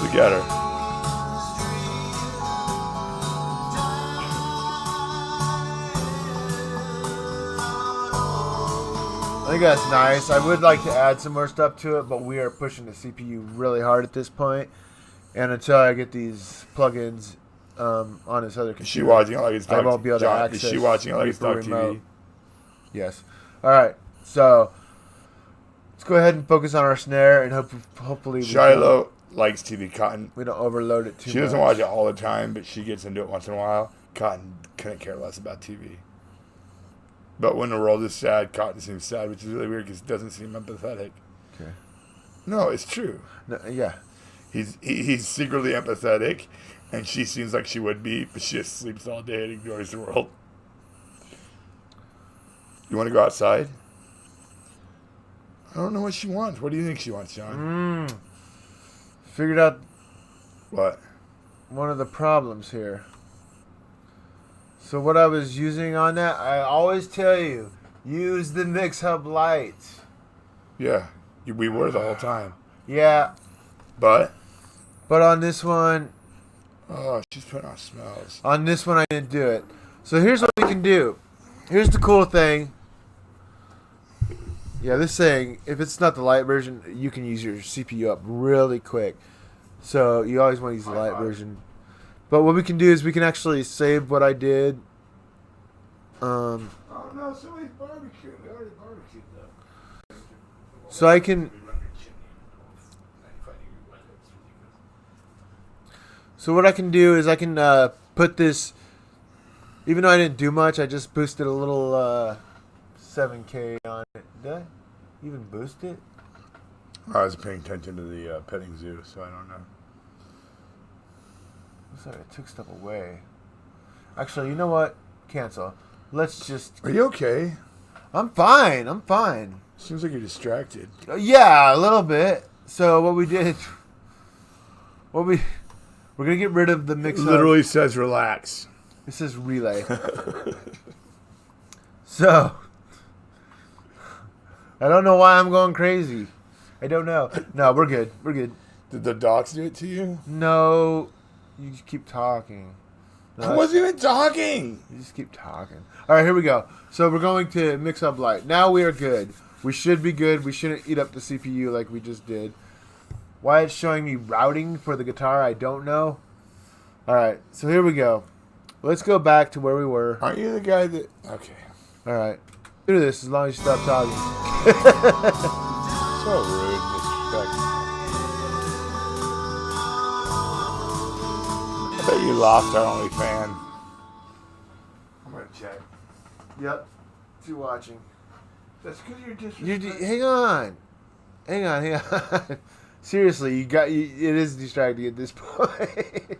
Look at her. I think that's nice. I would like to add some more stuff to it, but we are pushing the CPU really hard at this point. And until I get these plugins on this other computer, Is she watching it like it's I dog? won't be able to John, access. is she watching it like it's Reaper dog remote. TV? Yes. All right. So let's go ahead and focus on our snare, and hopefully Shiloh likes TV. Cotton. we don't overload it too much. She doesn't watch it all the time, but she gets into it once in a while. Cotton couldn't care less about TV. But when the world is sad, Cotton seems sad, which is really weird because he doesn't seem empathetic. Okay. No, it's true. No, yeah. He's secretly empathetic, and she seems like she would be, but she just sleeps all day and ignores the world. You want to go outside? I don't know what she wants. What do you think she wants, John? Figured out What? one of the problems here. So what I was using on that, I always tell you, use the Mix Hub Lite. Yeah, we were the whole time. Yeah, But, but on this one, oh, she's putting on smells. I didn't do it. So here's what we can do. Here's the cool thing. Yeah, this thing, if it's not the light version, you can use your CPU up really quick. So you always want to use the light version. But what we can do is we can actually save what I did. Oh no, somebody's barbecuing. We already barbecued though. So I can. So what I can do is I can put this. Even though I didn't do much, I just boosted a little 7K on it. Did I even boost it? I was paying attention to the petting zoo, so I don't know. Looks like I took stuff away. Actually, you know what? Cancel. Let's just. Are you okay? I'm fine. I'm fine. Seems like you're distracted. Yeah, a little bit. So what we did. We're gonna get rid of the mix. Literally says relax. It says relay. So I don't know why I'm going crazy. I don't know. No, we're good. We're good. Did the docs do it to you? No. You just keep talking. No, I wasn't even talking. You just keep talking. All right, here we go. So we're going to mix up light. Now we are good. We should be good. We shouldn't eat up the CPU like we just did. Why it's showing me routing for the guitar, I don't know. All right, so here we go. Let's go back to where we were. Aren't you the guy that... Okay. All right. Do this as long as you stop talking. So rude, disrespect. I bet you lost our only fan. I'm gonna check. Yep. It's you watching. That's because you're disrespectful. Hang on. Hang on. Seriously, it is distracting at this point.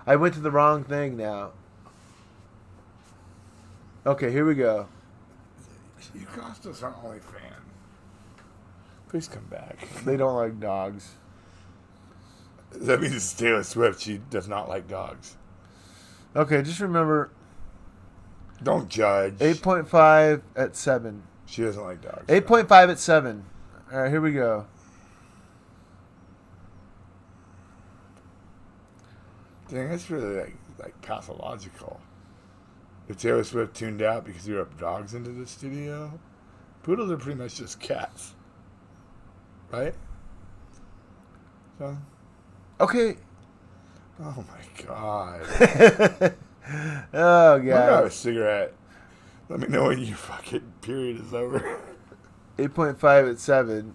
I went to the wrong thing now. Okay, here we go. You cost us our only fan. Please come back. They don't like dogs. That means it's Taylor Swift. She does not like dogs. Okay, just remember Don't judge. 8.5 at 7. She doesn't like dogs. 8.5 at 7. All right, here we go. Dang, that's really like pathological. If Taylor Swift tuned out because you brought dogs into the studio, poodles are pretty much just cats, right? So, Okay. oh my god! Oh, I'm gonna have a God. cigarette. Let me know when your fucking period is over. 8.5 at 7.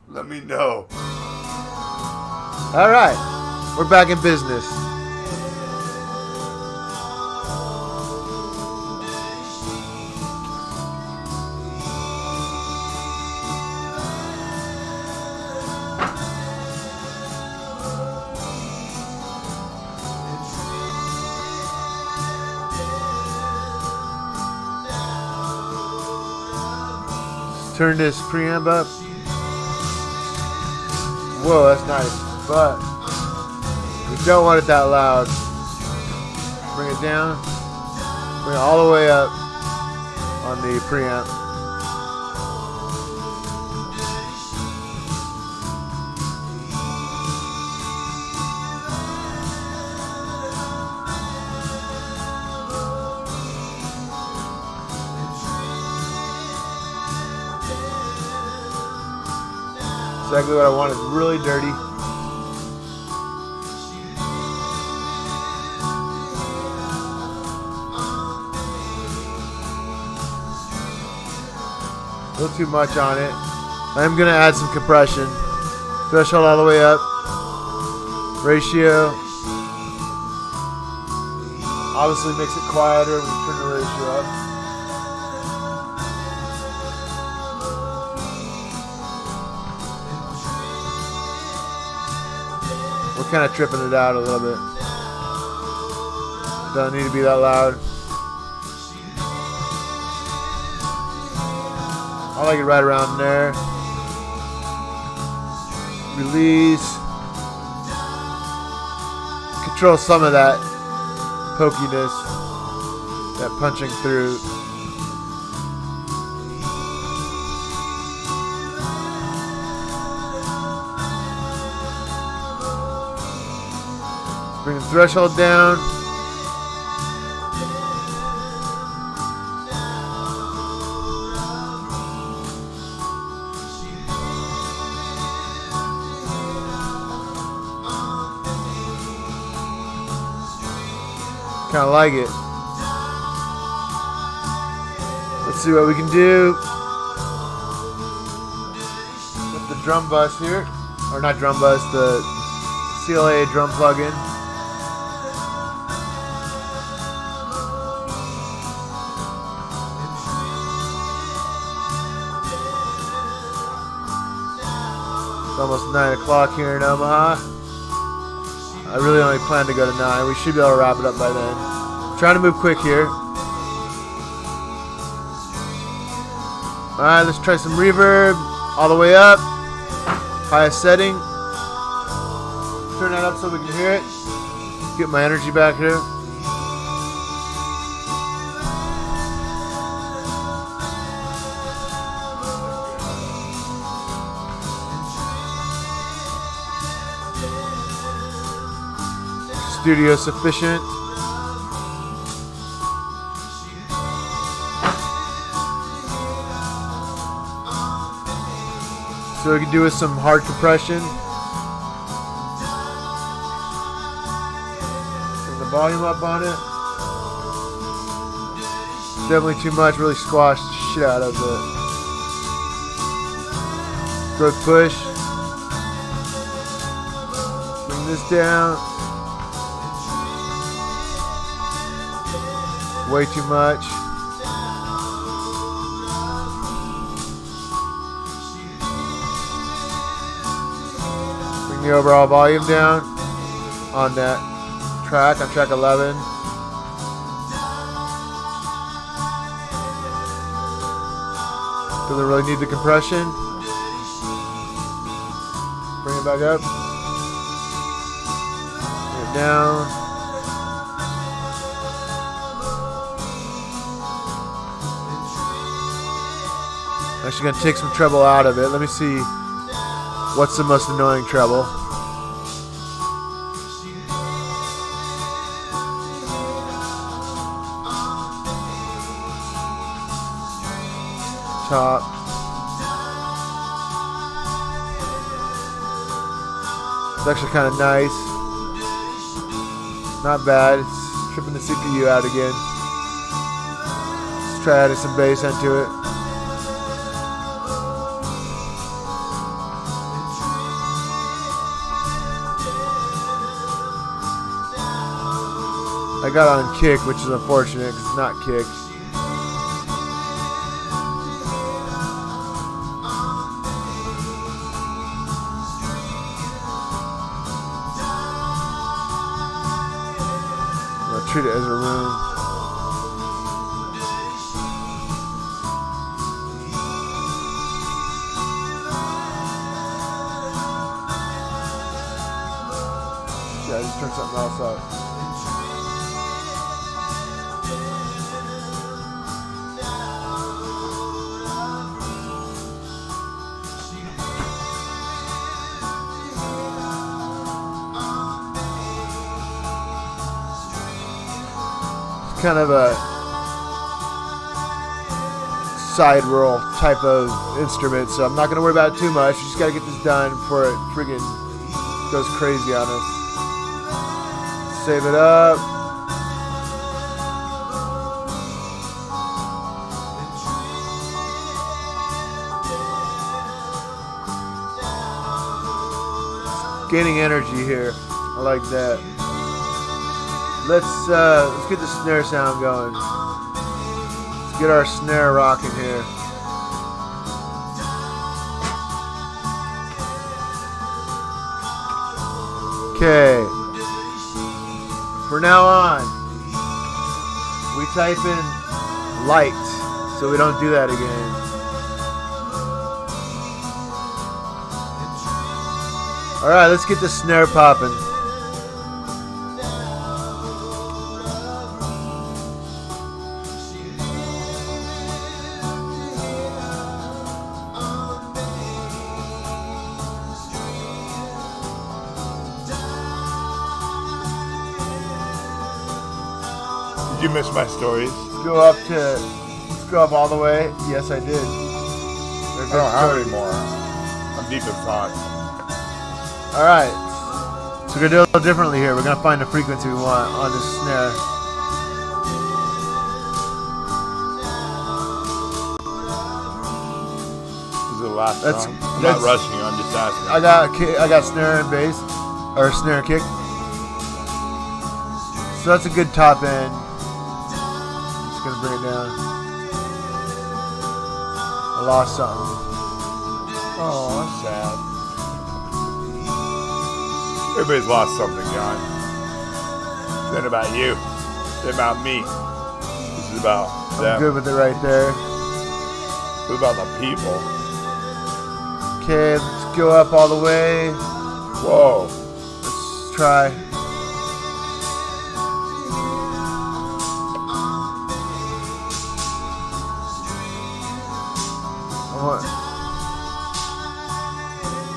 Let me know. All right. We're back in business. Turn this preamp up. Whoa, that's nice. But we don't want it that loud. Bring it down. Bring it all the way up on the preamp. Exactly what I want. It's really dirty. A little too much on it. I'm going to add some compression. Threshold all the way up. Ratio. Obviously makes it quieter when you turn the ratio up. We're kind of tripping it out a little bit. Don't need to be that loud. I like it right around there. Release. Control some of that pokiness, that punching through. Bring the threshold down. Kind of like it. Let's see what we can do with the drum bus here. Or not drum bus, the CLA drum plug-in. It's almost 9 o'clock here in Omaha. I really only plan to go to 9. We should be able to wrap it up by then. Trying to move quick here. Alright, let's try some reverb. All the way up. Highest setting. Turn that up so we can hear it. Get my energy back here. studio sufficient. So we can do with some hard compression. Bring the volume up on it. Definitely too much, really squashed the shit out of it. Good push. Bring this down. Way too much. Bring the overall volume down on that track, on track 11. Doesn't really need the compression. Bring it back up. Bring it down. Actually gonna take some treble out of it. Let me see what's the most annoying treble. Top. It's actually kind of nice. Not bad. It's tripping the CPU out again. Let's try adding some bass into it. I got on kick, which is unfortunate because it's not kick. Treat it as a room. Yeah, I just turned something else up. Kind of a side roll type of instrument, so I'm not going to worry about it too much. We just got to get this done before it friggin' goes crazy on us. Save it up. Gaining energy here. I like that. Let's get the snare sound going. Let's get our snare rocking here. Okay. From now on, we type in light, so we don't do that again. All right, let's get the snare popping. Did you miss my stories? Let's go up all the way. Yes, I did. I don't have any more. I'm deep in thought. All right. So we're gonna do it a little differently here. We're gonna find the frequency we want on this snare. This is the last song. I'm not rushing you. I'm just asking. I got snare and bass, or snare and kick. So that's a good top end. Just gonna bring it down. I lost something. Oh, that's sad. Everybody's lost something, John. This ain't about you. It's about me. This is about them. I'm good with it right there. It's about the people. Okay, let's go up all the way. Whoa. Let's try.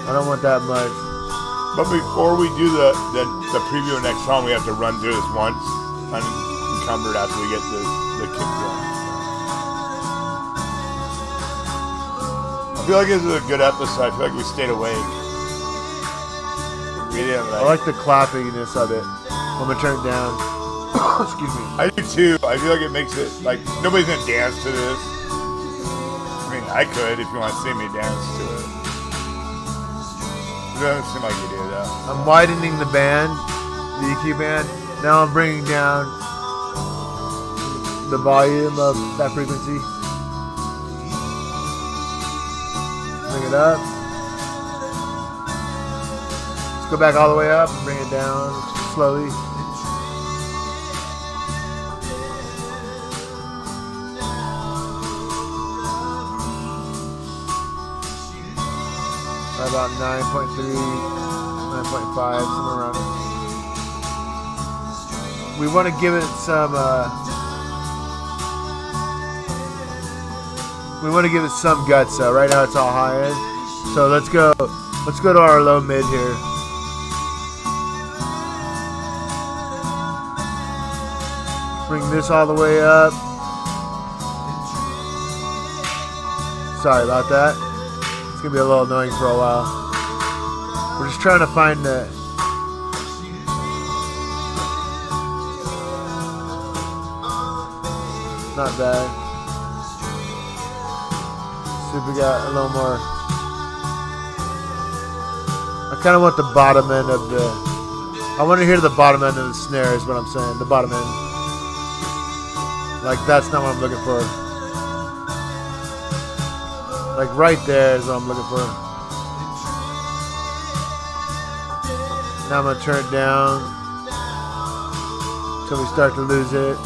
I don't want that much. But before we do the preview of next song, we have to run through this once unencumbered after we get the kick drum. I feel like this is a good episode. I feel like we stayed awake. We didn't I like the clappiness of it. I'm gonna turn it down. Excuse me. I do too. I feel like it makes it like nobody's gonna dance to this. I mean, I could if you want to see me dance to it. It doesn't seem like you do though. I'm widening the band, the EQ band. Now I'm bringing down the volume of that frequency. Bring it up. Let's go back all the way up and bring it down slowly. About 9.3, 9.5, somewhere around it. We want to give it some. We want to give it some guts. Right now it's all high end. So let's go to our low mid here. Bring this all the way up. Sorry about that. It's gonna be a little annoying for a while. We're just trying to find the. Not bad. See if we got a little more. I kind of want the bottom end of the. I want to hear the bottom end of the snare is what I'm saying. The bottom end. Like that's not what I'm looking for. Like right there is what I'm looking for. Now I'm gonna turn it down until we start to lose it.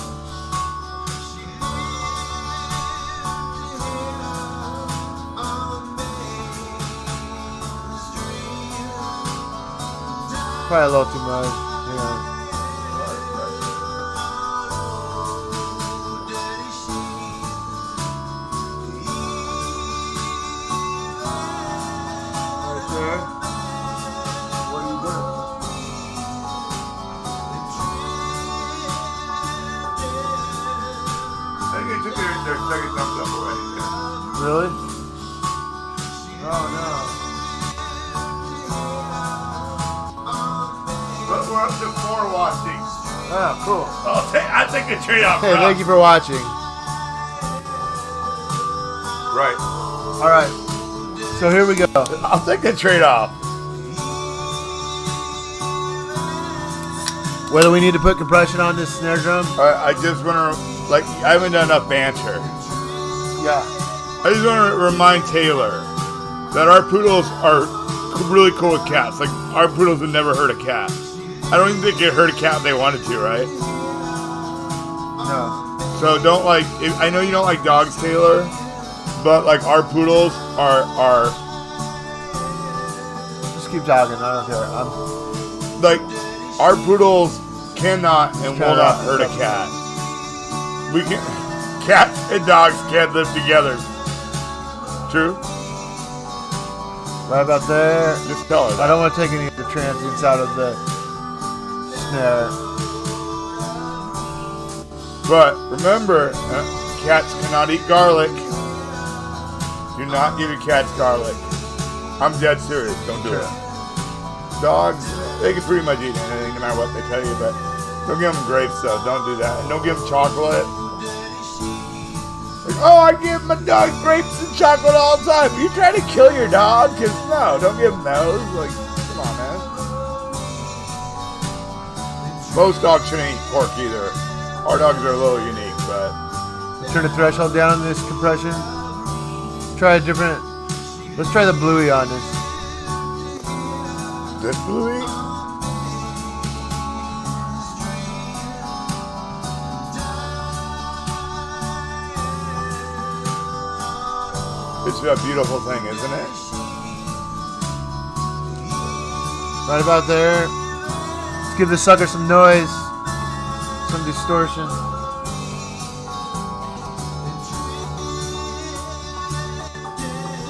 Probably a little too much. Yeah. Really? Oh no. But we're up to 4 watching. Oh, cool. I'll take a trade off. Hey, thank you for watching. Right. All right. So here we go. I'll take a trade off. Whether we need to put compression on this snare drum? I just want to, like, I haven't done enough banter. Yeah. I just want to remind Taylor that our poodles are really cool with cats. Like, our poodles would never hurt a cat. I don't even think they'd hurt a cat if they wanted to, right? No. So don't like, I know you don't like dogs, Taylor, but like our poodles are Just keep talking. I don't care. like, our poodles cannot and will not hurt a cat. We can, cats and dogs can't live together. True? Right about there. Just tell her I that. don't want to take any of the transients out of the snare. But remember, cats cannot eat garlic. Do not give your cats garlic. I'm dead serious. Don't do it. Dogs, they can pretty much eat anything no matter what they tell you, but don't give them grapes though. Don't do that. And don't give them chocolate. Like, oh, I give my dog grapes and chocolate all the time. You trying to kill your dog? Because no, don't give them those. Like, come on, man. Most dogs shouldn't eat pork either. Our dogs are a little unique, but Turn the threshold down on this compression. Try a different. Let's try the bluey on this. this Bluey? It's a beautiful thing, isn't it? Right about there. Let's give this sucker some noise, some distortion.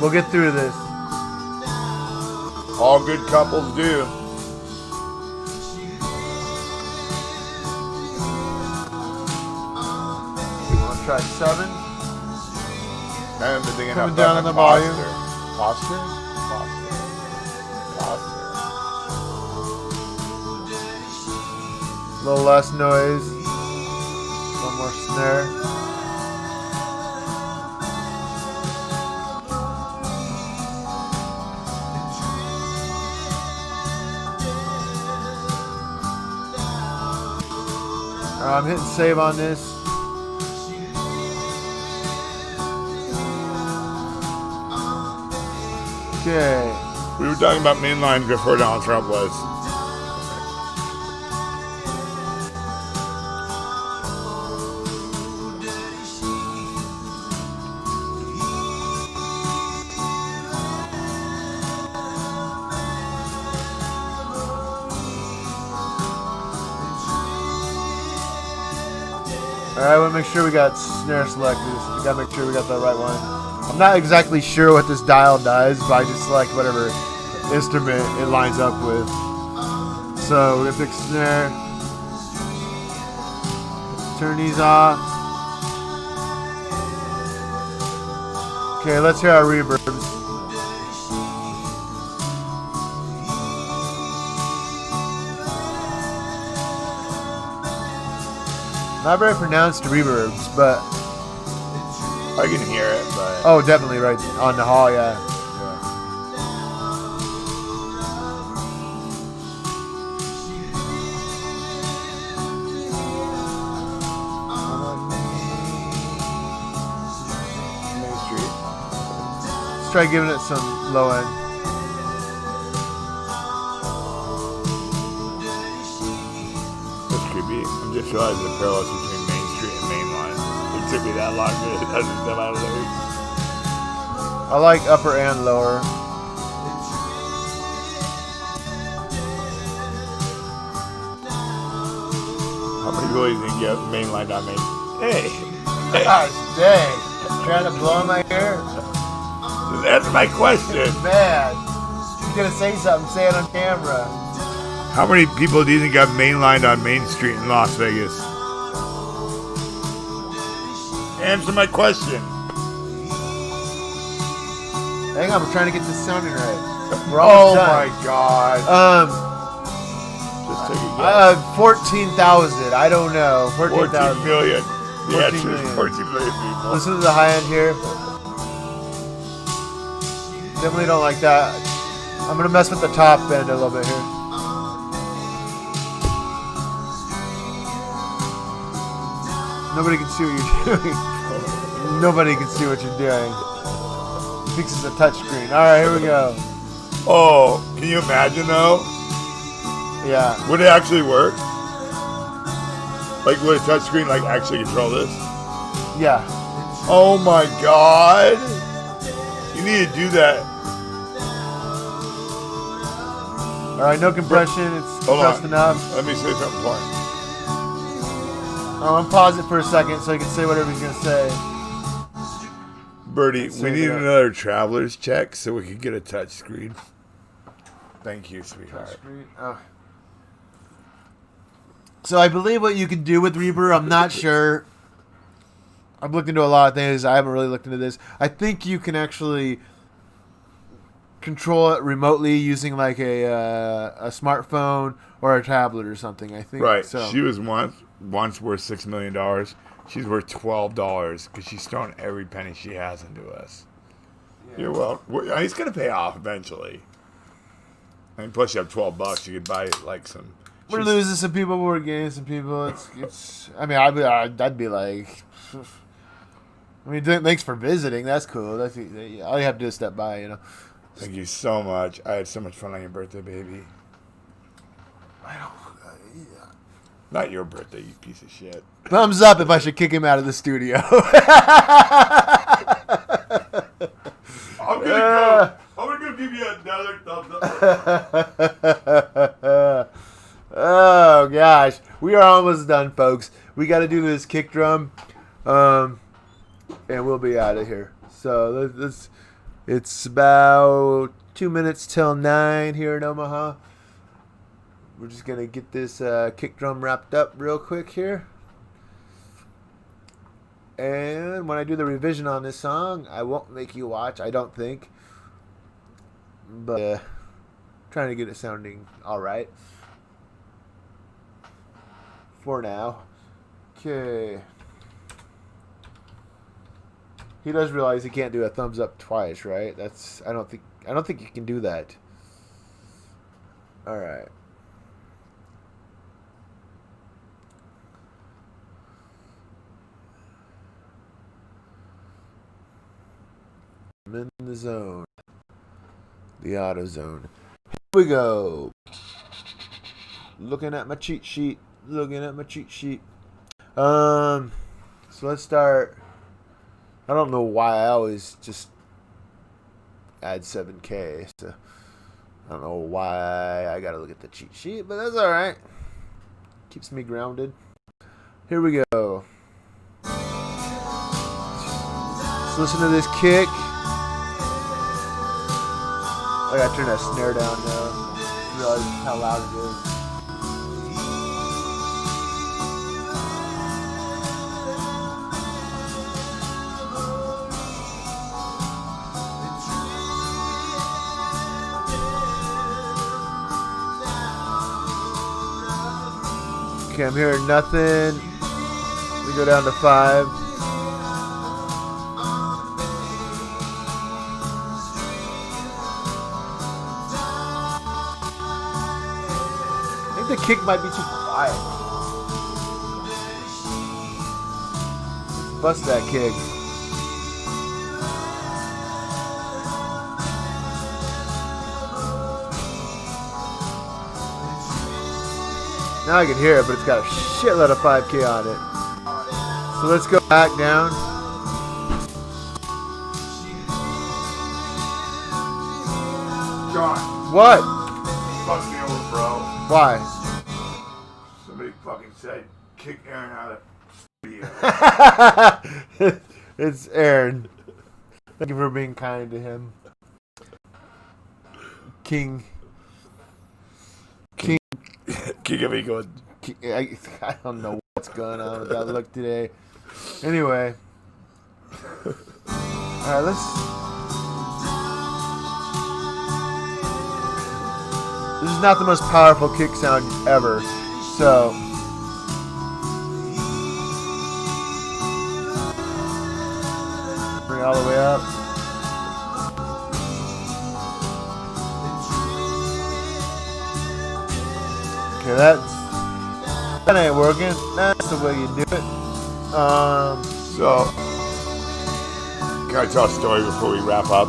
We'll get through this. All good couples do. track 7. I haven't been thinking Coming about down on the volume. Posture. A little less noise. A little more snare. I'm hitting save on this. Okay. We were talking about mainline before Donald Trump was. Alright, I want to make sure we got snare selected. We gotta make sure we got the right one. I'm not exactly sure what this dial does, but I just select whatever instrument it lines up with. So we're gonna pick snare. Turn these off. Okay, let's hear our reverbs. Not very pronounced reverbs, but I can hear it, but oh, definitely right on the hall, yeah. Main Street. Let's try giving it some low end. That's creepy. I'm just realizing the parallels between Main Street and Mainline. It took me that long to understand my lyrics. I like upper and lower. How many people do you think you have Mainline on Main? Hey, Gosh dang. Trying to blow my ear? answer my question. Man. You're gonna say something, say it on camera. How many people do you think have mainlined on Main Street in Las Vegas? Answer my question. Hang on, we're trying to get this sounding right. We're Oh almost done. my god. Just take a guess. 14,000. I don't know. 14 14,000. million. The 14 answer is million. 14 million people. Listen to the high end here. Definitely don't like that. I'm gonna mess with the top end a little bit here. Nobody can see what you're doing. Nobody can see what you're doing. Fixes the touchscreen. All right, here we go. Oh, can you imagine though? Yeah. Would it actually work? Like, would a touchscreen like actually control this? Yeah. Oh my god! You need to do that. All right, no compression. It's Hold compressed on. enough. Let me say something important. I'm gonna pause it for a second so he can say whatever he's gonna say. Birdie, Let's we save need it up. another traveler's check so we can get a touchscreen. Thank you, sweetheart. Oh. So I believe what you can do with Reaper, I'm not sure. I've looked into a lot of things. I haven't really looked into this. I think you can actually control it remotely using like a smartphone or a tablet or something. I think. Right. So. She was once worth $6 million. She's worth $12 because she's thrown every penny she has into us. You're welcome. It's gonna pay off eventually. I mean, plus you have $12. You could buy like some. We're she's- losing some people. We're gaining some people. It's. I mean, I'd be like. I mean, thanks for visiting. That's cool. All you have to do is step by. You know. Thank you so much. I had so much fun on your birthday, baby. Not your birthday, you piece of shit. Thumbs up if I should kick him out of the studio. I'm gonna give you another thumbs up. Oh gosh, we are almost done, folks. We got to do this kick drum, and we'll be out of here. So it's about 2 minutes till 9 here in Omaha. We're just gonna get this kick drum wrapped up real quick here, And when I do the revision on this song, I won't make you watch, I don't think. But trying to get it sounding alright. For now. Okay. He does realize he can't do a thumbs up twice, right? I don't think you can do that. All right. I'm in the zone. The auto zone. Here we go. Looking at my cheat sheet. So let's start. I don't know why I always just add 7K. So I don't know why I gotta look at the cheat sheet, but that's alright. Keeps me grounded. Here we go. Let's listen to this kick. I gotta turn that snare down now. Realize how loud it is. Okay, I'm hearing nothing. We go down to 5. I think the kick might be too quiet. Bust that kick. Now I can hear it, but it's got a shitload of 5K on it. So let's go back down. John, What? fuck me over, bro. Why? Somebody fucking said, kick Aaron out of studio. It's Aaron. Thank you for being kind to him. King King of England. I don't know what's going on with that look today. Anyway. Alright, This is not the most powerful kick sound ever. So. Bring it all the way up. Okay, that ain't working. That's the way you do it. So, can I tell a story before we wrap up?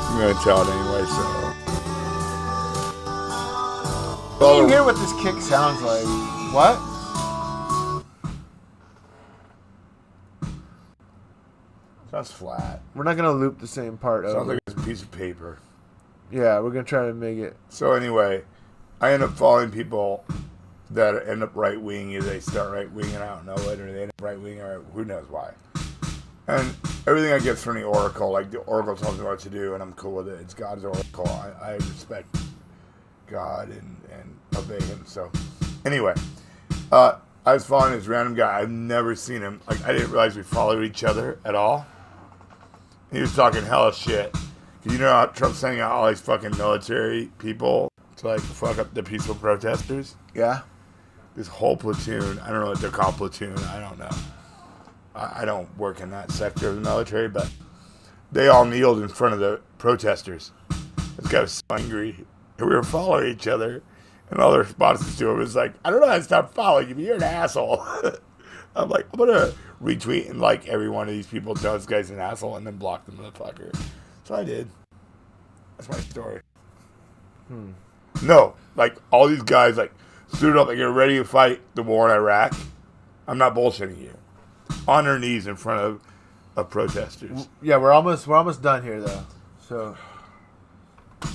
I'm gonna tell it anyway. Can you hear what this kick sounds like? What? Sounds flat. We're not gonna loop the same part Sounds over. like it's a piece of paper. Yeah, we're gonna try to make it. So anyway, I end up following people that end up right wing. Either they start right wing and I don't know it, or they end up right wing, or who knows why. And everything I get from the Oracle, like the Oracle tells me what to do, and I'm cool with it. It's God's Oracle. I respect God and obey Him. So anyway, I was following this random guy. I've never seen him. Like I didn't realize we followed each other at all. He was talking hella shit. You know how Trump's sending out all these fucking military people to like fuck up the peaceful protesters? Yeah. This whole platoon, I don't know what they're called, platoon, I don't know. I don't work in that sector of the military, but they all kneeled in front of the protesters. This guy was so angry. And we were following each other, and all the responses to him was like, I don't know how to stop following you, but you're an asshole. I'm like, I'm gonna retweet and like every one of these people tell this guy's an asshole and then block the motherfucker. So I did. That's my story. No, like all these guys like stood up like they're ready to fight the war in Iraq. I'm not bullshitting you. On their knees in front of protesters. Yeah, we're almost done here though. So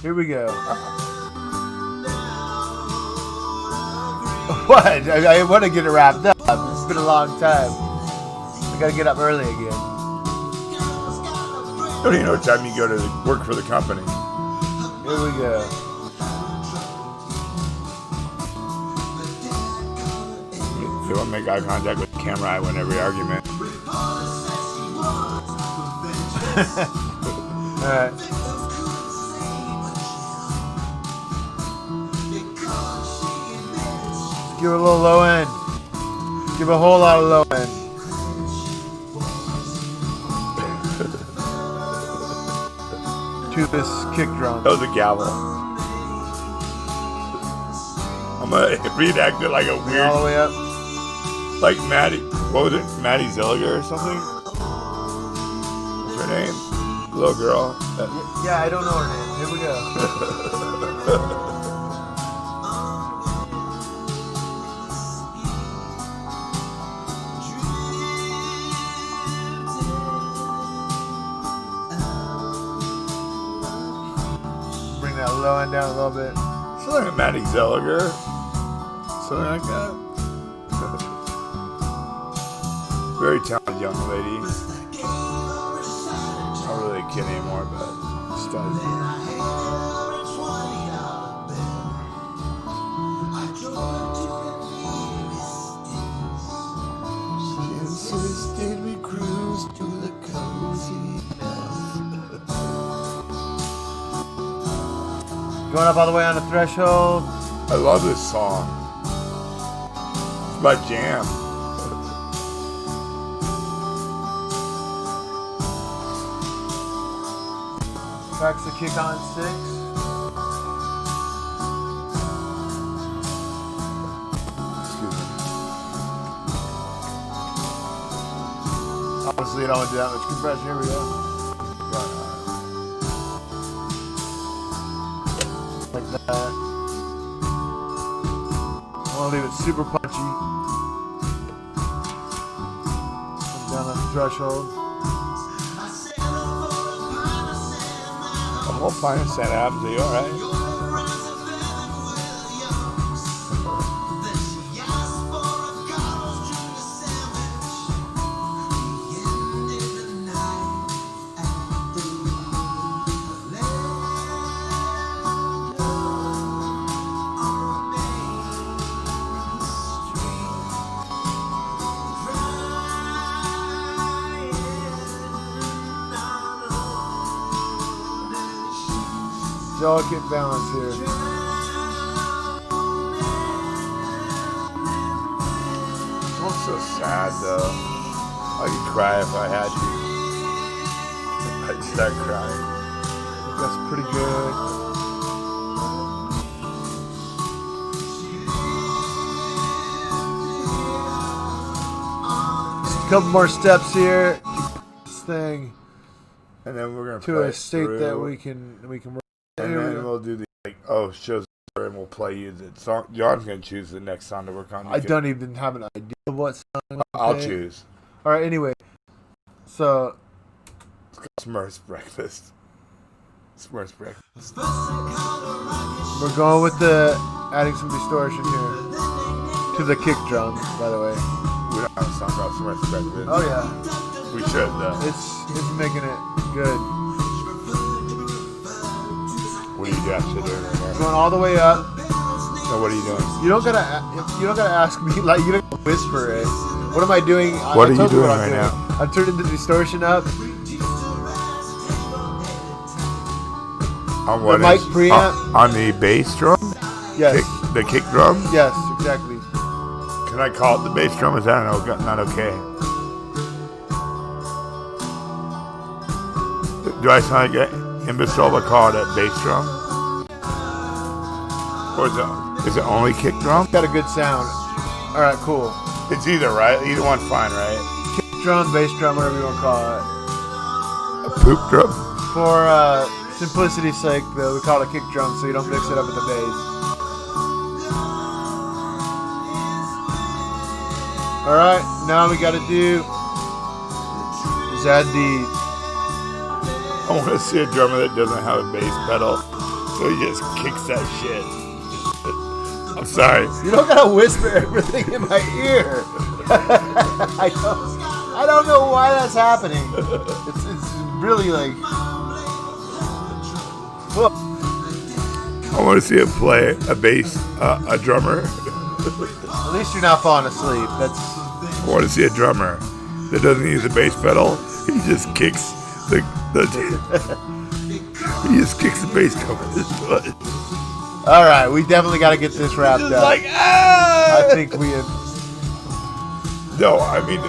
here we go. What? I want to get it wrapped up. It's been a long time. I gotta get up early again. I don't even know what time you go to work for the company. Here we go. They won't make eye contact with the camera. I win every argument. Alright. Give it a little low end. Give a whole lot of low end. To this kick drum. That was a gavel. I'm gonna reenact it like a All the weird, way up. like Maddie. What was it? Maddie Zilliger or something? What's her name? Little girl. Yeah, I don't know her name. Here we go. Bring that low end down a little bit. Something like Maddie Zilliger. Something like that. Very talented young lady. Not really a kid anymore, but stud. She insisted we cruise to the cozy Going up all the way on the threshold. I love this song. It's my jam. Tracks the kick on 6. Excuse me. Obviously, you don't want to do that much compression. Here we go. Like that. I want to leave it super punchy. Come down on the threshold. I'm all fine with Santa Adams. Are you alright? Delicate balance here. I'm so sad though. I could cry if I had to. I'd start crying. That's pretty good. Just a couple more steps here. This thing And then we're gonna to play a state through, that we can work. and Here we then go. we'll do the shows and we'll play you the song. John's gonna choose the next song to work on. I don't even have an idea of what song. I'll okay. choose. All right. Anyway, so Smurfs breakfast. Smurfs breakfast. we're going with the adding some distortion here to the kick drum. By the way. We don't have a song called Smurfs breakfast. Oh yeah, We should though. it's making it good. What are you actually doing right now? Going all the way up. So what are you doing? You don't gotta ask me, like, you don't gotta whisper it. What am I doing? What are you told doing what right I'm now? I'm turning the distortion up. On what mic is- preamp. on the bass drum? Yes. The kick drum? Yes, exactly. Can I call it the bass drum? Is that not okay? Do I sound like an imbecile to call it a bass drum? Or is it only kick drum? Got a good sound. All right, cool. It's either, right? Either one's fine, right? Kick drum, bass drum, whatever you want to call it. A poop drum? For simplicity's sake, though, we call it a kick drum so you don't mix it up with the bass. All right, now we got to do is add the. I want to see a drummer that doesn't have a bass pedal, so he just kicks that shit. I'm sorry. You don't gotta whisper everything in my ear. I don't know why that's happening. It's really like. Well, I want to see him play a bass, a drummer At least you're not falling asleep. That's I want to see a drummer that doesn't use a bass pedal. He just kicks the he just kicks the bass drum with his foot. all right. We definitely got to get this wrapped Just up. like ah. I think we have. No, I mean.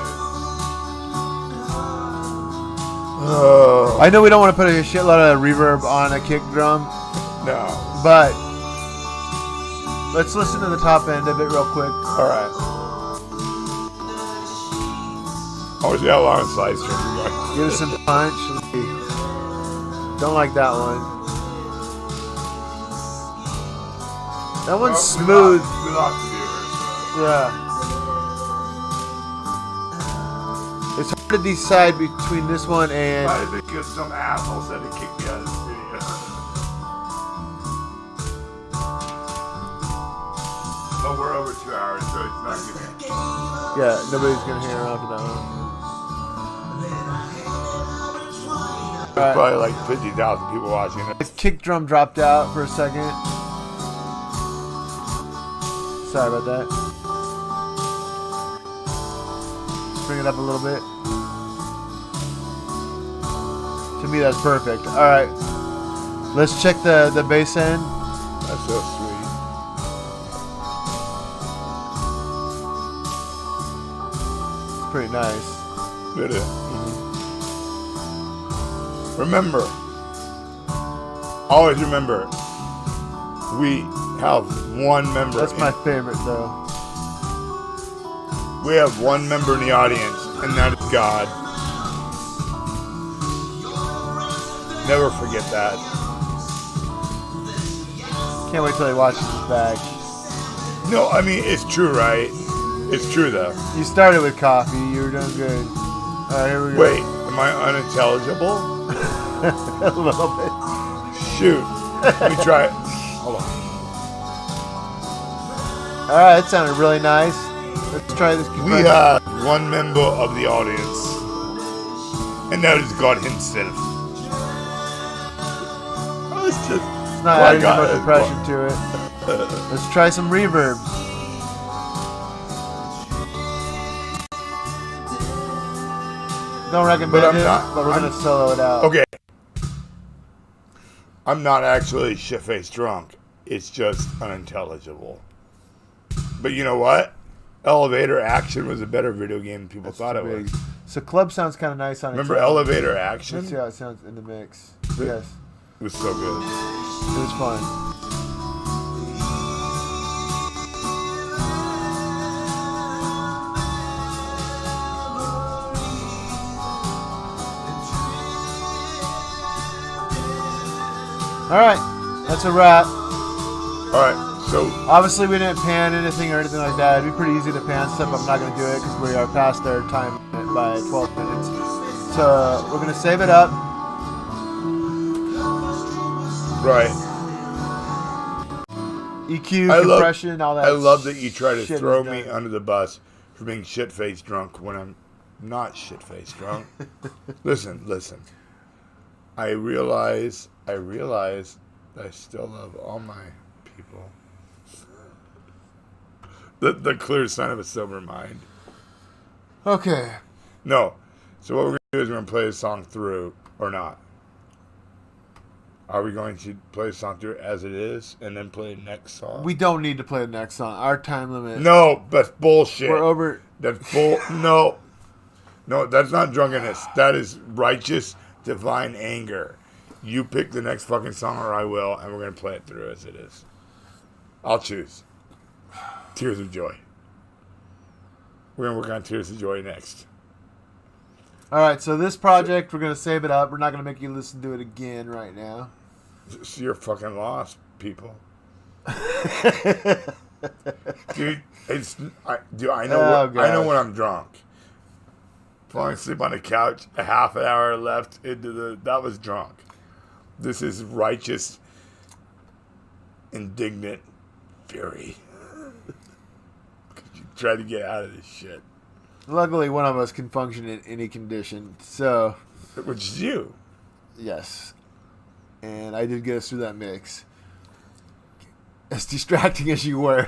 I know we don't want to put a shitload of reverb on a kick drum, No. but let's listen to the top end of it real quick. All right. I want to see how long a slice string is going. Give us some punch. Let's see. Don't like that one. That one's smooth. We lost the viewers. Yeah. It's hard to decide between this one and. I think it's some asshole said to kick me out of the studio. But we're over 2 hours, so it's not gonna. Yeah, nobody's gonna hang around for that one. There's probably like 50,000 people watching it. His kick drum dropped out for a second. Sorry about that. Let's bring it up a little bit. To me, that's perfect. All right, let's check the bass end. That's so sweet. It's pretty nice. It is. Remember, always remember, we have one member. That's my favorite though. We have one member in the audience, and that is God. Never forget that. Can't wait till he watches this back. No, I mean, it's true, right? It's true, though. You started with coffee. You were doing good. All right, here we go. Wait, am I unintelligible? A little bit. Shoot. Let me try it. Hold on. All right, that sounded really nice. Let's try this. We have one member of the audience, and that is God Himself. It's just. It's not adding too much impression to it. Let's try some reverb. Don't recommend But I'm it, not- but we're gonna solo it out. Okay. I'm not actually shit-faced drunk. It's just unintelligible. But you know what? Elevator Action was a better video game than people thought it was. So club sounds kind of nice on Remember its own. Elevator Action? Let's see how it sounds in the mix. Yeah. Yes, It was so good. it was fun. All right, that's a wrap. All right, so Obviously, we didn't pan anything or anything like that. It'd be pretty easy to pan stuff. I'm not going to do it because we are past our time limit by 12 minutes. So we're going to save it up. right, EQ, I love- compression, all that. I love that you try to shit throw is me done. under the bus for being shit-faced drunk when I'm not shit-faced drunk. Listen. I realize I still love all my people. The clear sign of a sober mind. Okay. No. So what we're going to do is we're going to play the song through or not. Are we going to play the song through as it is and then play the next song? We don't need to play the next song. Our time limit. No, that's bullshit. We're over. That's bull. No, that's not drunkenness. That is righteous, divine anger. You pick the next fucking song, or I will, and we're gonna play it through as it is. I'll choose. Tears of Joy. We're gonna work on Tears of Joy next. All right, so this project, we're going to save it up. We're not going to make you listen to it again right now. So you're fucking lost, people. Dude, I know. Oh, I know gosh. when I'm drunk. Falling asleep on the couch, a half an hour left that was drunk. This is righteous, indignant fury. You try to get out of this shit. Luckily, one of us can function in any condition. So, Which is you. yes. And I did get us through that mix. As distracting as you were.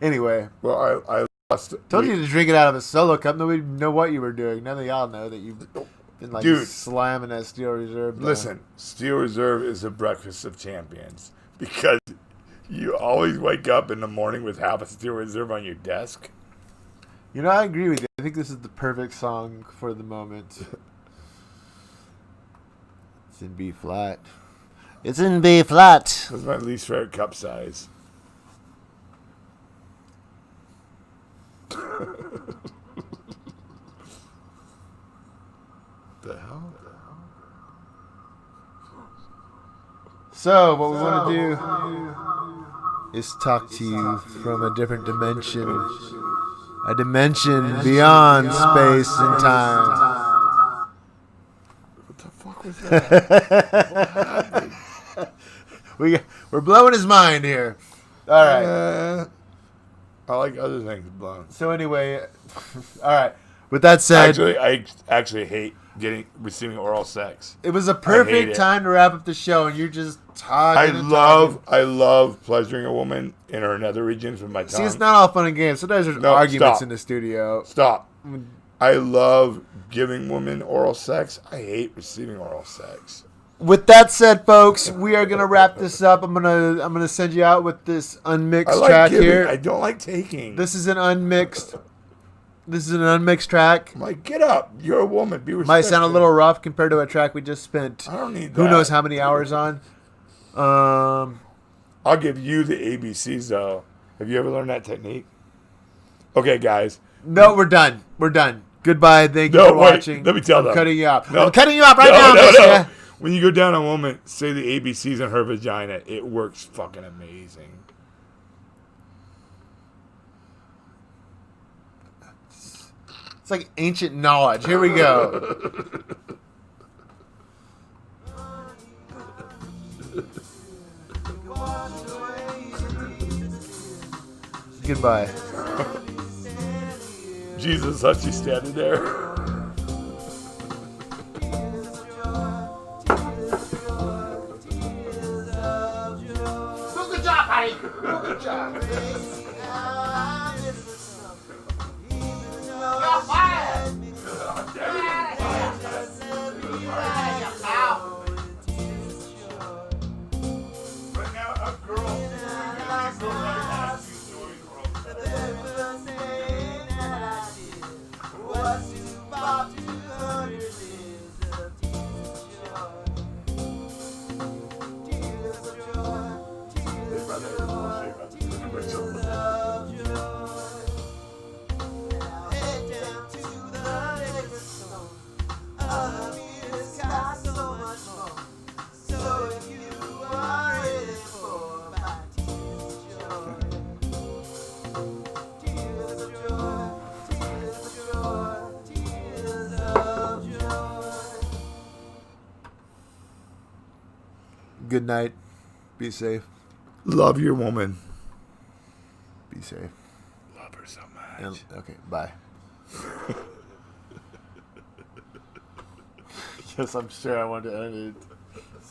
Anyway, Well, I lost. told you to drink it out of a solo cup. Nobody know what you were doing. None of y'all know that you've been like Dude. slamming that Steel Reserve. down. Listen, Steel Reserve is the breakfast of champions because you always wake up in the morning with half a Steel Reserve on your desk. You know, I agree with you. I think this is the perfect song for the moment. It's in B flat. It's in B flat. That's my least favorite cup size. The hell? So, what we want to do is talk to you from a different dimension. A dimension beyond space and time. What the fuck was that? We're blowing his mind here. All right. I like other things blown. So anyway, all right. With that said, I actually hate receiving oral sex. it was a hate perfect it. time to wrap up the show, and you're just I talking. love pleasuring a woman in her nether regions with my tongue. See, it's not all fun and games. Sometimes there's No, arguments stop. in the studio. Stop. I love giving women oral sex. I hate receiving oral sex. With that said, folks, we are gonna wrap this up. I'm gonna send you out with this unmixed I like track giving. here. I don't like taking. This is an unmixed. This is an unmixed track. I'm like, get up. You're a woman. Be respectful. Might sound a little rough compared to a track we just spent. I don't need that. Who knows how many hours on? I'll give you the ABCs though. Have you ever learned that technique? Okay, guys. No, we're done. We're done. Goodbye. Thank you No, for wait, watching. let me tell I'm them. cutting you off. No. I'm cutting you off right No, now. no, miss no. ya. When you go down a woman, say the ABCs in her vagina. It works fucking amazing. It's like ancient knowledge. Here we go. Goodbye. Jesus lets you standing there. Good job, buddy. Good job. You're fired. Right now, a girl. Good night. Be safe. Love your woman. Be safe. Love her so And, much. okay, bye. Yes, I'm sure I wanted to end it.